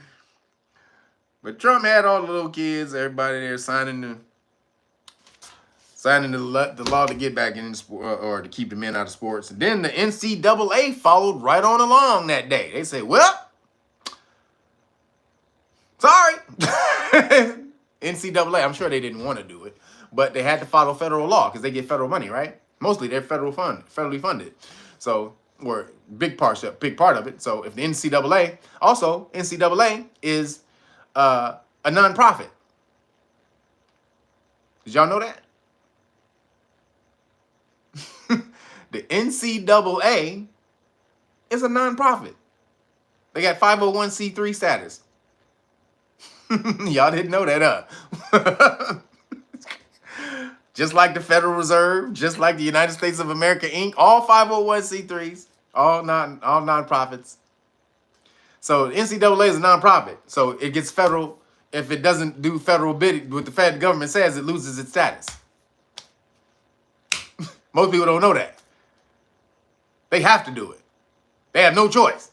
But Trump had all the little kids, everybody there signing signing the law to get back in sport, or to keep the men out of sports. And then the NCAA followed right on along that day. They say, well, sorry. NCAA, I'm sure they didn't want to do it, but they had to follow federal law because they get federal money, right? Mostly they're federally funded. So, or big part of it. So if the NCAA is a nonprofit. Did y'all know that? The NCAA is a nonprofit. They got 501c3 status. Y'all didn't know that, huh? Just like the Federal Reserve, just like the United States of America, Inc., all 501c3s, all nonprofits. So the NCAA is a nonprofit. So it gets federal. If it doesn't do federal bid, what the federal government says, it loses its status. Most people don't know that. They have to do it. They have no choice.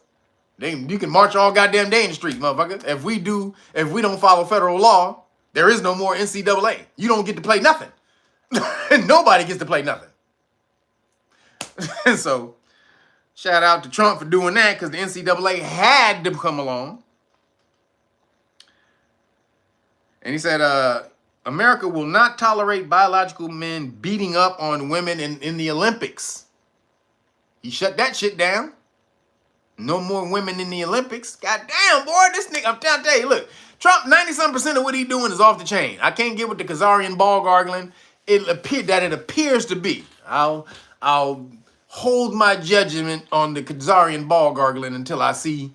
You can march all goddamn day in the street, motherfucker. If we don't follow federal law, there is no more NCAA. You don't get to play nothing. Nobody gets to play nothing. So, shout out to Trump for doing that, because the NCAA had to come along. And he said, America will not tolerate biological men beating up on women in the Olympics. He shut that shit down. No more women in the Olympics. God damn, boy, this nigga, I'm trying to tell you, look, Trump, 90-some% of what he doing is off the chain. I can't get with the Khazarian ball gargling. It appears to be. I'll hold my judgment on the Khazarian ball gargling until I see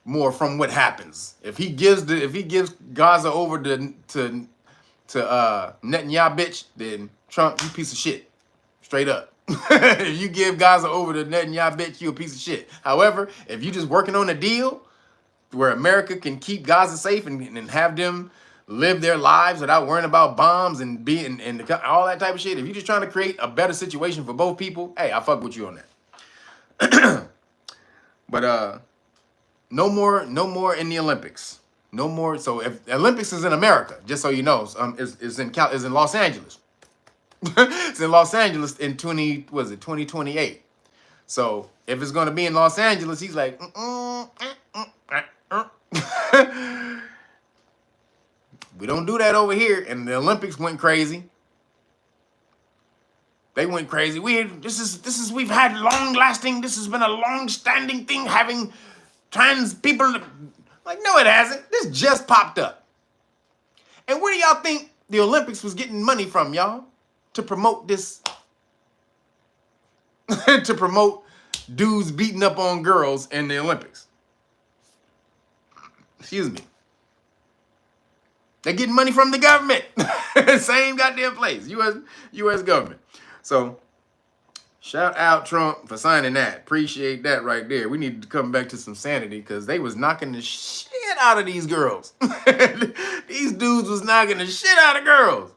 more from what happens. If he gives Gaza over to Netanyahu bitch, then Trump, you piece of shit. Straight up. If you give Gaza over to Netanyahu bitch, you a piece of shit. However, if you just working on a deal where America can keep Gaza safe and have them live their lives without worrying about bombs and all that type of shit, if you're just trying to create a better situation for both people, hey, I fuck with you on that. But no more in the Olympics. No more. So if the Olympics is in America, just so you know, is in Los Angeles. It's in Los Angeles in 2028. So if it's gonna be in Los Angeles, he's like, we don't do that over here. And the Olympics went crazy. They went crazy. We've had long-lasting. This has been a long-standing thing, having trans people. Like, no, it hasn't. This just popped up. And where do y'all think the Olympics was getting money from, y'all? To promote this, to promote dudes beating up on girls in the Olympics. Excuse me. They're getting money from the government. Same goddamn place, U.S. government. So, shout out Trump for signing that. Appreciate that right there. We need to come back to some sanity, because they was knocking the shit out of these girls. These dudes was knocking the shit out of girls.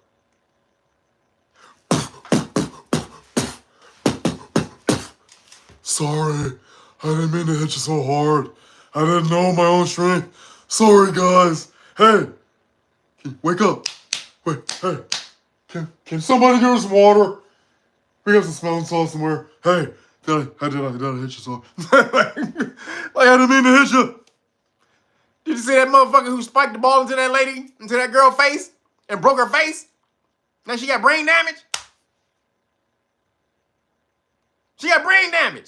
Sorry, I didn't mean to hit you so hard. I didn't know my own strength. Sorry, guys. Hey, wake up. Wait, hey, can somebody give us some water? We got some smelling salts somewhere. Hey, did I hit you so hard? Like, I didn't mean to hit you. Did you see that motherfucker who spiked the ball into that lady, into that girl's face, and broke her face? Now she got brain damage? She got brain damage.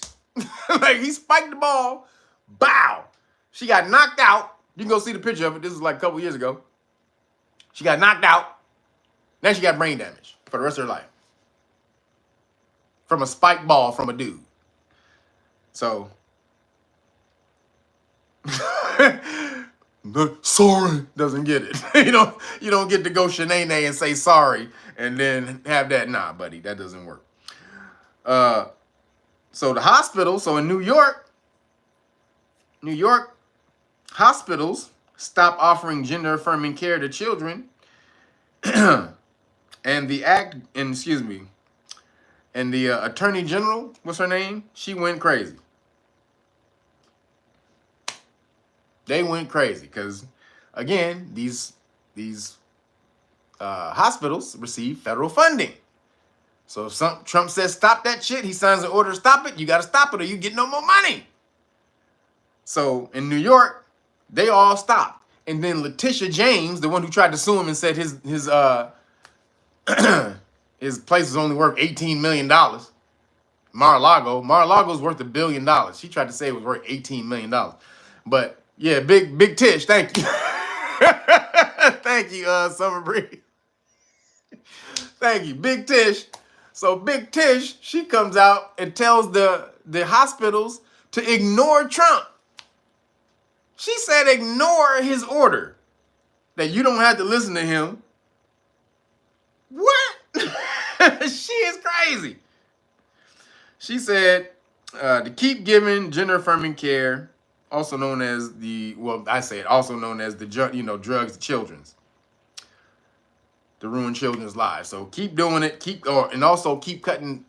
Like, he spiked the ball, bow. She got knocked out. You can go see the picture of it. This was like a couple years ago. She got knocked out. Now she got brain damage for the rest of her life. From a spiked ball from a dude. So. Sorry. Doesn't get it. You don't get to go shenane and say sorry and then have that. Nah, buddy, that doesn't work. So the hospital, so in New York hospitals stop offering gender affirming care to children. And the Attorney General, what's her name? She went crazy. They went crazy because, again, these hospitals receive federal funding. So if Trump says stop that shit, he signs an order to stop it, you got to stop it or you get no more money. So in New York, they all stopped. And then Letitia James, the one who tried to sue him and said his his place is only worth $18 million. Mar-a-Lago's worth $1 billion. She tried to say it was worth $18 million. But yeah, big Tish, thank you. Thank you, Summer Breeze. Thank you, Big Tish. So Big Tish, she comes out and tells the hospitals to ignore Trump. She said ignore his order, that you don't have to listen to him. What? She is crazy. She said to keep giving gender affirming care, also known as also known as the drugs to children's, to ruin children's lives. So keep doing it, and also keep cutting.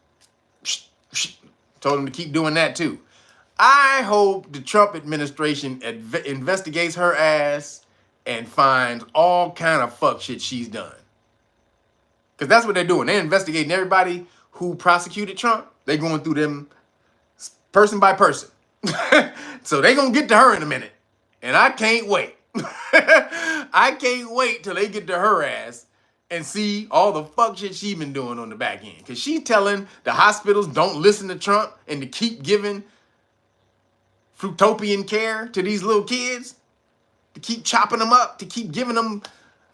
Told him to keep doing that too. I hope the Trump administration investigates her ass and finds all kind of fuck shit she's done. Because that's what they're doing. They're investigating everybody who prosecuted Trump. They're going through them person by person. So they're going to get to her in a minute. And I can't wait. I can't wait till they get to her ass and see all the fuck shit she been doing on the back end. Because she's telling the hospitals don't listen to Trump and to keep giving fruitopian care to these little kids, to keep chopping them up, to keep giving them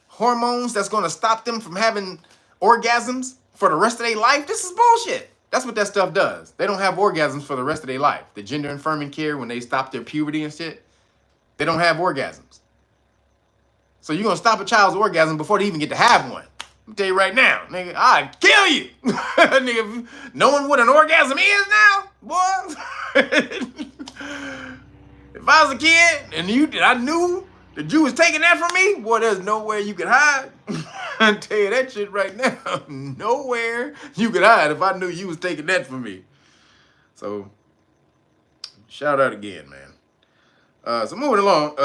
hormones that's going to stop them from having orgasms for the rest of their life. This is bullshit. That's what that stuff does. They don't have orgasms for the rest of their life. The gender affirming care, when they stop their puberty and shit, they don't have orgasms. So you're going to stop a child's orgasm before they even get to have one. I'm tell you right now, nigga, I'd kill you. Nigga, knowing what an orgasm is now, boy. If I was a kid and I knew that you was taking that from me, boy, there's nowhere you could hide. I tell you that shit right now. Nowhere you could hide if I knew you was taking that from me. So, shout out again, man. So moving along,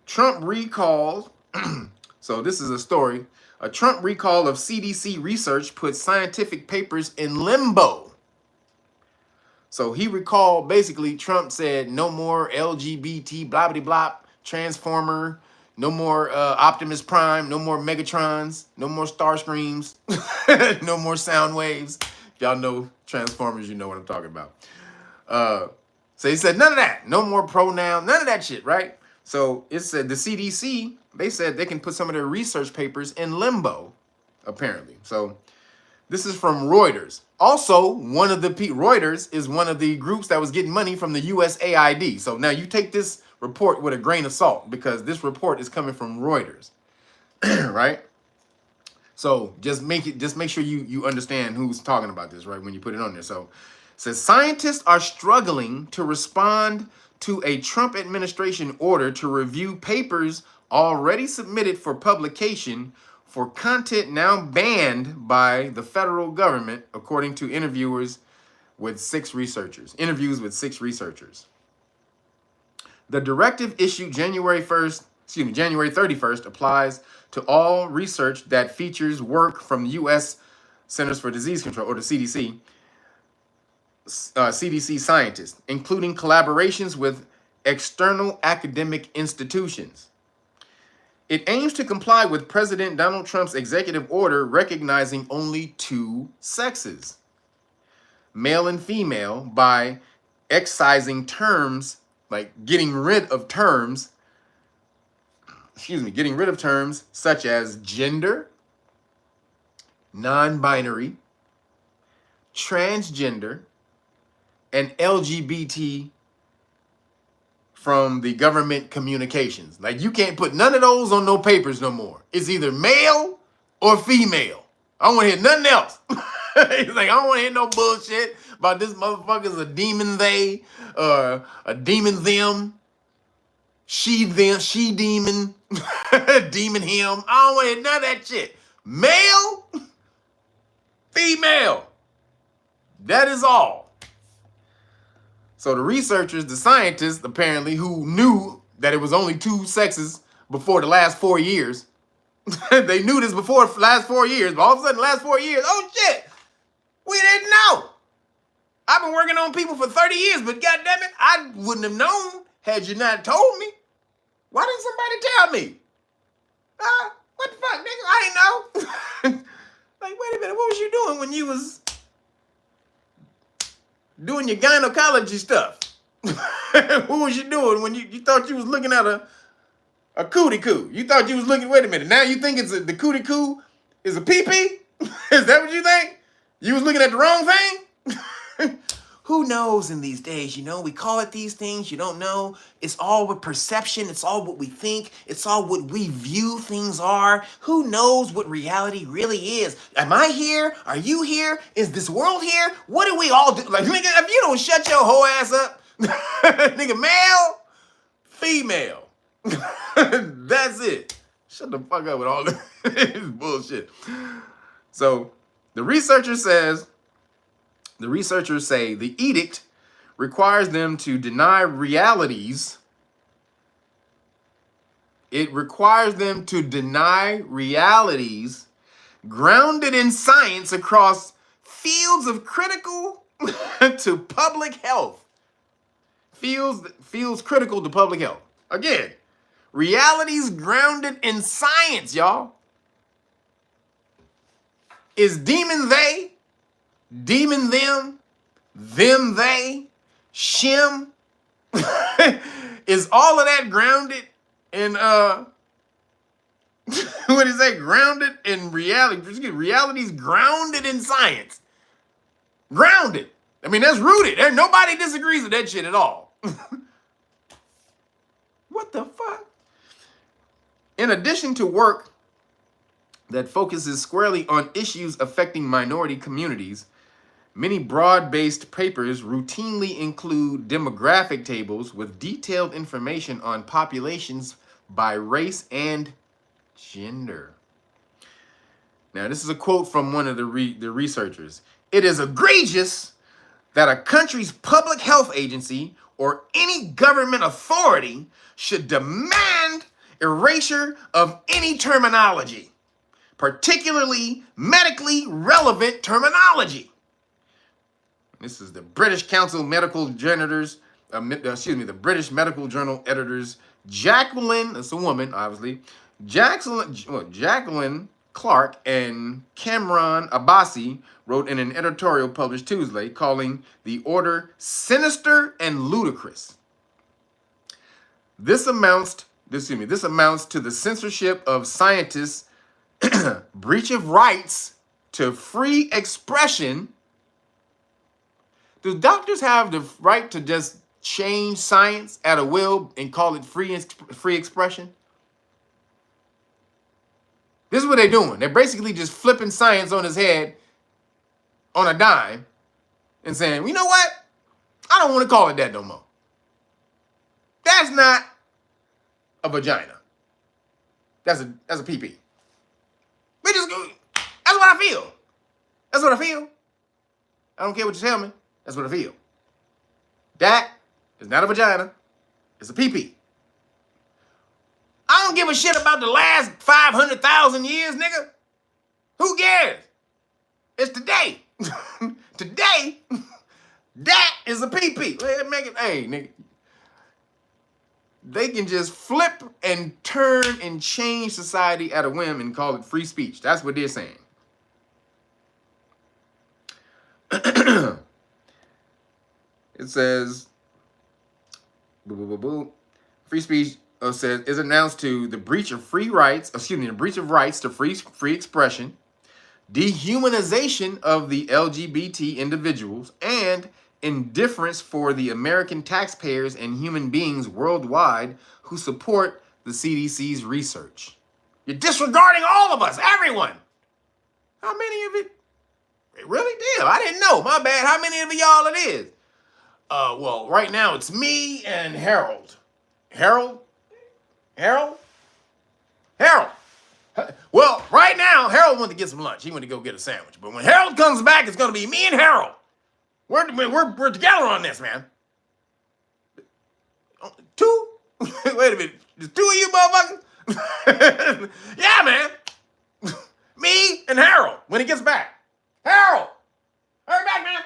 Trump recall. So this is a story. A Trump recall of CDC research puts scientific papers in limbo. So he recalled, basically, Trump said no more LGBT, blah, blah, blah, Transformer, no more Optimus Prime, no more Megatrons, no more Starscreams, no more sound waves. If y'all know Transformers, you know what I'm talking about. So he said none of that, no more pronoun, none of that shit, right? So it said the CDC, they said they can put some of their research papers in limbo, apparently. So this is from Reuters. Also, Reuters is one of the groups that was getting money from the USAID. So now you take this report with a grain of salt because this report is coming from Reuters, right? So just make sure you understand who's talking about this, right, when you put it on there. So it says scientists are struggling to respond to a Trump administration order to review papers already submitted for publication for content now banned by the federal government, according to interviews with 6 researchers. The directive issued January 31st applies to all research that features work from the U.S. Centers for Disease Control, or the CDC, CDC scientists, including collaborations with external academic institutions. It aims to comply with President Donald Trump's executive order recognizing only 2 sexes, male and female, by excising terms, like getting rid of terms such as gender, non-binary, transgender, and LGBT from the government communications. Like, you can't put none of those on no papers no more. It's either male or female. I don't want to hear nothing else. He's like, I don't want to hear no bullshit about this motherfucker's a demon they, or a demon them, she demon, demon him. I don't want to hear none of that shit. Male, female. That is all. So the researchers, the scientists, apparently, who knew that it was only 2 sexes before the last 4 years, they knew this before the last 4 years, but all of a sudden, the last 4 years, oh shit, We didn't know. I've been working on people for 30 years, but goddammit, I wouldn't have known had you not told me. Why didn't somebody tell me? What the fuck, nigga? I ain't know. Like, wait a minute, what was you doing when you was doing your gynecology stuff? What was you doing when you thought you was looking at a cootie coo? You thought you was looking, wait a minute, now you think the cootie coo is a pee-pee? Is that what you think? You was looking at the wrong thing? Who knows in these days, you know, we call it these things, you don't know. It's all with perception, it's all what we think, it's all what we view things are. Who knows what reality really is? Am I here? Are you here? Is this world here? What do we all do? Like, nigga, if you don't shut your whole ass up, nigga, male, female. That's it. Shut the fuck up with all this bullshit. So, the researchers say the edict requires them to deny realities. It requires them to deny realities grounded in science across fields of critical to public health. Fields critical to public health. Again, realities grounded in science, y'all. Is demon they? Demon them, they, shim. Is all of that grounded in what is that? Grounded in reality. Reality's grounded in science. Grounded. I mean, that's rooted. Nobody disagrees with that shit at all. What the fuck? In addition to work that focuses squarely on issues affecting minority communities, many broad-based papers routinely include demographic tables with detailed information on populations by race and gender. Now, this is a quote from one of the researchers. It is egregious that a country's public health agency or any government authority should demand erasure of any terminology, particularly medically relevant terminology. This is the British Council Medical Janitors, the British Medical Journal editors, Jacqueline, that's a woman, obviously, Jacqueline Clark and Cameron Abbasi wrote in an editorial published Tuesday calling the order sinister and ludicrous. This amounts to the censorship of scientists, breach of rights to free expression. Do doctors have the right to just change science at a will and call it free expression? This is what they're doing. They're basically just flipping science on his head on a dime and saying, you know what? I don't want to call it that no more. That's not a vagina. That's a pee-pee. We just go, that's what I feel. That's what I feel. I don't care what you tell me. That's what I feel. That is not a vagina. It's a pee-pee. I don't give a shit about the last 500,000 years, nigga. Who cares? It's today. Today, that is a pee-pee. Hey, nigga. They can just flip and turn and change society at a whim and call it free speech. That's what they're saying. It says, free speech says is announced to the breach of rights to free expression, dehumanization of the LGBT individuals, and indifference for the American taxpayers and human beings worldwide who support the CDC's research. You're disregarding all of us, everyone. How many of it? Really? Damn, I didn't know. My bad. How many of y'all it is? Well, right now it's me and Harold. Harold? Well, right now, Harold went to get some lunch. He went to go get a sandwich. But when Harold comes back, it's going to be me and Harold. We're together on this, man. Two? Wait a minute. There's two of you motherfuckers? Yeah, man. Me and Harold when he gets back. Harold, Hurry back, man.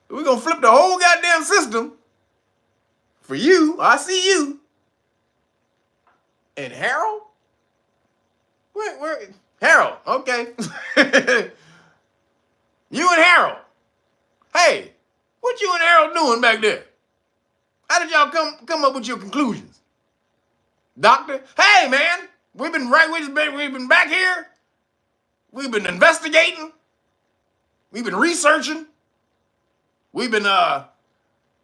We're gonna flip the whole goddamn system for you. I see you. And Harold? Where? Harold, okay. You and Harold. Hey, what you and Harold doing back there? How did y'all come up with your conclusions? Doctor? Hey, man, we've been back here. We've been investigating. We've been researching. We've been don't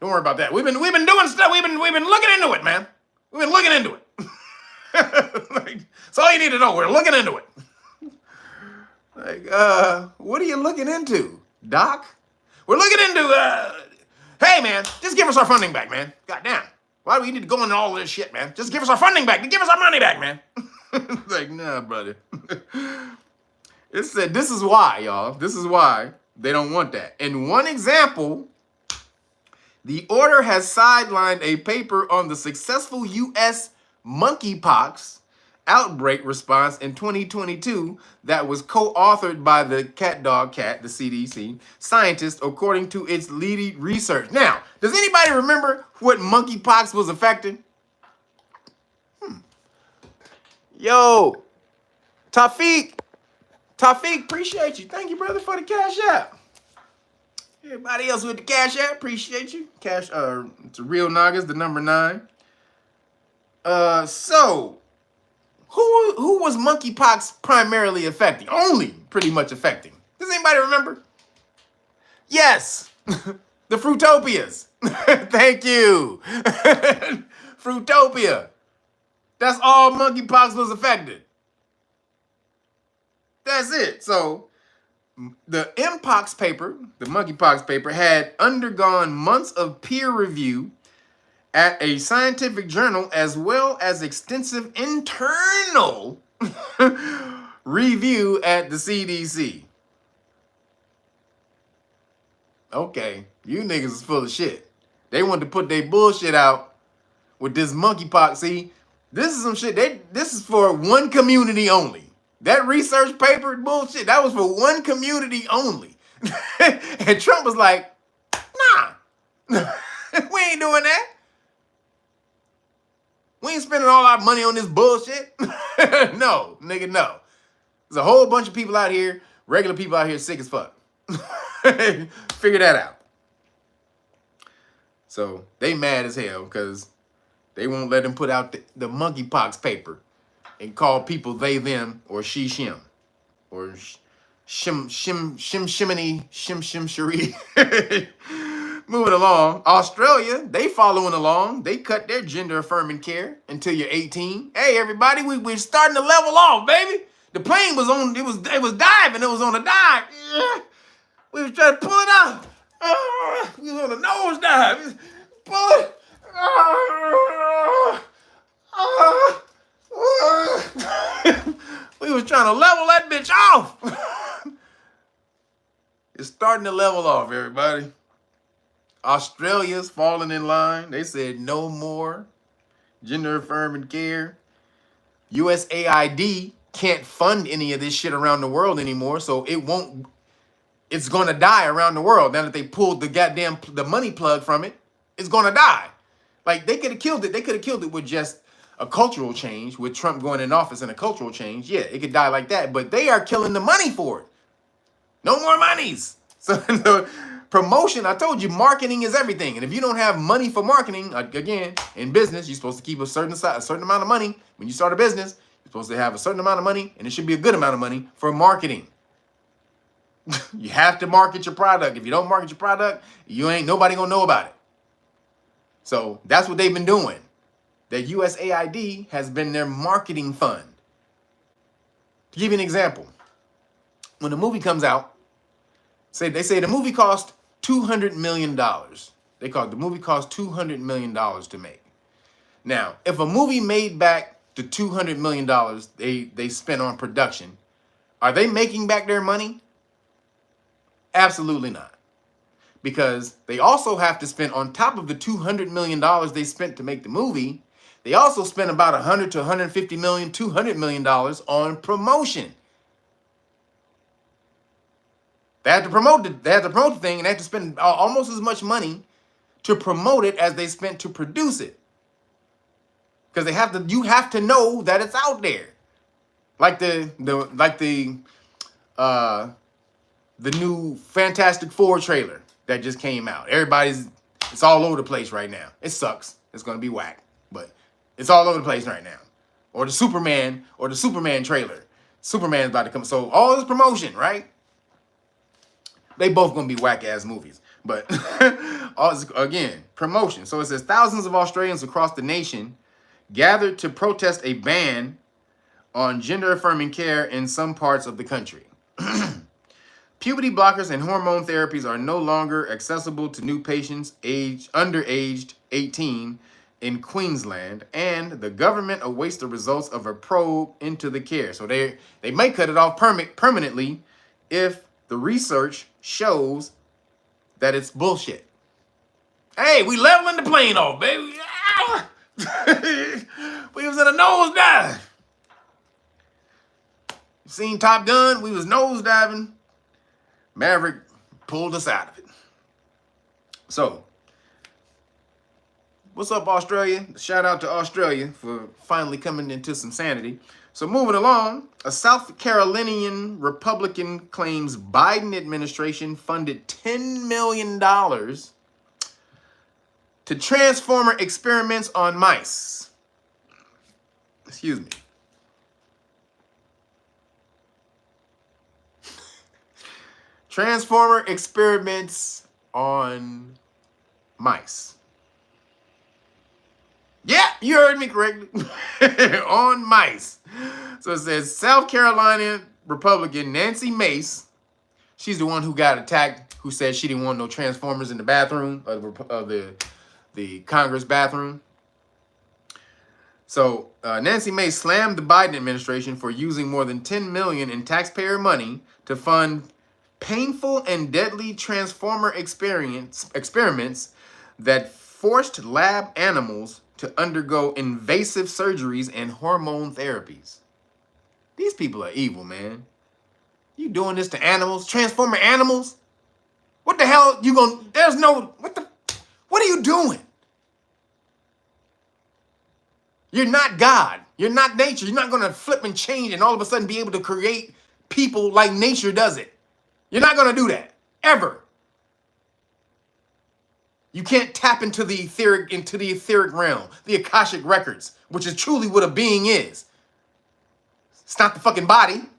worry about that. We've been doing stuff. We've been looking into it, man. We've been looking into it. That's all you need to know. We're looking into it. What are you looking into, Doc? We're looking into hey, man, just give us our funding back, man. Goddamn. Why do we need to go into all this shit, man? Just give us our funding back. Give us our money back, man. Nah, brother. It said, this is why, y'all. This is why they don't want that. In one example, the order has sidelined a paper on the successful U.S. monkeypox outbreak response in 2022 that was co-authored by the the CDC, scientists, according to its leading research. Now, does anybody remember what monkeypox was affecting? Yo, Tafiq, appreciate you. Thank you, brother, for the cash app. Everybody else with the cash app, appreciate you. It's a real Nagas, the number 9. So who was monkeypox primarily affecting? Only pretty much affecting. Does anybody remember? Yes, the Fruitopias. Thank you. Fruitopia. That's all monkeypox was affected. That's it. So the mpox paper, the monkeypox paper, had undergone months of peer review at a scientific journal, as well as extensive internal review at the CDC. Okay, you niggas is full of shit. They wanted to put their bullshit out with this monkeypox. See, this is some shit. This is for one community only. That research paper bullshit, that was for one community only. And Trump was like, nah, we ain't doing that. We ain't spending all our money on this bullshit. No, nigga, no. There's a whole bunch of people out here, regular people out here sick as fuck. Figure that out. So they mad as hell because they won't let them put out the monkeypox paper and call people they, them, or she, shim. Or shiminy, shimmery. Moving along, Australia, they following along. They cut their gender affirming care until you're 18. Hey, everybody, we're starting to level off, baby. The plane was on, it was diving. It was on a dive. Yeah. We was trying to pull it out. We was on a nose dive. Pull it. We was trying to level that bitch off. It's starting to level off, everybody. Australia's falling in line. They said no more gender affirming care. USAID can't fund any of this shit around the world anymore, so it's gonna die around the world. Now that they pulled the money plug from it, it's gonna die. Like, they could have killed it. They could have killed it with just a cultural change, with Trump going in office and a cultural change. Yeah, it could die like that, but they are killing the money for it. No more monies. So the promotion, I told you, marketing is everything. And if you don't have money for marketing, again, in business, you're supposed to keep a certain amount of money. When you start a business, you're supposed to have a certain amount of money, and it should be a good amount of money for marketing. You have to market your product. If you don't market your product, nobody gonna know about it. So that's what they've been doing. That USAID has been their marketing fund. To give you an example, when a movie comes out, they say the movie cost $200 million. They call it, the movie cost $200 million to make. Now, if a movie made back the $200 million they spent on production, are they making back their money? Absolutely not. Because they also have to spend, on top of the $200 million they spent to make the movie, they also spent about $100 to $150 million, $200 million on promotion. They have to promote the thing, and they have to spend almost as much money to promote it as they spent to produce it. Because you have to know that it's out there. Like the new Fantastic Four trailer that just came out. It's all over the place right now. It sucks. It's gonna be whack, but it's all over the place right now. Or the Superman trailer. Superman's about to come. So all this promotion, right? They both gonna be whack ass movies. But again, promotion. So it says thousands of Australians across the nation gathered to protest a ban on gender-affirming care in some parts of the country. Puberty blockers and hormone therapies are no longer accessible to new patients underaged 18 in Queensland, and the government awaits the results of a probe into the care. So they may cut it off permanently if the research shows that it's bullshit. Hey, we leveling the plane off, baby. We was in a nosedive. You seen Top Gun? We was nosediving. Maverick pulled us out of it. So, what's up, Australia? Shout out to Australia for finally coming into some sanity. So moving along, a South Carolinian Republican claims Biden administration funded $10 million to transformer experiments on mice. Excuse me. Transformer experiments on mice. Yeah, you heard me correctly. On mice. So it says South Carolina Republican Nancy Mace. She's the one who got attacked, who said she didn't want no transformers in the bathroom of the Congress bathroom. So Nancy Mace slammed the Biden administration for using more than $10 million in taxpayer money to fund painful and deadly transformer experiments that forced lab animals to undergo invasive surgeries and hormone therapies. These people are evil, man. You doing this to animals? Transformer animals? What the hell you gonna, what are you doing? You're not God. You're not nature. You're not gonna flip and change and all of a sudden be able to create people like nature does it. You're not gonna do that, ever. You can't tap into the etheric realm, the Akashic records, which is truly what a being is. It's not the fucking body.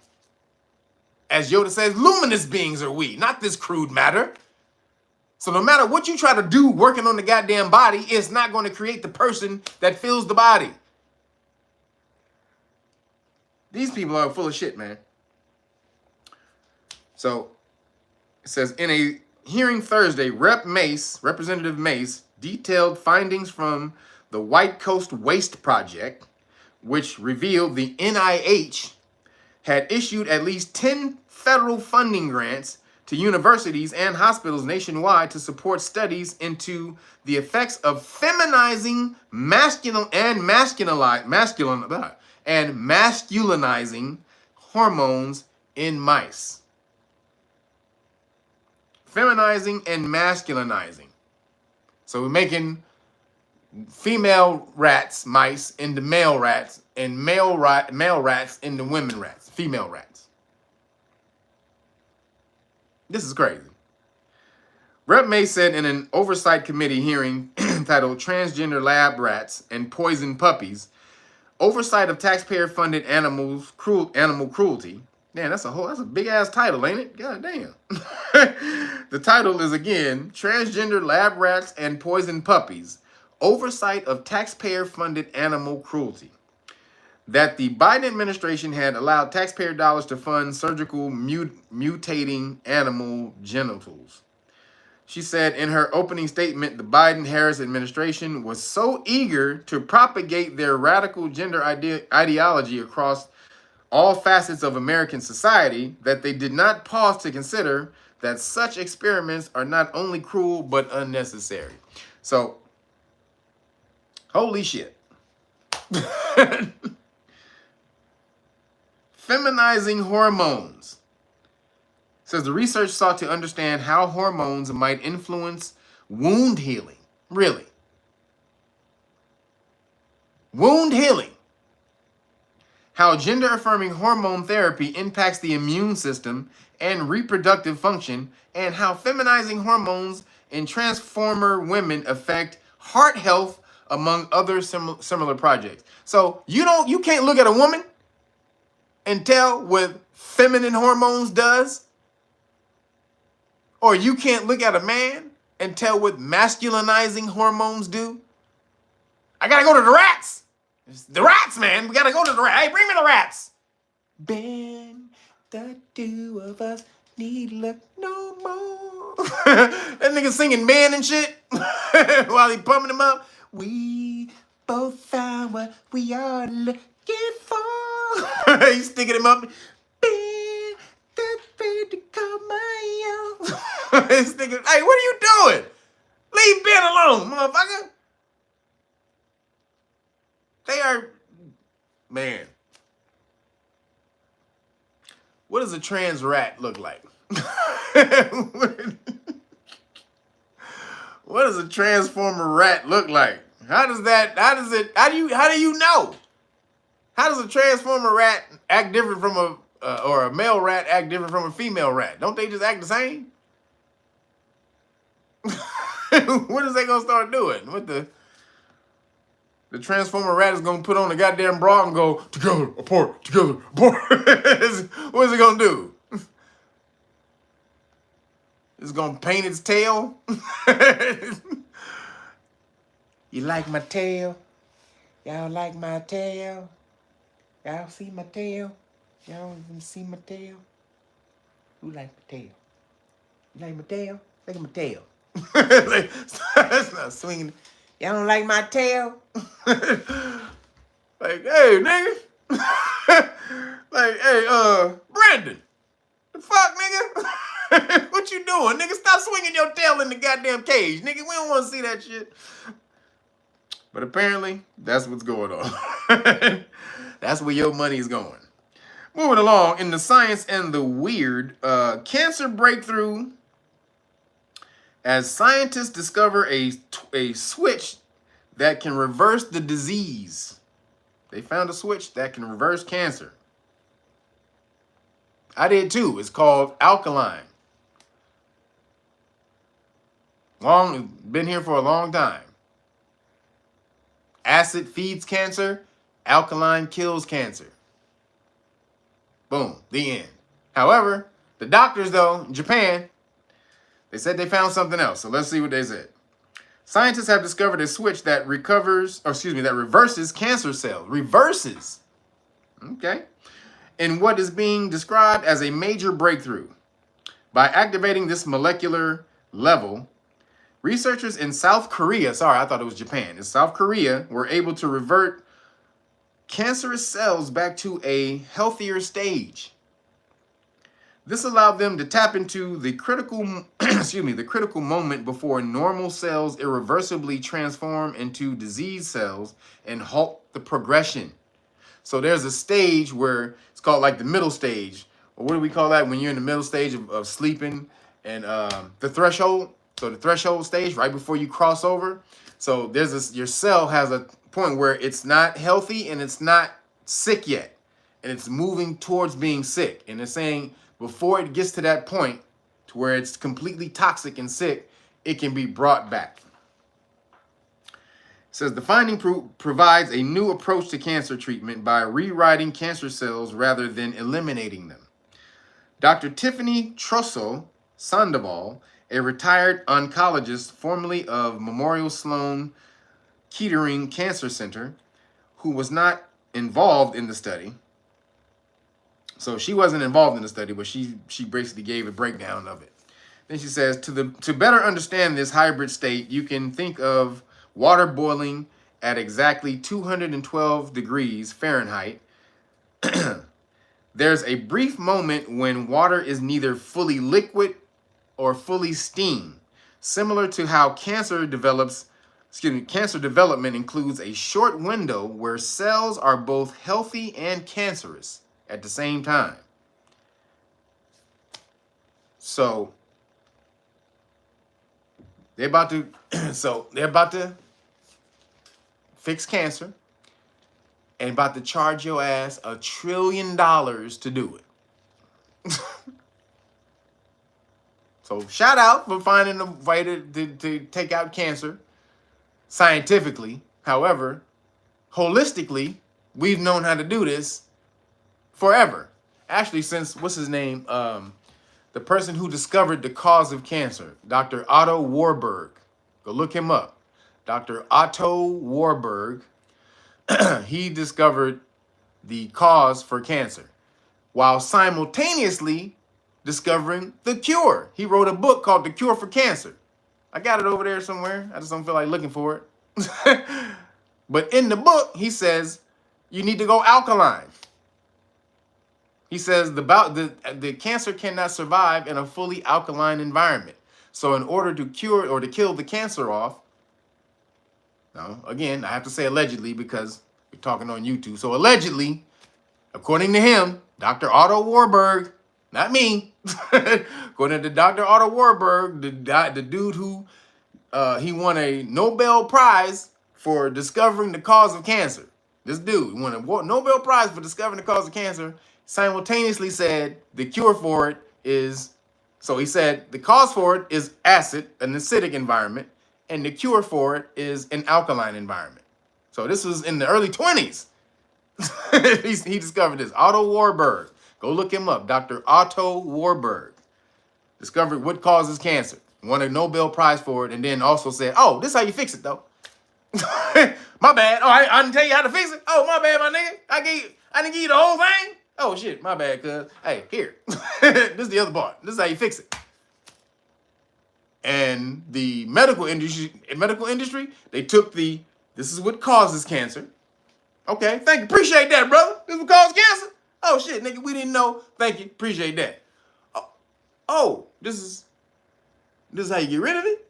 As Yoda says, luminous beings are we, not this crude matter. So no matter what you try to do working on the goddamn body, it's not going to create the person that fills the body. These people are full of shit, man. So it says, in a hearing Thursday, Representative Mace detailed findings from the White Coast Waste Project, which revealed the NIH had issued at least 10 federal funding grants to universities and hospitals nationwide to support studies into the effects of feminizing masculinizing hormones in mice. Feminizing and masculinizing. So we're making female mice into male rats, and male rats into female rats. This is crazy. Rep. May said in an oversight committee hearing titled Transgender Lab Rats and Poisoned Puppies, Oversight of Taxpayer-Funded Animal Cruelty. Man, that's a big ass title, ain't it? God damn. The title is again Transgender Lab Rats and Poisoned Puppies, Oversight of Taxpayer-Funded Animal Cruelty. That the Biden administration had allowed taxpayer dollars to fund surgical mutating animal genitals. She said in her opening statement, the Biden-Harris administration was so eager to propagate their radical gender ideology across all facets of American society that they did not pause to consider that such experiments are not only cruel but unnecessary. So, holy shit. Feminizing hormones says the research sought to understand how hormones might influence wound healing. Really? Wound healing. How gender-affirming hormone therapy impacts the immune system and reproductive function, and how feminizing hormones in transformer women affect heart health, among other similar projects. So you can't look at a woman and tell what feminine hormones does, or you can't look at a man and tell what masculinizing hormones do. I gotta go to the rats. It's the rats, man. We gotta go to the rats. Hey, bring me the rats. Ben, the two of us need look no more. That nigga singing man and shit while he pumping him up. We both found what we are looking for. He's sticking him up. Ben, that baby call my own. This nigga, hey, what are you doing? Leave Ben alone, motherfucker. They are, man. What does a trans rat look like? What does a transformer rat look like? How do you know? How does a transformer rat act different from or a male rat act different from a female rat? Don't they just act the same? What is they gonna start doing? What the transformer rat is gonna put on the goddamn bra and go together, apart, together, apart. What is it gonna do? It's gonna paint its tail. You like my tail? Y'all like my tail? Y'all see my tail? Y'all see my tail? Who like my tail? You like my tail? Look at my tail. It's not swinging. Y'all don't like my tail? Like, hey, nigga. Like, hey, Brandon. The fuck, nigga? What you doing, nigga? Stop swinging your tail in the goddamn cage, nigga. We don't want to see that shit. But apparently, that's what's going on. That's where your money is going. Moving along, in the science and the weird, cancer breakthrough. As scientists discover a switch that can reverse the disease. They found a switch that can reverse cancer. I did too. It's called alkaline. Been here for a long time. Acid feeds cancer. Alkaline kills cancer. Boom. The end. However, the doctors, though, in Japan, they said they found something else. So let's see what they said. Scientists have discovered a switch that reverses cancer cells. Reverses. Okay. In what is being described as a major breakthrough. By activating this molecular level, researchers in South Korea, sorry, I thought it was Japan. In South Korea, were able to revert cancerous cells back to a healthier stage. This allowed them to tap into the critical, the critical moment before normal cells irreversibly transform into disease cells and halt the progression. So there's a stage where it's called like the middle stage. Or what do we call that when you're in the middle stage of sleeping? And the threshold. So the threshold stage, right before you cross over. So your cell has a point where it's not healthy and it's not sick yet. And it's moving towards being sick. And it's saying, before it gets to that point to where it's completely toxic and sick, it can be brought back. It says the finding provides a new approach to cancer treatment by rewriting cancer cells rather than eliminating them. Dr. Tiffany Trussell Sandoval, a retired oncologist formerly of Memorial Sloan Kettering Cancer Center, who was not involved in the study. So she wasn't involved in the study, but she basically gave a breakdown of it. Then she says, to better understand this hybrid state, you can think of water boiling at exactly 212 degrees Fahrenheit. There's a brief moment when water is neither fully liquid or fully steam, similar to how cancer development includes a short window where cells are both healthy and cancerous at the same time. So they're about to fix cancer and about to charge your ass $1 trillion to do it. So shout out for finding a way to take out cancer scientifically. However, holistically, we've known how to do this forever. Actually, since, what's his name? The person who discovered the cause of cancer, Dr. Otto Warburg. Go look him up. Dr. Otto Warburg, he discovered the cause for cancer while simultaneously discovering the cure. He wrote a book called The Cure for Cancer. I got it over there somewhere. I just don't feel like looking for it. But in the book, he says you need to go alkaline. He says the cancer cannot survive in a fully alkaline environment. So in order to cure or to kill the cancer off, now again, I have to say allegedly because we're talking on YouTube. So allegedly, according to him, Dr. Otto Warburg, not me, according to Dr. Otto Warburg, the dude who he won a Nobel Prize for discovering the cause of cancer. This dude won a Nobel Prize for discovering the cause of cancer. Simultaneously said the cure for it is, so he said the cause for it is acid, an acidic environment, and the cure for it is an alkaline environment. So this was in the early 20s. He discovered this. Otto Warburg. Go look him up. Dr. Otto Warburg discovered what causes cancer. Won a Nobel Prize for it, and then also said, oh, this is how you fix it, though. My bad. Oh, I didn't tell you how to fix it. Oh, my bad, my nigga. I didn't give you the whole thing. Oh shit, my bad, cuz. Hey, here. This is the other part. This is how you fix it. And the medical industry, they took this is what causes cancer. Okay, thank you. Appreciate that, brother. This is what causes cancer? Oh shit, nigga, we didn't know. Thank you. Appreciate that. Oh, this is how you get rid of it?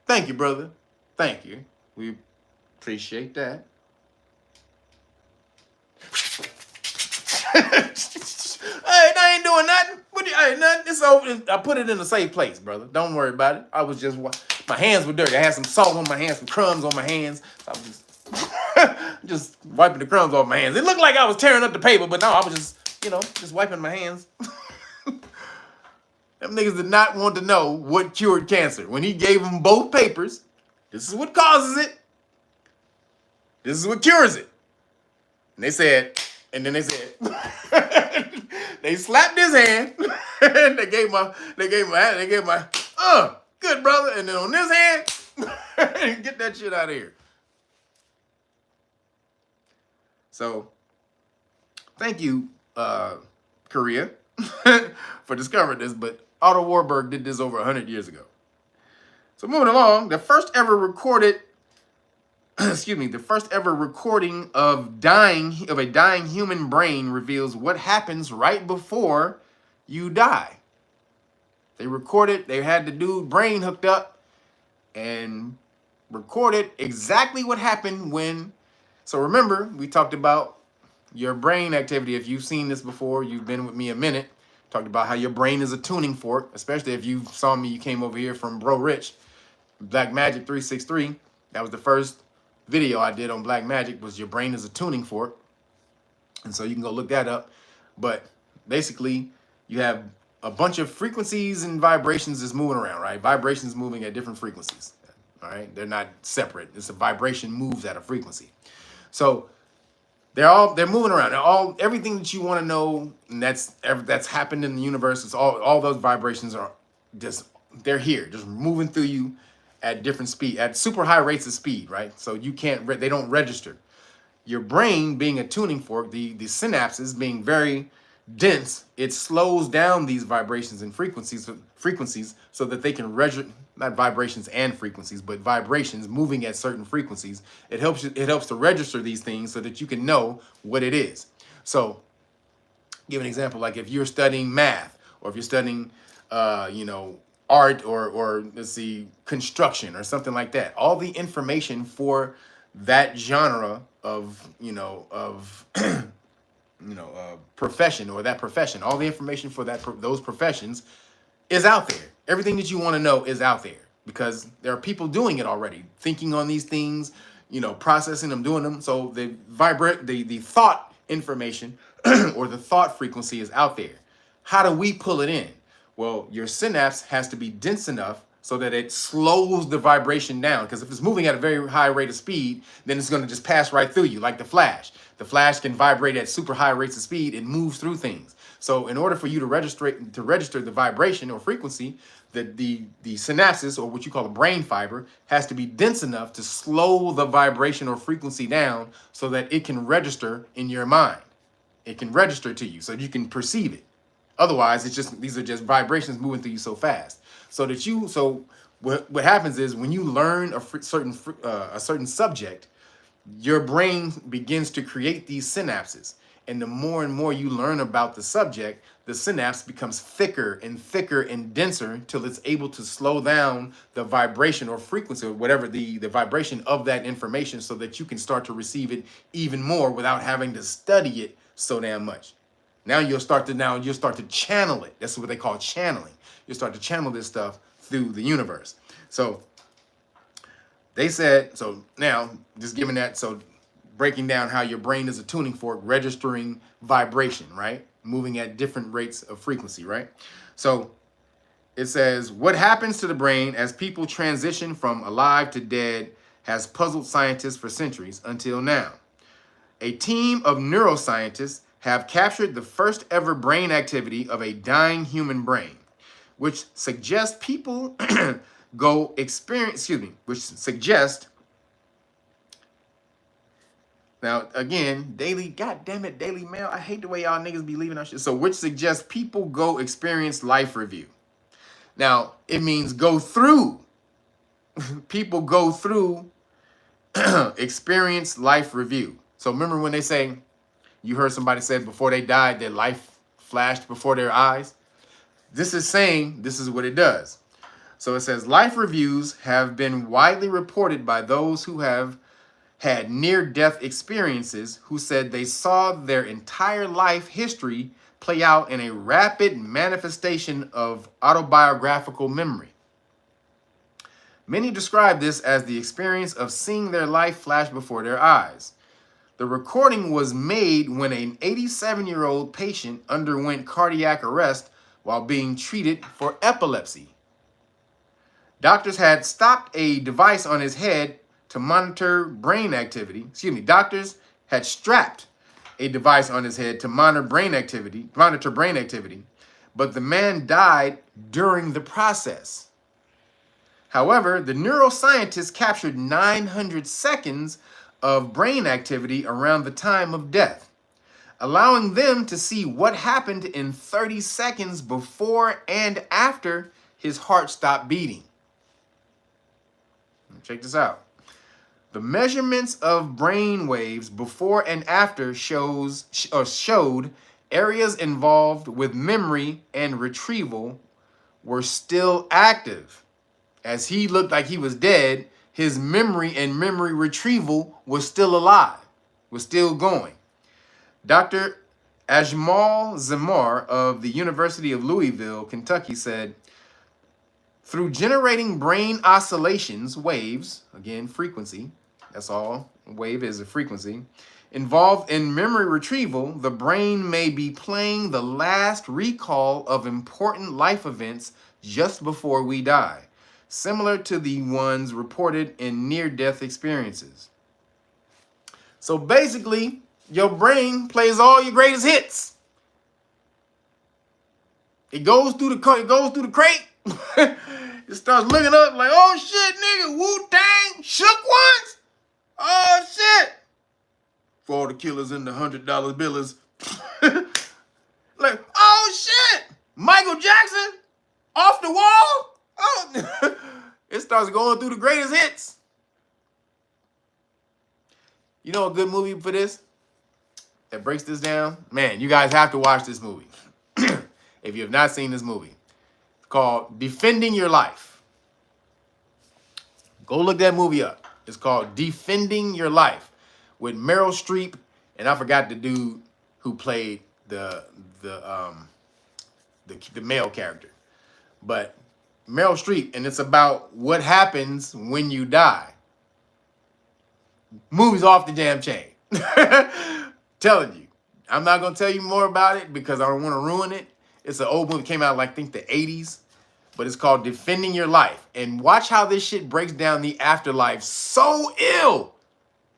Thank you, brother. Thank you. We appreciate that. Hey, I ain't doing nothing. Nothing. It's over. I put it in a safe place, brother. Don't worry about it. I was just, my hands were dirty. I had some salt on my hands, some crumbs on my hands. I was just wiping the crumbs off my hands. It looked like I was tearing up the paper, but no, I was just wiping my hands. Them niggas did not want to know what cured cancer. When he gave them both papers, this is what causes it. This is what cures it. And they said, they slapped his hand. And they gave my, good brother. And then on this hand, get that shit out of here. So, thank you, Korea, for discovering this. But Otto Warburg did this over 100 years ago. So moving along, the first ever recording of a dying human brain reveals what happens right before you die. They recorded, they had the dude brain hooked up and recorded exactly what happened when. So remember, we talked about your brain activity. If you've seen this before, you've been with me a minute. Talked about how your brain is a tuning fork, especially if you saw me, you came over here from Bro Rich, Black Magic 363. That was the first video I did on Black Magic, was your brain is a tuning fork. And so you can go look that up. But basically, you have a bunch of frequencies and vibrations is moving around, right? Vibrations moving at different frequencies, all right? They're not separate. It's a vibration moves at a frequency. So they're moving around. Everything that you want to know, and that's happened in the universe, is all those vibrations are just, they're here, just moving through you at different speed, at super high rates of speed, right? So you can't, they don't register. Your brain being a tuning fork, the synapses being very dense, it slows down these vibrations and frequencies so that they can register, not vibrations and frequencies, but vibrations moving at certain frequencies. It helps to register these things so that you can know what it is. So give an example, like if you're studying math, or if you're studying art, or let's see, construction or something like that, all the information for that genre of profession or that profession. All the information for those professions is out there. Everything that you want to know is out there because there are people doing it already, thinking on these things, processing them, doing them. So the thought information or the thought frequency is out there. How do we pull it in? Well, your synapse has to be dense enough so that it slows the vibration down. Because if it's moving at a very high rate of speed, then it's going to just pass right through you, like the Flash. The Flash can vibrate at super high rates of speed. It moves through things. So in order for you to register the vibration or frequency, the synapses, or what you call a brain fiber, has to be dense enough to slow the vibration or frequency down so that it can register in your mind. It can register to you so you can perceive it. Otherwise, these are just vibrations moving through you so fast. So what happens is when you learn a certain subject, your brain begins to create these synapses. And the more and more you learn about the subject, the synapse becomes thicker and denser till it's able to slow down the vibration or frequency or whatever the vibration of that information so that you can start to receive it even more without having to study it so damn much. Now you'll start to channel it. That's what they call channeling. You'll start to channel this stuff through the universe. So they said, so now just giving that, so breaking down how your brain is a tuning fork, registering vibration, right? Moving at different rates of frequency, right? So it says, what happens to the brain as people transition from alive to dead has puzzled scientists for centuries until now. A team of neuroscientists have captured the first ever brain activity of a dying human brain, which suggests people now again, Daily Mail, I hate the way y'all niggas be leaving our shit. So which suggests people go experience life review. Now, it means go through. People go through experience life review. So remember when they say, you heard somebody say before they died, their life flashed before their eyes? This is saying this is what it does. So it says, life reviews have been widely reported by those who have had near-death experiences who said they saw their entire life history play out in a rapid manifestation of autobiographical memory. Many describe this as the experience of seeing their life flash before their eyes. The recording was made when an 87-year-old patient underwent cardiac arrest while being treated for epilepsy. Doctors had stopped a device on his head to monitor brain activity. Doctors had strapped a device on his head to monitor brain activity, but the man died during the process. However, the neuroscientists captured 900 seconds of brain activity around the time of death, allowing them to see what happened in 30 seconds before and after his heart stopped beating. Check this out. The measurements of brain waves before and after showed areas involved with memory and retrieval were still active. As he looked like he was dead, his memory and memory retrieval was still alive, was still going. Dr. Ajmal Zamar of the University of Louisville, Kentucky said, through generating brain oscillations, waves, again, frequency, that's all a wave is, a frequency, involved in memory retrieval, the brain may be playing the last recall of important life events just before we die, similar to the ones reported in near-death experiences. So basically, your brain plays all your greatest hits. It goes through the crate. It starts looking up like, oh shit, nigga, Wu-Tang, shook ones. Oh shit. For all the killers and the $100 billers. Like, oh shit, Michael Jackson off the wall. Oh, it starts going through the greatest hits. You know a good movie for this that breaks this down? Man, you guys have to watch this movie. If you have not seen this movie. It's called Defending Your Life. Go look that movie up. It's called Defending Your Life with Meryl Streep, and I forgot the dude who played the male character. But Meryl Streep, and it's about what happens when you die. Movie's off the damn chain. Telling you. I'm not going to tell you more about it because I don't want to ruin it. It's an old movie. It came out like, I think, the 80s. But it's called Defending Your Life. And watch how this shit breaks down the afterlife so ill.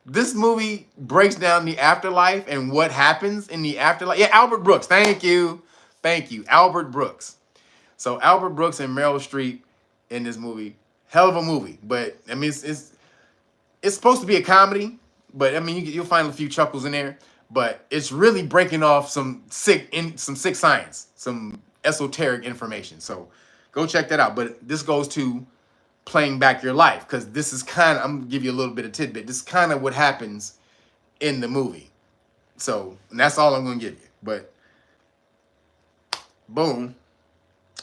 This movie breaks down the afterlife and what happens in the afterlife. Yeah, Albert Brooks. Thank you. Thank you. Albert Brooks. So Albert Brooks and Meryl Streep in this movie. Hell of a movie. But, I mean, it's supposed to be a comedy. But, I mean, you'll find a few chuckles in there. But it's really breaking off some sick science. Some esoteric information. So go check that out. But this goes to playing back your life. Because this is kind of, I'm going to give you a little bit of tidbit. This is kind of what happens in the movie. So, and that's all I'm going to give you. But, boom.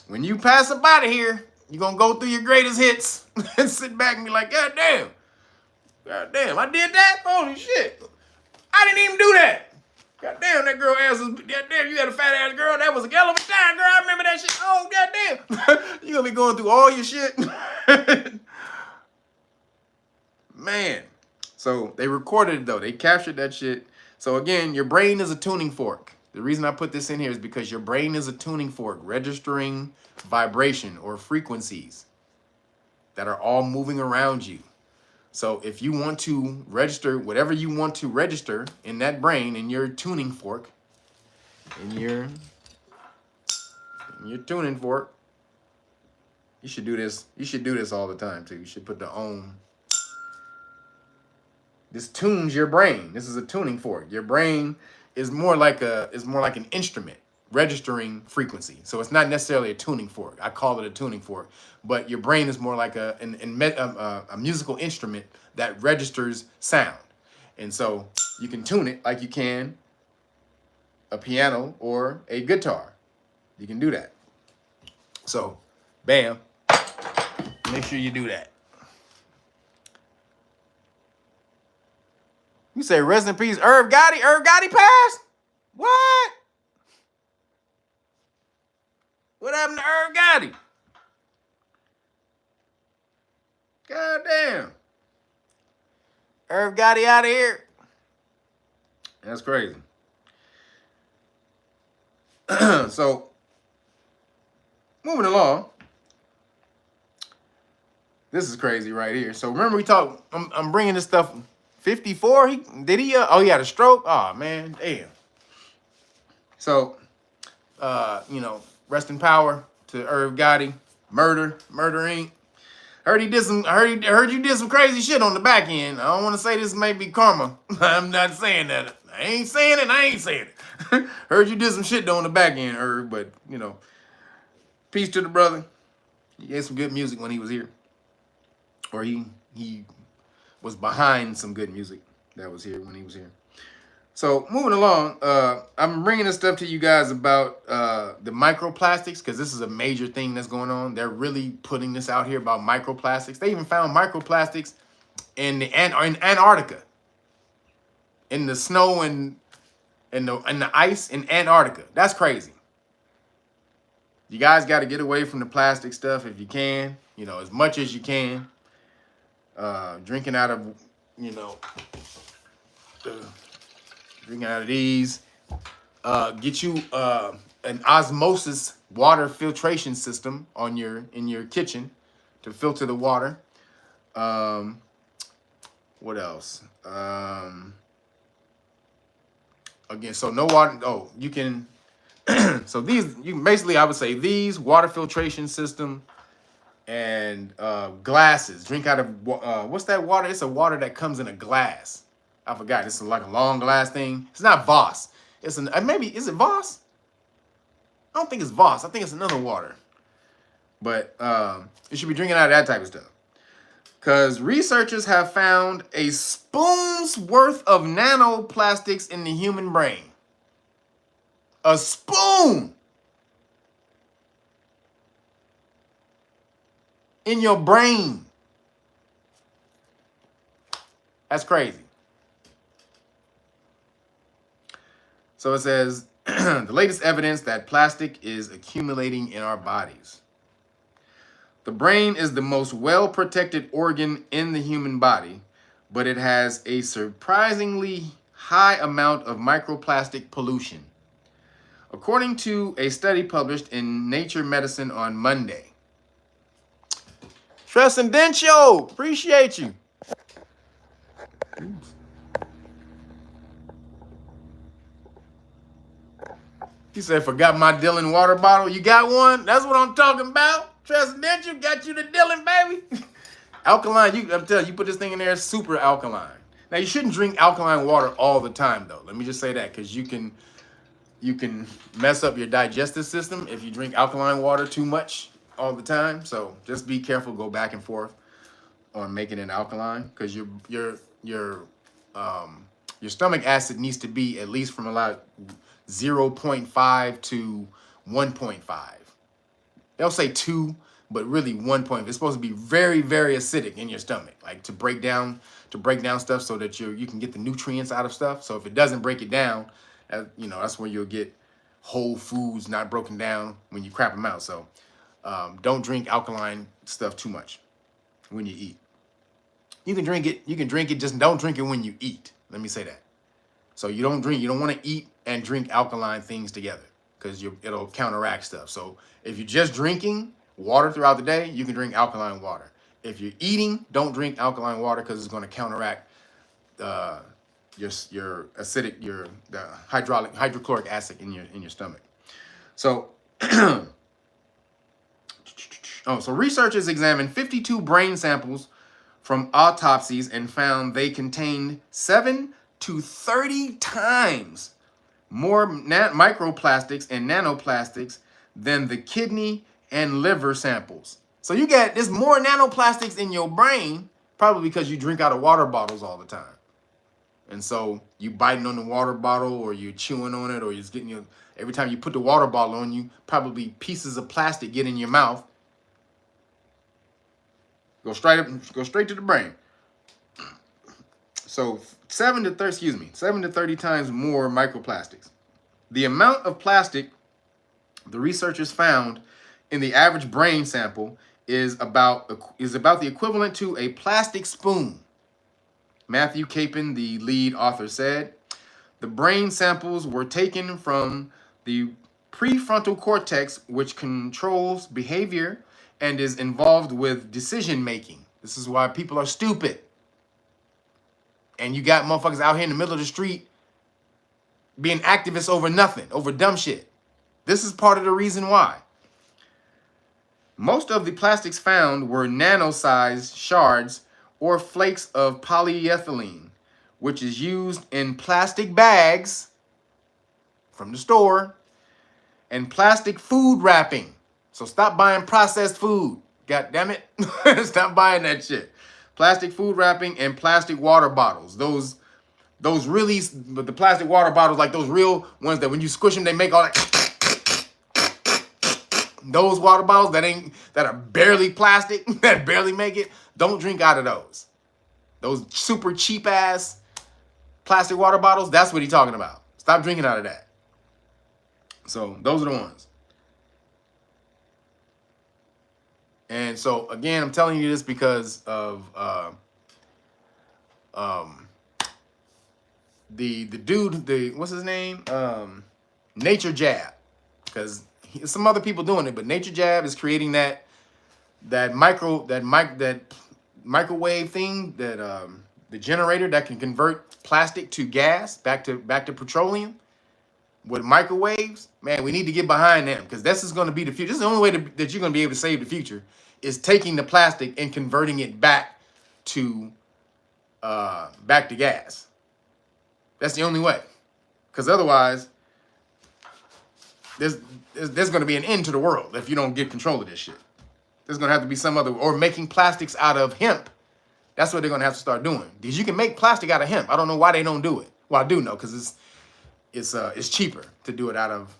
When you pass up out of here, you're going to go through your greatest hits and sit back and be like, God damn. God damn, I did that? Holy shit. I didn't even do that. God damn, that girl ass was, God damn, you got a fat ass girl. That was a hell of a time, girl. I remember that shit. Oh, God damn. You're going to be going through all your shit. Man. So they recorded it, though. They captured that shit. So, again, your brain is a tuning fork. The reason I put this in here is because your brain is a tuning fork, registering vibration or frequencies that are all moving around you. So if you want to register whatever you want to register in that brain, in your tuning fork, in your tuning fork, you should do this. You should do this all the time too. You should put the ohm. This tunes your brain. This is a tuning fork. Your brain is more like an instrument registering frequency. So it's not necessarily a tuning fork. I call it a tuning fork, but your brain is more like a musical instrument that registers sound. And so you can tune it like you can a piano or a guitar. You can do that. So, bam, make sure you do that. You say rest in peace, Irv Gotti? Irv Gotti passed? What? What happened to Irv Gotti? God damn. Irv Gotti out of here. That's crazy. So, moving along. This is crazy right here. So remember we talked, I'm bringing this stuff, 54, he had a stroke? Oh, man, damn. So, rest in power to Irv Gotti. Murder Inc. Heard you did some crazy shit on the back end. I don't want to say this may be karma. I'm not saying that. I ain't saying it. Heard you did some shit on the back end, Irv, but peace to the brother. He gave some good music when he was here. Or he was behind some good music that was here when he was here. So moving along, I'm bringing this stuff to you guys about the microplastics, because this is a major thing that's going on. They're really putting this out here about microplastics. They even found microplastics in Antarctica, in the snow and the ice in Antarctica. That's crazy. You guys got to get away from the plastic stuff if you can, as much as you can. Drinking out of, drinking out of these. Get you an osmosis water filtration system in your kitchen to filter the water. What else? Again, so no water. Oh, you can. So basically, I would say these water filtration system and glasses. Drink out of what's that water? It's a water that comes in a glass. I forgot. It's like a long glass thing. It's not Voss. It's is it Voss? I don't think it's Voss. I think it's another water. But you should be drinking out of that type of stuff. Because researchers have found a spoon's worth of nanoplastics in the human brain. A spoon! In your brain. That's crazy. So it says, the latest evidence that plastic is accumulating in our bodies. The brain is the most well-protected organ in the human body, but it has a surprisingly high amount of microplastic pollution. According to a study published in Nature Medicine on Monday. Transgender, appreciate you. He said, forgot my Dylan water bottle. You got one? That's what I'm talking about. Transcendental, got you the Dylan, baby. Alkaline, I'm telling you, put this thing in there, it's super alkaline. Now, you shouldn't drink alkaline water all the time, though. Let me just say that, because you can mess up your digestive system if you drink alkaline water too much all the time. So just be careful, go back and forth on making it alkaline, because your stomach acid needs to be at least from about 0.5 to 1.5. They'll say 2, but really 1 point. It's supposed to be very, very acidic in your stomach, like to break down stuff so that you can get the nutrients out of stuff. So if it doesn't break it down, that's where you'll get whole foods not broken down when you crap them out. So don't drink alkaline stuff too much when you eat. You can drink it, just don't drink it when you eat. Let me say that. So you don't want to eat and drink alkaline things together, because it'll counteract stuff. So if you're just drinking water throughout the day, you can drink alkaline water. If you're eating, don't drink alkaline water, because it's going to counteract your acidic, the hydrochloric acid in your stomach. So so researchers examined 52 brain samples from autopsies and found they contained 7 to 30 times more microplastics and nanoplastics than the kidney and liver samples. So there's more nanoplastics in your brain, probably because you drink out of water bottles all the time. And so you biting on the water bottle, or you're chewing on it, or you're just getting every time you put the water bottle on you, probably pieces of plastic get in your mouth. Go straight to the brain. So 7 to 30 times more microplastics. The amount of plastic the researchers found in the average brain sample is about the equivalent to a plastic spoon. Matthew Capon, the lead author, said the brain samples were taken from the prefrontal cortex, which controls behavior and is involved with decision making. This is why people are stupid. And you got motherfuckers out here in the middle of the street being activists over nothing, over dumb shit. This is part of the reason why. Most of the plastics found were nano-sized shards or flakes of polyethylene, which is used in plastic bags from the store and plastic food wrapping. So stop buying processed food. God damn it. Stop buying that shit. Plastic food wrapping and plastic water bottles. Those really, but the plastic water bottles, like those real ones that when you squish them, they make all that. Those water bottles that are barely plastic, that barely make it, don't drink out of those. Those super cheap ass plastic water bottles, that's what he's talking about. Stop drinking out of that. So those are the ones. And so again, I'm telling you this because of the dude, what's his name? Nature Jab, because some other people doing it, but Nature Jab is creating that microwave thing, that the generator that can convert plastic to gas back to petroleum with microwaves. Man, we need to get behind them, because this is going to be the future. This is the only way that you're going to be able to save the future, is taking the plastic and converting it back to gas. That's the only way, because otherwise there's going to be an end to the world if you don't get control of this shit. There's going to have to be some other, or making plastics out of hemp. That's what they're going to have to start doing, because you can make plastic out of hemp. I don't know why they don't do it. Well, I do know, because it's cheaper to do it out of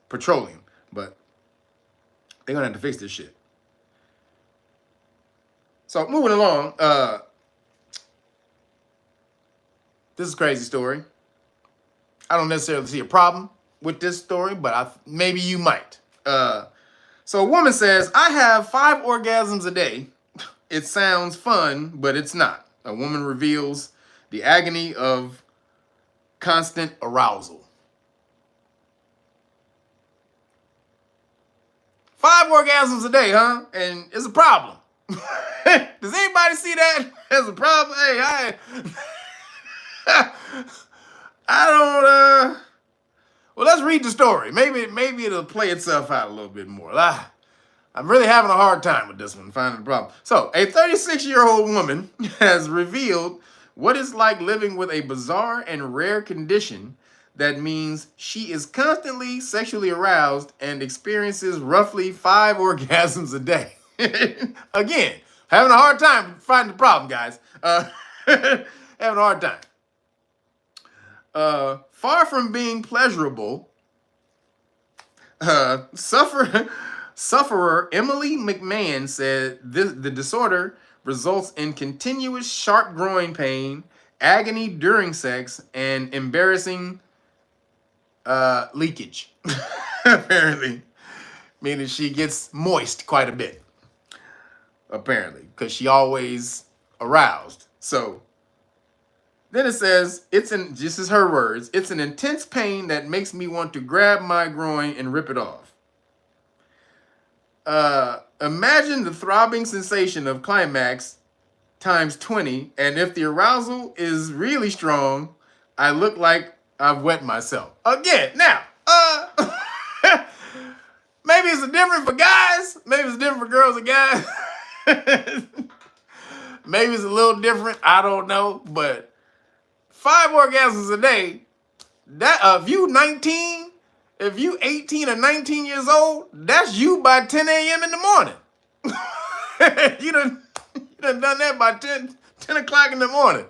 petroleum, but they're going to have to fix this shit. So moving along, this is a crazy story. I don't necessarily see a problem with this story, but maybe you might. So a woman says, I have 5 orgasms a day. It sounds fun, but it's not. A woman reveals the agony of constant arousal. 5 orgasms a day, huh? And it's a problem. Does anybody see that as a problem? Hey, I don't, well, let's read the story. Maybe it'll play itself out a little bit more. I'm really having a hard time with this one, finding the problem. So, a 36-year-old woman has revealed what it's like living with a bizarre and rare condition that means she is constantly sexually aroused and experiences roughly 5 orgasms a day. Again, having a hard time finding the problem, guys. Having a hard time. Far from being pleasurable, sufferer Emily McMahon said the disorder results in continuous sharp groin pain, agony during sex, and embarrassing leakage. Apparently, meaning she gets moist quite a bit. Apparently, because she always aroused. So then it says, this is her words, it's an intense pain that makes me want to grab my groin and rip it off. Imagine the throbbing sensation of climax times 20, and if the arousal is really strong, I look like I've wet myself. Again, now, maybe it's different for guys, maybe it's different for girls and guys. Maybe it's a little different, I don't know, but 5 orgasms a day, that if you 19, if you 18 or 19 years old, that's you by 10 a.m. in the morning. you done done that by 10 o'clock in the morning.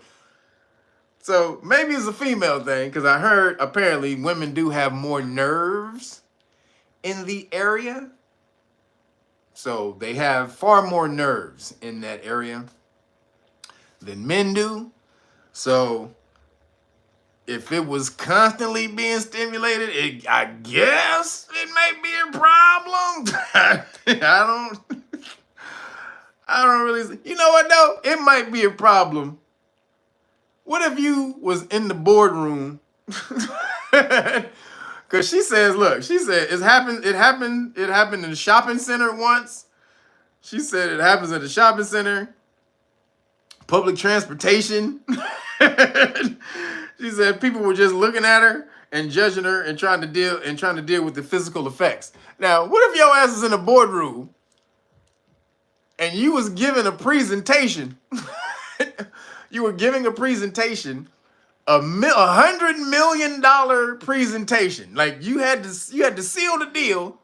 So maybe it's a female thing, because I heard apparently women do have more nerves in the area. So they have far more nerves in that area than men do. So if it was constantly being stimulated, I guess it may be a problem. I don't really, you know what though? It might be a problem. What if you was in the boardroom? Cause she says, look, she said it happened in the shopping center once. She said it happens at the shopping center, public transportation. She said people were just looking at her and judging her and trying to deal with the physical effects. Now, what if your ass is in a boardroom and you was giving a presentation? You were giving a presentation, $100 million presentation. Like you had to seal the deal.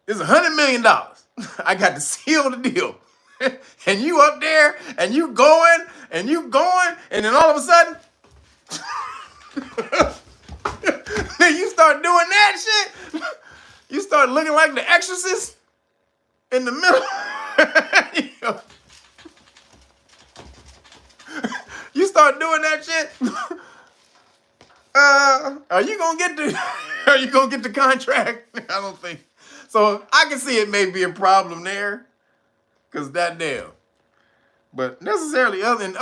It's $100 million. I got to seal the deal. And you up there and you going, and then all of a sudden, then you start doing that shit. You start looking like the Exorcist in the middle. You start doing that shit. Are you gonna get the contract? I don't think so. I can see it may be a problem there, cause that damn. But necessarily in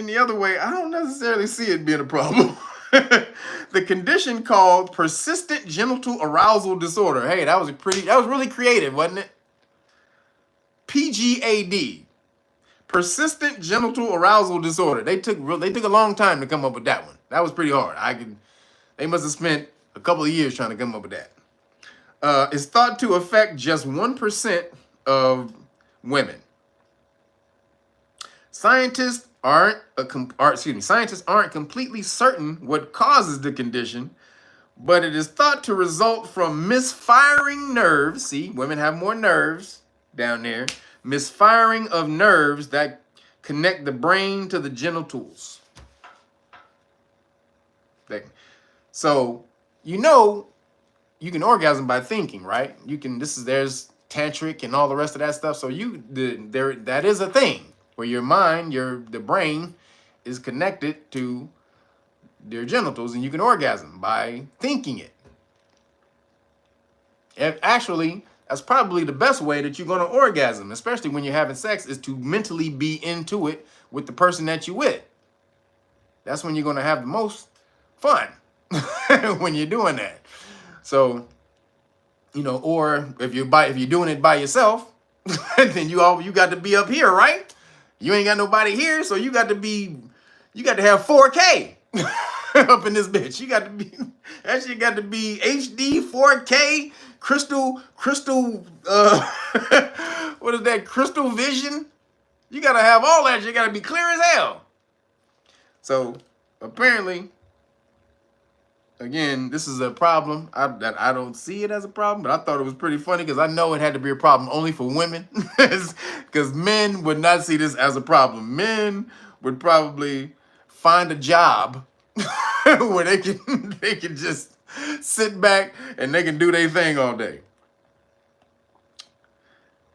the other way, I don't necessarily see it being a problem. The condition called persistent genital arousal disorder. Hey, that was really creative, wasn't it? PGAD. Persistent genital arousal disorder. They took a long time to come up with that one. That was pretty hard. They must have spent a couple of years trying to come up with that. It's thought to affect just 1% of women. Scientists aren't completely certain what causes the condition, but it is thought to result from misfiring nerves. See, women have more nerves down there. Misfiring of nerves that connect the brain to the genitals. So, you can orgasm by thinking, right? There's tantric and all the rest of that stuff. So that is a thing where your mind, the brain is connected to their genitals, and you can orgasm by thinking it. And actually, that's probably the best way that you're going to orgasm, especially when you're having sex, is to mentally be into it with the person that you're with. That's when you're going to have the most fun when you're doing that. So, you know, or if you're doing it by yourself, then you got to be up here, right? You ain't got nobody here, so you got to have 4K up in this bitch. That shit got to be HD, 4K, crystal, what is that? Crystal vision. You got to have all that shit. Got to be clear as hell. So apparently, again, this is a problem that I don't see it as a problem, but I thought it was pretty funny because I know it had to be a problem only for women, because men would not see this as a problem. Men would probably find a job where they can just sit back and they can do their thing all day.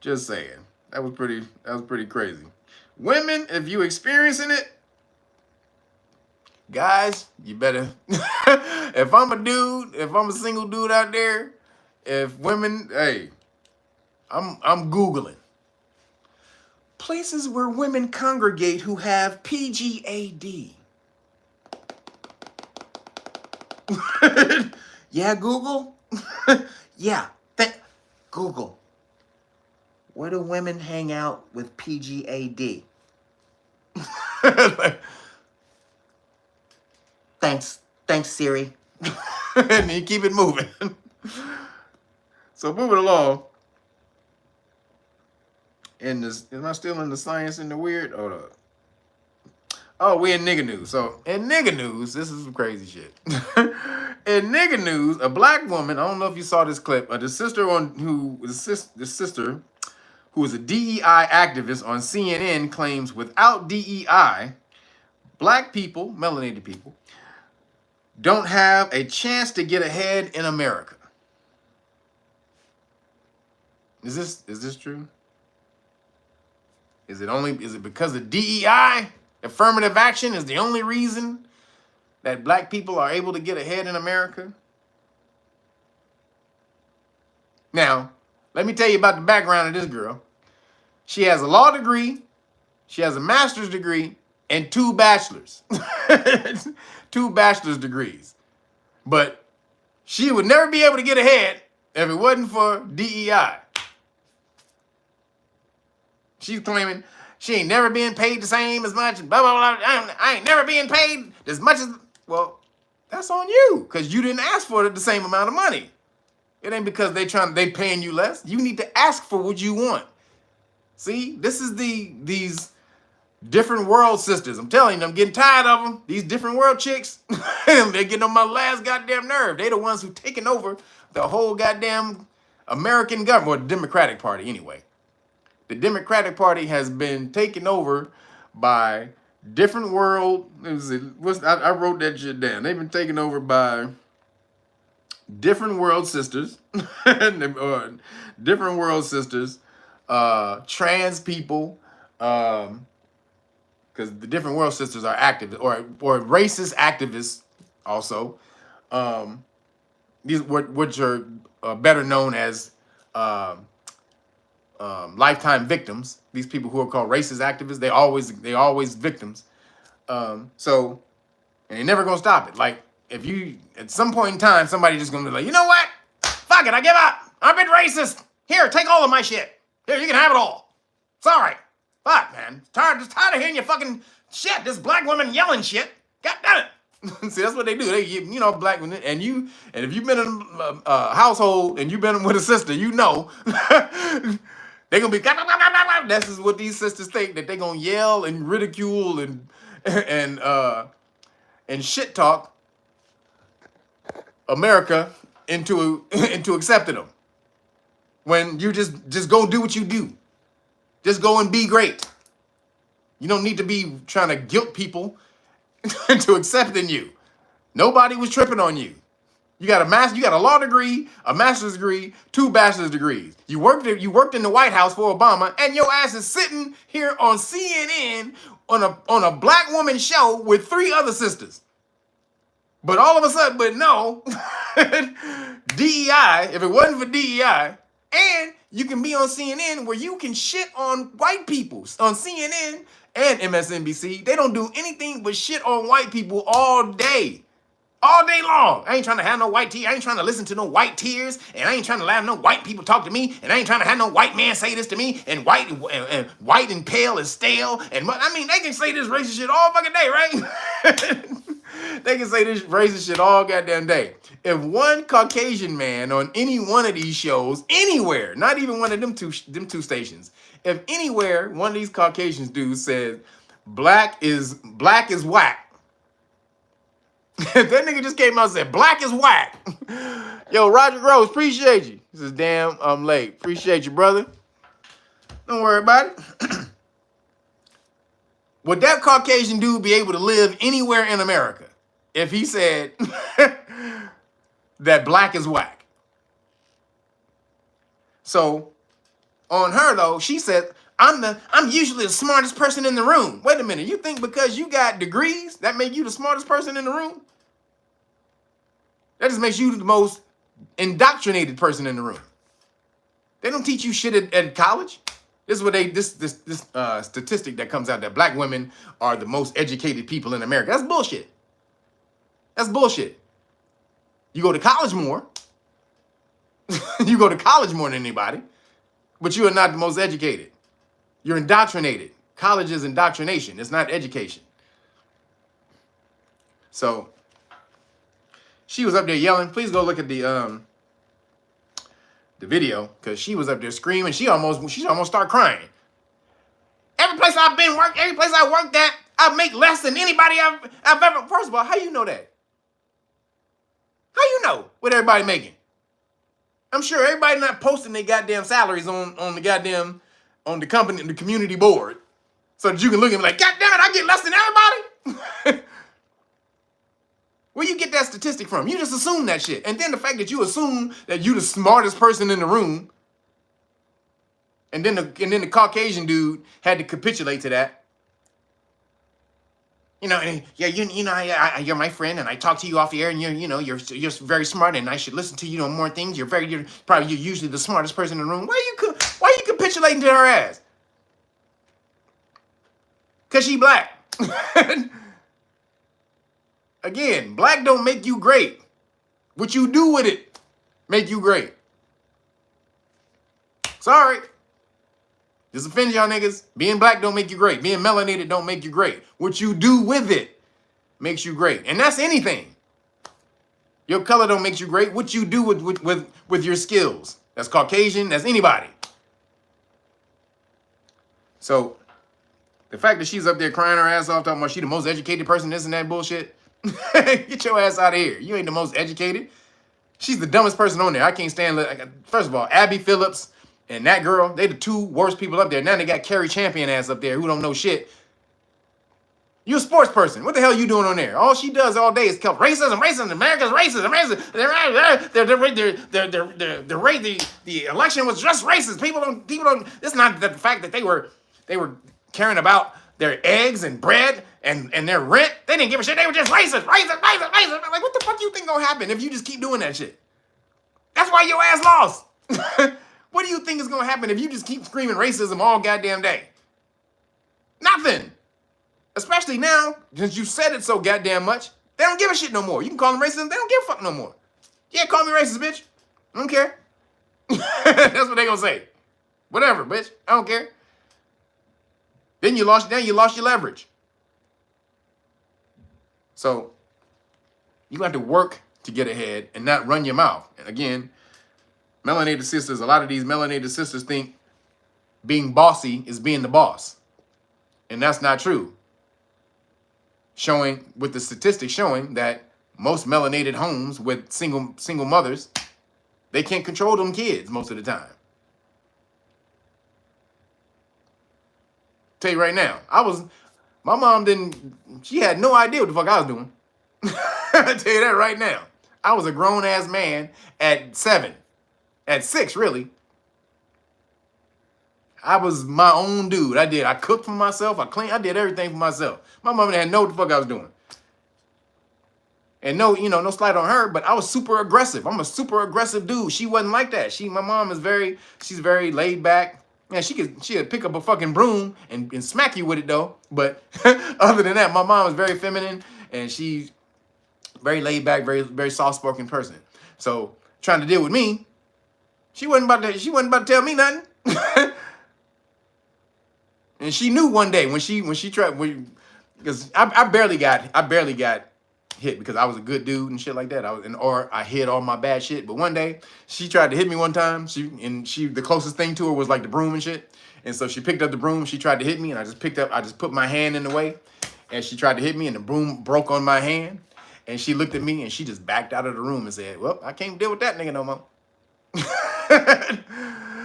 Just saying. That was pretty crazy. Women, if you experiencing it, guys, you better. If I'm a single dude out there, if women, hey, I'm Googling places where women congregate who have PGAD. Yeah, Google? Yeah, Google. Where do women hang out with PGAD? Thanks, Siri. And you keep it moving. So moving along. Am I still in the science and the weird? Hold up. Oh, we in nigga news. So in nigga news, this is some crazy shit. In nigga news, a black woman, I don't know if you saw this clip, the sister who is a DEI activist on CNN claims without DEI, black people, melanated people, don't have a chance to get ahead in America. Is this true? Is it because of DEI? Affirmative action is the only reason that black people are able to get ahead in America? Now, let me tell you about the background of this girl. She has a law degree, she has a master's degree, and 2 bachelors. 2 bachelor's degrees. But she would never be able to get ahead if it wasn't for DEI. She's claiming she ain't never been paid the same as much, blah, blah, blah. I ain't never been paid as much as, well, that's on you, because you didn't ask for the same amount of money. It ain't because they paying you less. You need to ask for what you want. See, this is these different world sisters. I'm telling you, I'm getting tired of them. These different world chicks, they're getting on my last goddamn nerve. They the ones who taking over the whole goddamn American government, or the Democratic Party anyway. The Democratic Party has been taken over by different world. I wrote that shit down. They've been taken over by different world sisters, different world sisters, trans people, because the different world sisters are activists or racist activists also. These which are better known as lifetime victims. These people who are called racist activists, they always victims. So, and they're never gonna stop it. Like, if you at some point in time, somebody just gonna be like, you know what? Fuck it, I give up. I've been racist. Here, take all of my shit. Here, you can have it all. Sorry. Fuck, man. Tired of hearing your fucking shit. This black woman yelling shit. God damn it. See, that's what they do. They, black women, and if you've been in a household and you've been with a sister, you know. They're gonna be, this is what these sisters think, that they're gonna yell and ridicule and shit talk America into accepting them. When you just go do what you do. Just go and be great. You don't need to be trying to guilt people into accepting you. Nobody was tripping on you. You got a law degree, a master's degree, 2 bachelor's degrees. You worked in the White House for Obama, and your ass is sitting here on CNN on a black woman show with 3 other sisters. But all of a sudden, but no, DEI, if it wasn't for DEI, and you can be on CNN where you can shit on white people. On CNN and MSNBC, they don't do anything but shit on white people all day. All day long. I ain't trying to have no white tears. I ain't trying to listen to no white tears. And I ain't trying to have no white people talk to me. And I ain't trying to have no white man say this to me. And white and pale and stale. And I mean, they can say this racist shit all fucking day, right? They can say this racist shit all goddamn day. If one Caucasian man on any one of these shows, anywhere, not even one of them two stations, if anywhere one of these Caucasian dudes says black is whack, that nigga just came out and said, black is whack. Yo, Roger Groves, appreciate you. He says, damn, I'm late. Appreciate you, brother. Don't worry about it. Would that Caucasian dude be able to live anywhere in America if he said that black is whack? So, on her, though, she said, I'm usually the smartest person in the room. Wait a minute, you think because you got degrees, that make you the smartest person in the room? That just makes you the most indoctrinated person in the room. They don't teach you shit at college. This is what this statistic that comes out that black women are the most educated people in America. That's bullshit. That's bullshit. You go to college more. You go to college more than anybody, but you are not the most educated. You're indoctrinated. College is indoctrination. It's not education. So she was up there yelling. Please go look at the video, because she was up there screaming. She almost started crying. Every place I've been every place I worked at, I make less than anybody I've ever. First of all, how you know that? How you know what everybody making? I'm sure everybody not posting their goddamn salaries on the company, the community board, so that you can look and be like, God damn it, I get less than everybody. Where you get that statistic from? You just assume that shit. And then the fact that you assume that you the smartest person in the room, and then the Caucasian dude had to capitulate to that. You know, and, yeah, you're my friend, and I talk to you off the air, and you're very smart, and I should listen to you on more things. You're usually the smartest person in the room. Why are you capitulating to her ass? Cause she black. Again, black don't make you great. What you do with it make you great. Sorry. This offends y'all niggas. Being black don't make you great. Being melanated don't make you great. What you do with it makes you great. And that's anything. Your color don't make you great. What you do with your skills. That's Caucasian, that's anybody. So, the fact that she's up there crying her ass off talking about she the most educated person, this and that bullshit. Get your ass out of here. You ain't the most educated. She's the dumbest person on there. I can't stand. First of all, Abby Phillips and that girl, they the two worst people up there. Now they got Carrie Champion ass up there who don't know shit. You a sports person. What the hell you doing on there? All she does all day is kill racism. America's racist. The election was just racist. People don't. It's not the fact that they were caring about their eggs and bread and their rent. They didn't give a shit. They were just racist. Like, what the fuck do you think gonna happen if you just keep doing that shit? That's why your ass lost. What do you think is gonna happen if you just keep screaming racism all goddamn day? Nothing. Especially now, since you said it so goddamn much, they don't give a shit no more. You can call them racist, they don't give a fuck no more. Yeah, call me racist, bitch. I don't care. That's what they gonna say. Whatever, bitch. I don't care. Then you lost your leverage. So you have to work to get ahead and not run your mouth. And again, melanated sisters, a lot of these melanated sisters think being bossy is being the boss. And that's not true. Showing, with the statistics showing that most melanated homes with single mothers, they can't control them kids most of the time. Tell you right now, my mom she had no idea what the fuck I was doing. I tell you that right now. I was a grown ass man at 6 really. I was my own dude. I cooked for myself, I cleaned, I did everything for myself. My mama didn't know what the fuck I was doing. And no, you know, no slight on her, but I was super aggressive. I'm a super aggressive dude. She wasn't like that. My mom is she's very laid back. Yeah, she'd pick up a fucking broom and smack you with it though. But other than that, my mom is very feminine and she's very laid back, very soft spoken person. So trying to deal with me, she wasn't about to tell me nothing. And she knew one day when she tried, because I barely got hit because I was a good dude and shit like that. Or I hid all my bad shit. But one day she tried to hit me one time. The closest thing to her was like the broom and shit. And so she picked up the broom. She tried to hit me, and I just put my hand in the way, and she tried to hit me, and the broom broke on my hand. And she looked at me, and she just backed out of the room and said, "Well, I can't deal with that nigga no more."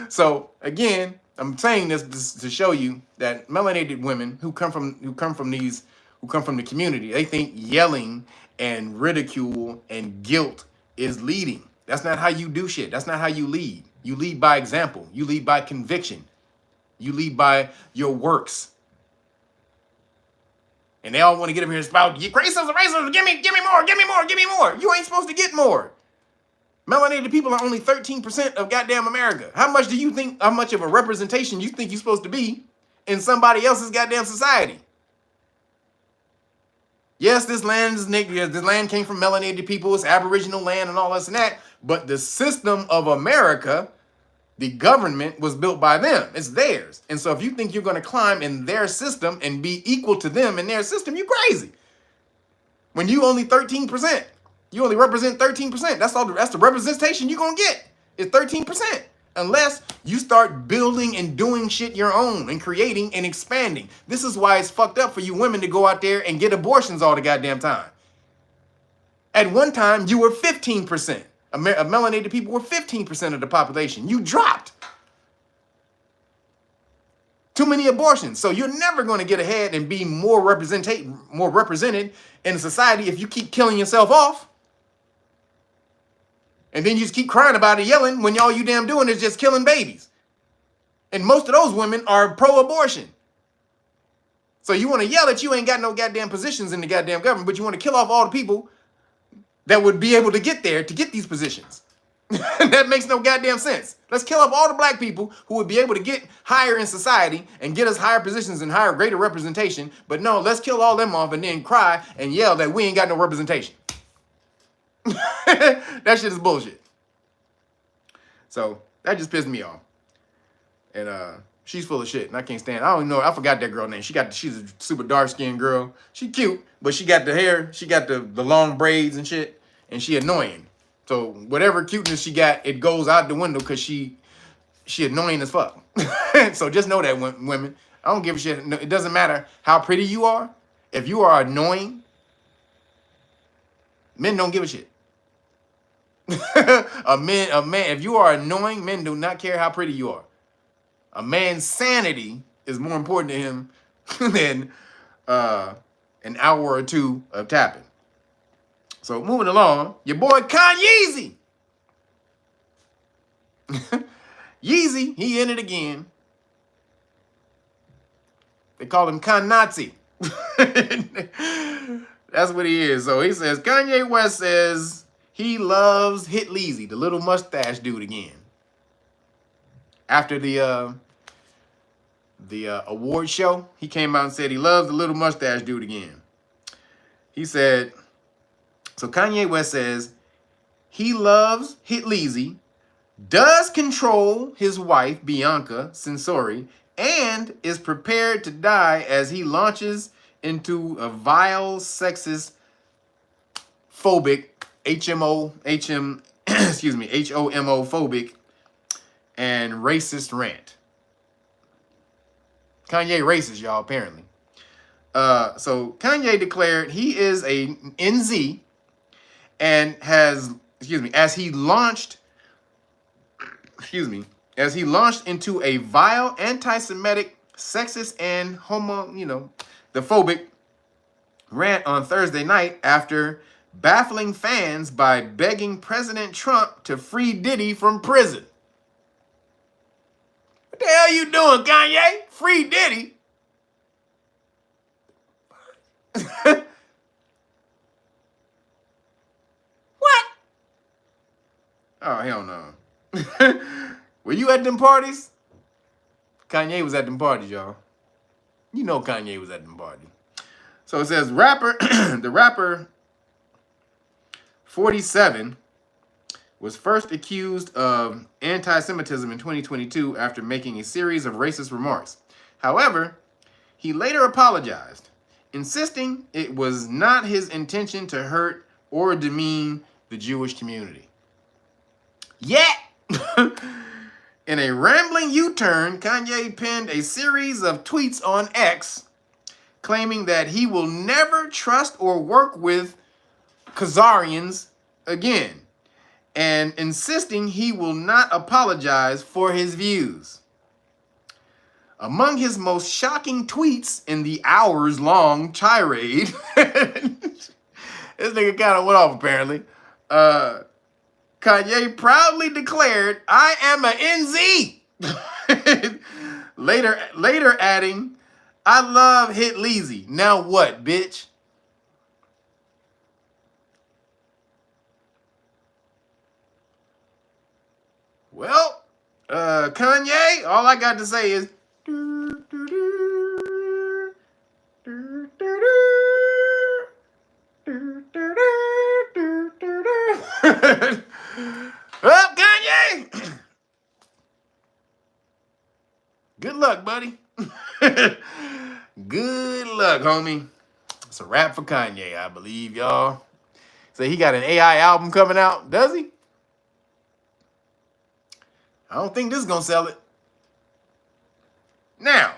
So again, I'm saying this to show you that melanated women who come from the community, they think yelling and ridicule and guilt is leading. That's not how you do shit. That's not how you lead. You lead by example. You lead by conviction. You lead by your works. And they all want to get up here and spout, racism, give me more. You ain't supposed to get more. Melanated people are only 13% of goddamn America. How much of a representation you think you're supposed to be in somebody else's goddamn society? Yes, this land came from melanated people, it's Aboriginal land and all this and that, but the system of America, the government was built by them. It's theirs. And so if you think you're going to climb in their system and be equal to them in their system, you're crazy. When you only 13%. You only represent 13%. That's the representation you're going to get. It's 13%. Unless you start building and doing shit your own and creating and expanding. This is why it's fucked up for you women to go out there and get abortions all the goddamn time. At one time, you were 15%. Melanated people were 15% of the population. You dropped. Too many abortions. So you're never going to get ahead and be more represented in society if you keep killing yourself off. And then you just keep crying about it, yelling, when all you damn doing is just killing babies. And most of those women are pro-abortion. So you want to yell that you ain't got no goddamn positions in the goddamn government, but you want to kill off all the people that would be able to get there to get these positions. That makes no goddamn sense. Let's kill off all the black people who would be able to get higher in society and get us higher positions and greater representation. But no, let's kill all them off and then cry and yell that we ain't got no representation. That shit is bullshit. So that just pissed me off. And she's full of shit, and I can't stand. I don't know. I forgot that girl name. She's a super dark skinned girl. She cute, but she got the hair. She got the long braids and shit, and she annoying. So whatever cuteness she got, it goes out the window because she annoying as fuck. So just know that, women. I don't give a shit. It doesn't matter how pretty you are. If you are annoying, men don't give a shit. a man, if you are annoying, men do not care how pretty you are. A man's sanity is more important to him than an hour or two of tapping. So moving along, your boy Kanye Yeezy, he in it again. They call him Nazi. That's what he is. So he says, Kanye West says he loves Hit Leezy, the little mustache dude, again. After the award show, he came out and said he loves the little mustache dude again. He said, so Kanye West says he loves Hit Leezy, does control his wife, Bianca Censori, and is prepared to die as he launches into a vile, sexist, phobic, HOMO-phobic and racist rant. Kanye racist, y'all, apparently. So Kanye declared he is a NZ and as he launched into a vile, anti-Semitic, sexist, and the phobic rant on Thursday night after baffling fans by begging President Trump to free Diddy from prison. What the hell you doing, Kanye? Free Diddy? Oh, hell no. Were you at them parties? Kanye was at them parties, y'all. You know Kanye was at them parties. So it says the rapper 47 was first accused of anti-Semitism in 2022 after making a series of racist remarks. However, he later apologized, insisting it was not his intention to hurt or demean the Jewish community. Yet, in a rambling U-turn, Kanye penned a series of tweets on X claiming that he will never trust or work with Khazarians again, and insisting he will not apologize for his views. Among his most shocking tweets in the hours-long tirade, this nigga kind of went off apparently, Kanye proudly declared, "I am a NZ." later adding, "I love Hit Leezy. Now what, bitch?" Well, Kanye, all I got to say is, well, Kanye, good luck, buddy. Good luck, homie. It's a wrap for Kanye, I believe, y'all. So he got an AI album coming out, does he? I don't think this is gonna sell it. Now,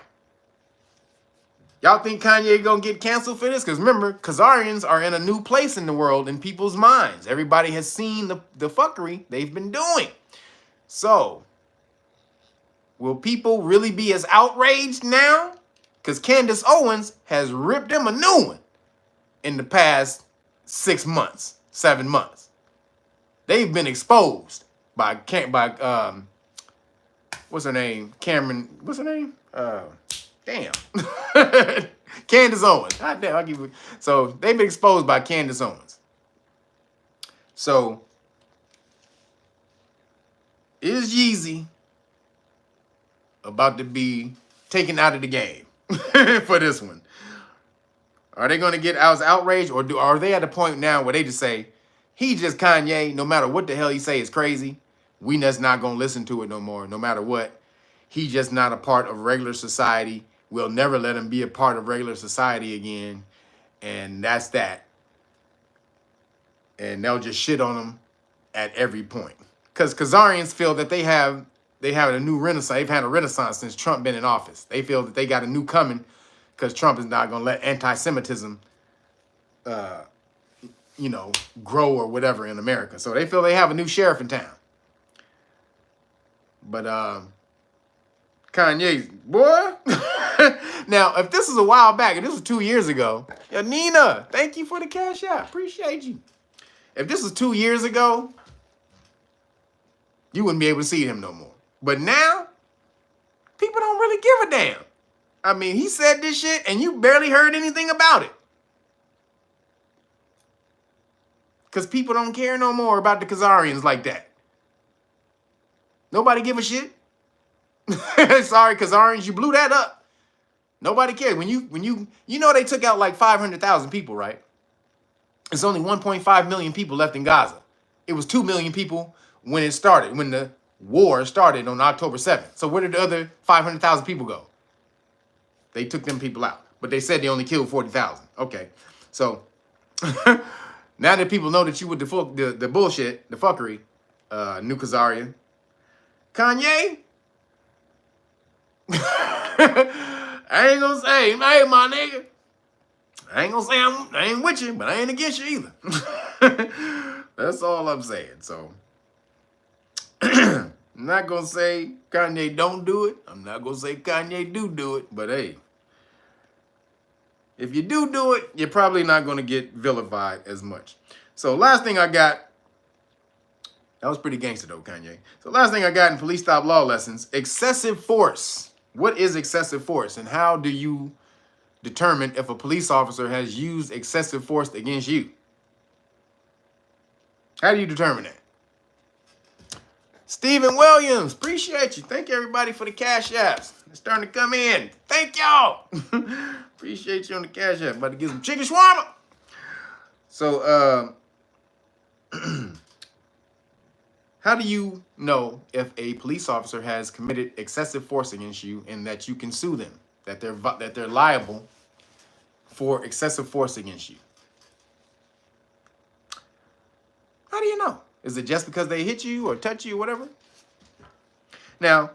y'all think Kanye gonna get canceled for this? Because remember, Khazarians are in a new place in the world in people's minds. Everybody has seen the fuckery they've been doing. So, will people really be as outraged now? Because Candace Owens has ripped them a new one in the past 6 months, 7 months. They've been exposed by what's her name? Cameron, what's her name? Damn. Candace Owens. God damn, I'll give you. So they've been exposed by Candace Owens. So is Yeezy about to be taken out of the game for this one? Are they going to get outraged, or are they at a point now where they just say, he just Kanye, no matter what the hell he say is crazy, we just not going to listen to it no more, no matter what. He just not a part of regular society. We'll never let him be a part of regular society again. And that's that. And they'll just shit on him at every point. Because Khazarians feel that they have a new renaissance. They've had a renaissance since Trump been in office. They feel that they got a new coming because Trump is not going to let anti-Semitism, grow or whatever in America. So they feel they have a new sheriff in town. But Kanye's, boy. Now, if this was a while back, and this was 2 years ago, yo, Nina, thank you for the cash out. Appreciate you. If this was 2 years ago, you wouldn't be able to see him no more. But now, people don't really give a damn. I mean, he said this shit, and you barely heard anything about it. Because people don't care no more about the Khazarians like that. Nobody give a shit. Sorry, Khazarians, you blew that up. Nobody cares. When you they took out like 500,000 people, right? It's only 1.5 million people left in Gaza. It was 2 million people when it started, when the war started on October 7th. So where did the other 500,000 people go? They took them people out. But they said they only killed 40,000. Okay. So now that people know that you with the bullshit, the fuckery, new Khazarian, Kanye, I ain't gonna say, hey, my nigga, I ain't gonna say I ain't with you, but I ain't against you either. That's all I'm saying. So I'm not gonna say Kanye don't do it. I'm not gonna say Kanye do it. But hey, if you do it, you're probably not gonna get vilified as much. So last thing I got, that was pretty gangster though, Kanye. So last thing I got in police stop law lessons, excessive force. What is excessive force, and how do you determine if a police officer has used excessive force against you? How do you determine that? Stephen Williams, appreciate you. Thank you, everybody, for the cash apps. It's starting to come in. Thank y'all. Appreciate you on the cash app. About to get some chicken shawarma. So, how do you know if a police officer has committed excessive force against you and that you can sue them, that they're liable for excessive force against you? How do you know? Is it just because they hit you or touch you or whatever? Now,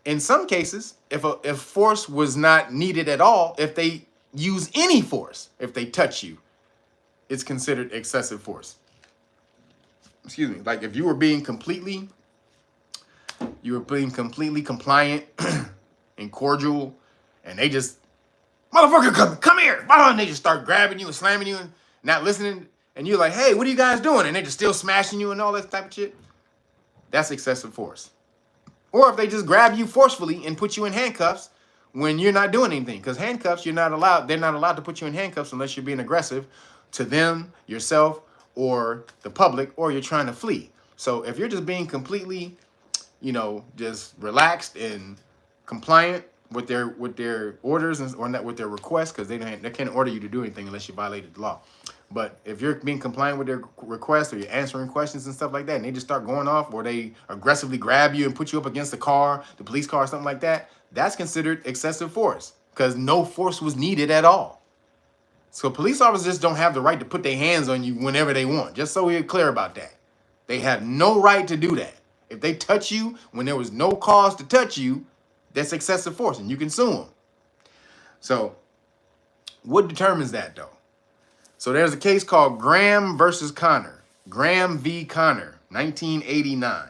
in some cases, if force was not needed at all, if they use any force, if they touch you, it's considered excessive force. Excuse me. Like if you were being completely compliant and cordial, and they just, motherfucker, come here, and they just start grabbing you and slamming you and not listening. And you're like, hey, what are you guys doing? And they're just still smashing you and all that type of shit. That's excessive force. Or if they just grab you forcefully and put you in handcuffs when you're not doing anything. Because handcuffs, they're not allowed to put you in handcuffs unless you're being aggressive to them, yourself, or the public, or you're trying to flee. So if you're just being completely, just relaxed and compliant with their orders or not with their requests, because they can't order you to do anything unless you violated the law. But if you're being compliant with their requests or you're answering questions and stuff like that, and they just start going off, or they aggressively grab you and put you up against the police car, or something like that, that's considered excessive force because no force was needed at all. So police officers don't have the right to put their hands on you whenever they want. Just so we're clear about that. They have no right to do that. If they touch you when there was no cause to touch you, that's excessive force and you can sue them. So what determines that though? So there's a case called Graham versus Connor. Graham v. Connor, 1989.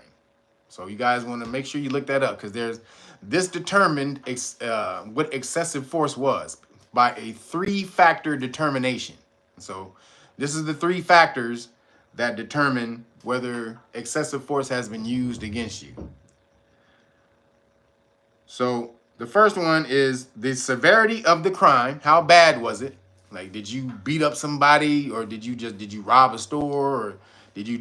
So you guys want to make sure you look that up because this determined what excessive force was by a 3-factor determination. So this is the 3 factors that determine whether excessive force has been used against you. So the first one is the severity of the crime. How bad was it? Like, did you beat up somebody, or did you rob a store, or were you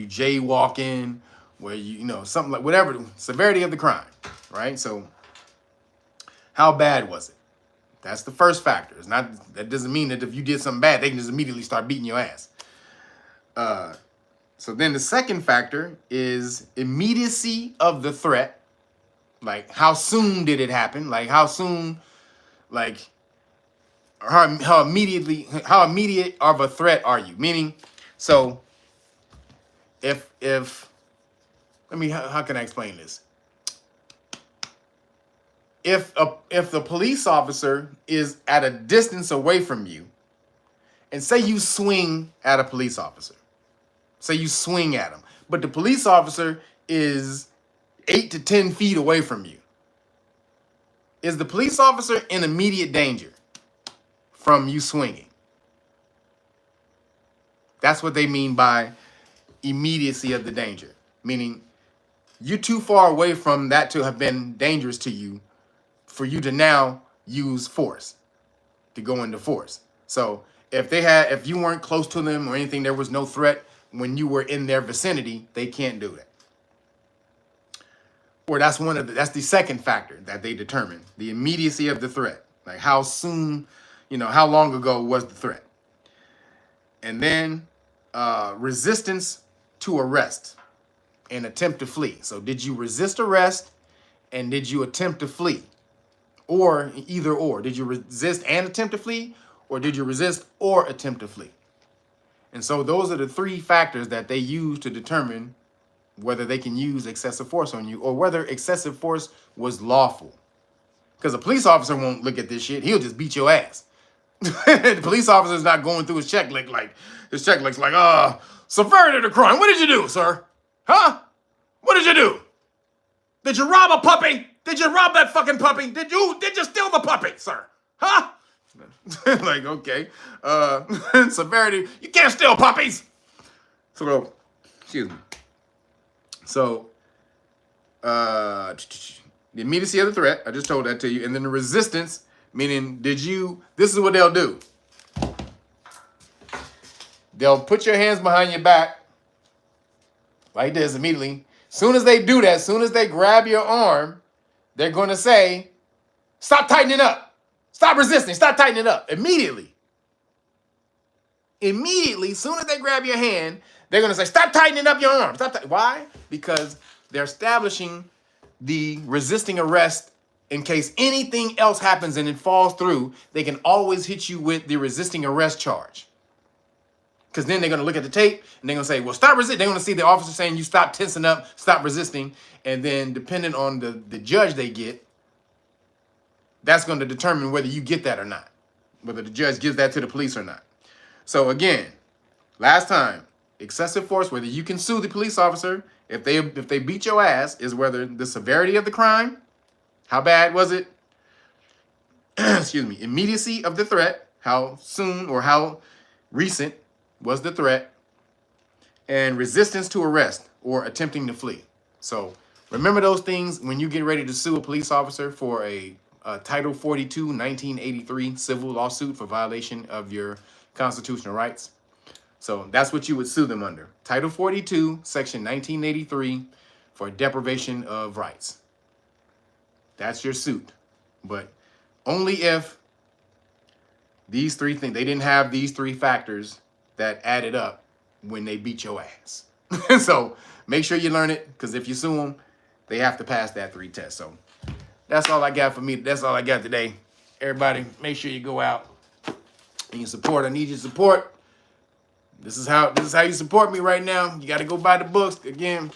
jaywalking, were you, something like whatever, severity of the crime, right? So how bad was it? That's the first factor. That doesn't mean that if you did something bad, they can just immediately start beating your ass. So then the second factor is immediacy of the threat. Like, how soon did it happen? Like, how soon, like, how immediate of a threat are you? Meaning, so how can I explain this? If the police officer is at a distance away from you, and say you swing at a police officer, say you swing at him, but the police officer is 8 to 10 feet away from you, is the police officer in immediate danger from you swinging? That's what they mean by immediacy of the danger, meaning you're too far away from that to have been dangerous to you for you to now use force, to go into force. So if you weren't close to them or anything, there was no threat when you were in their vicinity, they can't do that. Or that's the second factor that they determine, the immediacy of the threat. Like how soon, how long ago was the threat? And then resistance to arrest and attempt to flee. So did you resist arrest and did you attempt to flee? Or either or. Did you resist and attempt to flee, or did you resist or attempt to flee? And so those are the 3 factors that they use to determine whether they can use excessive force on you or whether excessive force was lawful. Because a police officer won't look at this shit. He'll just beat your ass. The police officer is not going through his checklist like severity of the crime. What did you do, sir? Huh? What did you do? Did you rob a puppy? Did you rob that fucking puppy? Did you steal the puppy, sir? Huh? Like, okay. Severity. You can't steal puppies. So, excuse me. So, the immediacy of the threat, I just told that to you. And then the resistance, meaning this is what they'll do. They'll put your hands behind your back, like this immediately. Soon as they do that, soon as they grab your arm, they're going to say, stop tightening up. Stop resisting. Stop tightening up. Immediately. Immediately, soon as they grab your hand, they're going to say, stop tightening up your arm. Why? Because they're establishing the resisting arrest in case anything else happens and it falls through. They can always hit you with the resisting arrest charge. Because then they're going to look at the tape and they're going to say, well, stop resisting. They're going to see the officer saying you stop tensing up, stop resisting. And then depending on the judge they get, that's going to determine whether you get that or not, whether the judge gives that to the police or not. So again, last time, excessive force, whether you can sue the police officer if they beat your ass, is whether the severity of the crime, how bad was it, excuse me, immediacy of the threat, how soon or how recent was the threat, and resistance to arrest or attempting to flee. So remember those things when you get ready to sue a police officer for a Title 42, 1983 civil lawsuit for violation of your constitutional rights. So that's what you would sue them under. Title 42, Section 1983 for deprivation of rights. That's your suit. But only if these three things, they didn't have these three factors that added up when they beat your ass. So make sure you learn it, because if you sue them, they have to pass that 3 tests. So that's all I got for me. That's all I got today. Everybody, make sure you go out and you support. I need your support. This is how you support me right now. You got to go buy the books. Again,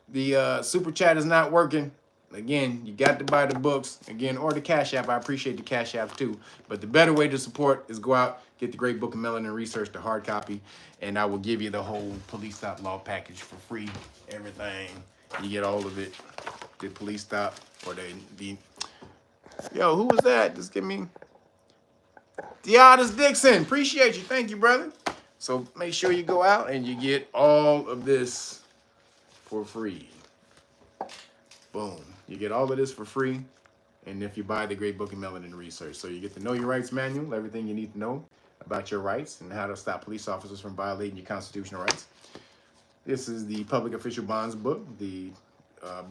the super chat is not working. Again, you got to buy the books. Again, or the Cash App. I appreciate the Cash App too. But the better way to support is go out, get the great book of Melanin Research, the hard copy, and I will give you the whole police stop law package for free. Everything. You get all of it. The police stop or the yo, who was that? Just give me Deotis Dixon. Appreciate you. Thank you, brother. So make sure you go out and you get all of this for free. Boom. You get all of this for free. And if you buy the great book of Melanin Research. So you get the Know Your Rights manual, everything you need to know about your rights and how to stop police officers from violating your constitutional rights. This is the Public Official Bonds book, the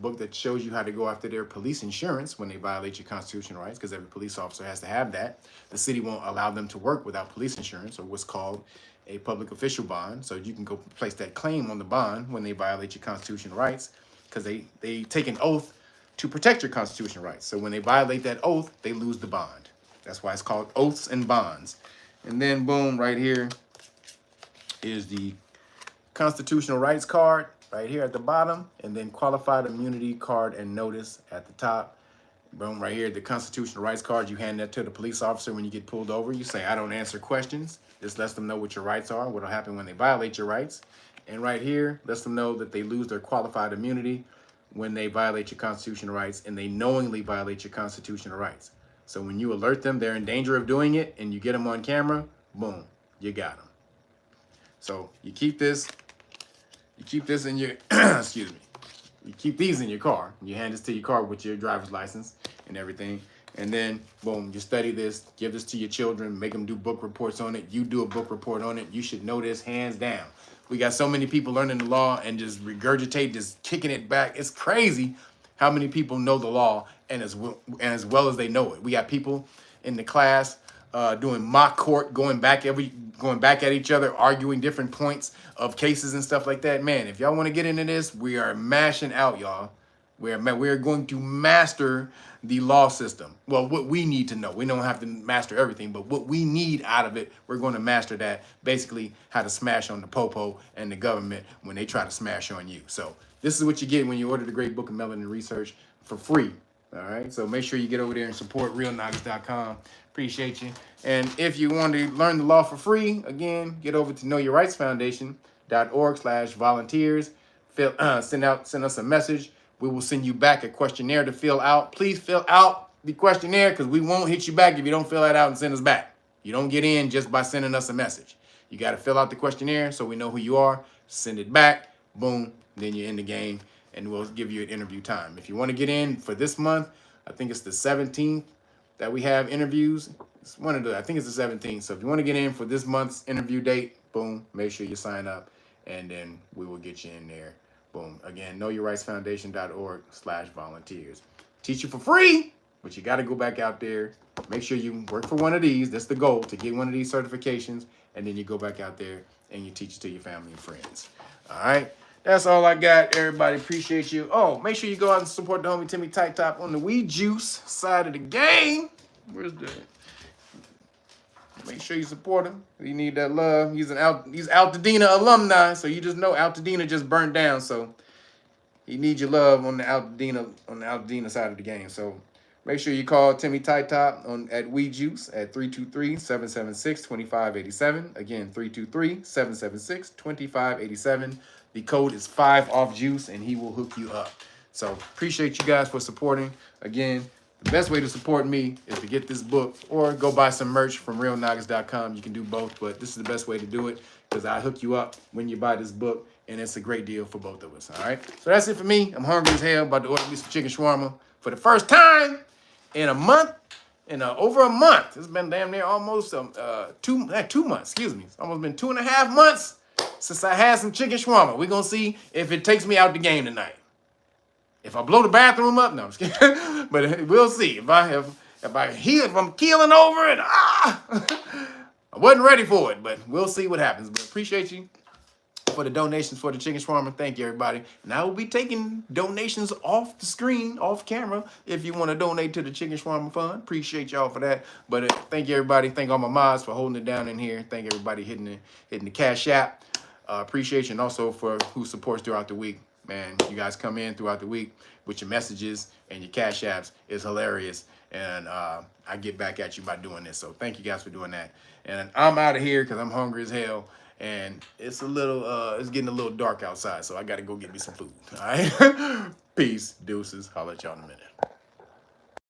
book that shows you how to go after their police insurance when they violate your constitutional rights, because every police officer has to have that. The city won't allow them to work without police insurance, or what's called a public official bond. So you can go place that claim on the bond when they violate your constitutional rights, because they take an oath to protect your constitutional rights. So when they violate that oath, they lose the bond. That's why it's called oaths and bonds. And then boom, right here is the constitutional rights card right here at the bottom, and then qualified immunity card and notice at the top. Boom, right here, the constitutional rights card. You hand that to the police officer when you get pulled over. You say, I don't answer questions. This lets them know what your rights are, what will happen when they violate your rights. And right here, lets them know that they lose their qualified immunity when they violate your constitutional rights, and they knowingly violate your constitutional rights. So when you alert them they're in danger of doing it and you get them on camera, boom, you got them. So you keep this in your, excuse me, you keep these in your car. You hand this to your car with your driver's license and everything. And then, boom, you study this, give this to your children, make them do book reports on it. You do a book report on it. You should know this hands down. We got so many people learning the law and just regurgitate, just kicking it back. It's crazy how many people know the law and as well as they know it. We got people in the class doing mock court, going back at each other, arguing different points of cases and stuff like that. Man, if y'all want to get into this, we are mashing out, y'all. We are going to master the law system. Well, what we need to know. We don't have to master everything, but what we need out of it, we're going to master that. Basically, how to smash on the popo and the government when they try to smash on you. So this is what you get when you order the great book of Melanin Research for free. All right, so make sure you get over there and support realnagas.com. Appreciate you. And if you want to learn the law for free, again, get over to knowyourrightsfoundation.org/volunteers. Send us a message. We will send you back a questionnaire to fill out. Please fill out the questionnaire, because we won't hit you back if you don't fill that out and send us back. You don't get in just by sending us a message. You got to fill out the questionnaire so we know who you are. Send it back. Boom. Then you're in the game, and we'll give you an interview time. If you want to get in for this month, I think it's the 17th that we have interviews. I think it's the 17th. So if you want to get in for this month's interview date, boom, make sure you sign up, and then we will get you in there Boom. Again, knowyourrightsfoundation.org/volunteers. Teach you for free, but you got to go back out there. Make sure you work for one of these. That's the goal, to get one of these certifications. And then you go back out there and you teach it to your family and friends. All right. That's all I got. Everybody, appreciate you. Oh, make sure you go out and support the homie Timmy Tight Top on the Weed Juice side of the game. Where's that? Make sure you support him. You need that love. He's Altadena alumni, so you just know Altadena just burnt down. So he needs your love on the Altadena side of the game. So make sure you call Timmy Tight Top at Weed Juice at 323-776-2587. Again, 323-776-2587. The code is 5OFF-JUICE, and he will hook you up. So appreciate you guys for supporting. Again, the best way to support me is to get this book or go buy some merch from realnagas.com. You can do both, but this is the best way to do it because I hook you up when you buy this book, and it's a great deal for both of us, all right? So that's it for me. I'm hungry as hell, about to order me some chicken shawarma for the first time in a month, over a month. It's been damn near almost 2 months, excuse me. It's almost been 2.5 months since I had some chicken shawarma. We're going to see if it takes me out the game tonight. If I blow the bathroom up, no, I'm just kidding. But we'll see. If I'm keeling over it, I wasn't ready for it, but we'll see what happens. But appreciate you for the donations for the chicken shawarma. Thank you, everybody. And I will be taking donations off the screen, off camera, if you want to donate to the chicken shawarma fund. Appreciate y'all for that. But thank you, everybody. Thank all my mods for holding it down in here. Thank everybody hitting the Cash App. Appreciate you, and also for who supports throughout the week. Man, you guys come in throughout the week with your messages and your Cash Apps. It's hilarious. And I get back at you by doing this. So thank you guys for doing that. And I'm out of here because I'm hungry as hell. And it's getting a little dark outside. So I got to go get me some food. All right? Peace. Deuces. Holla at y'all in a minute.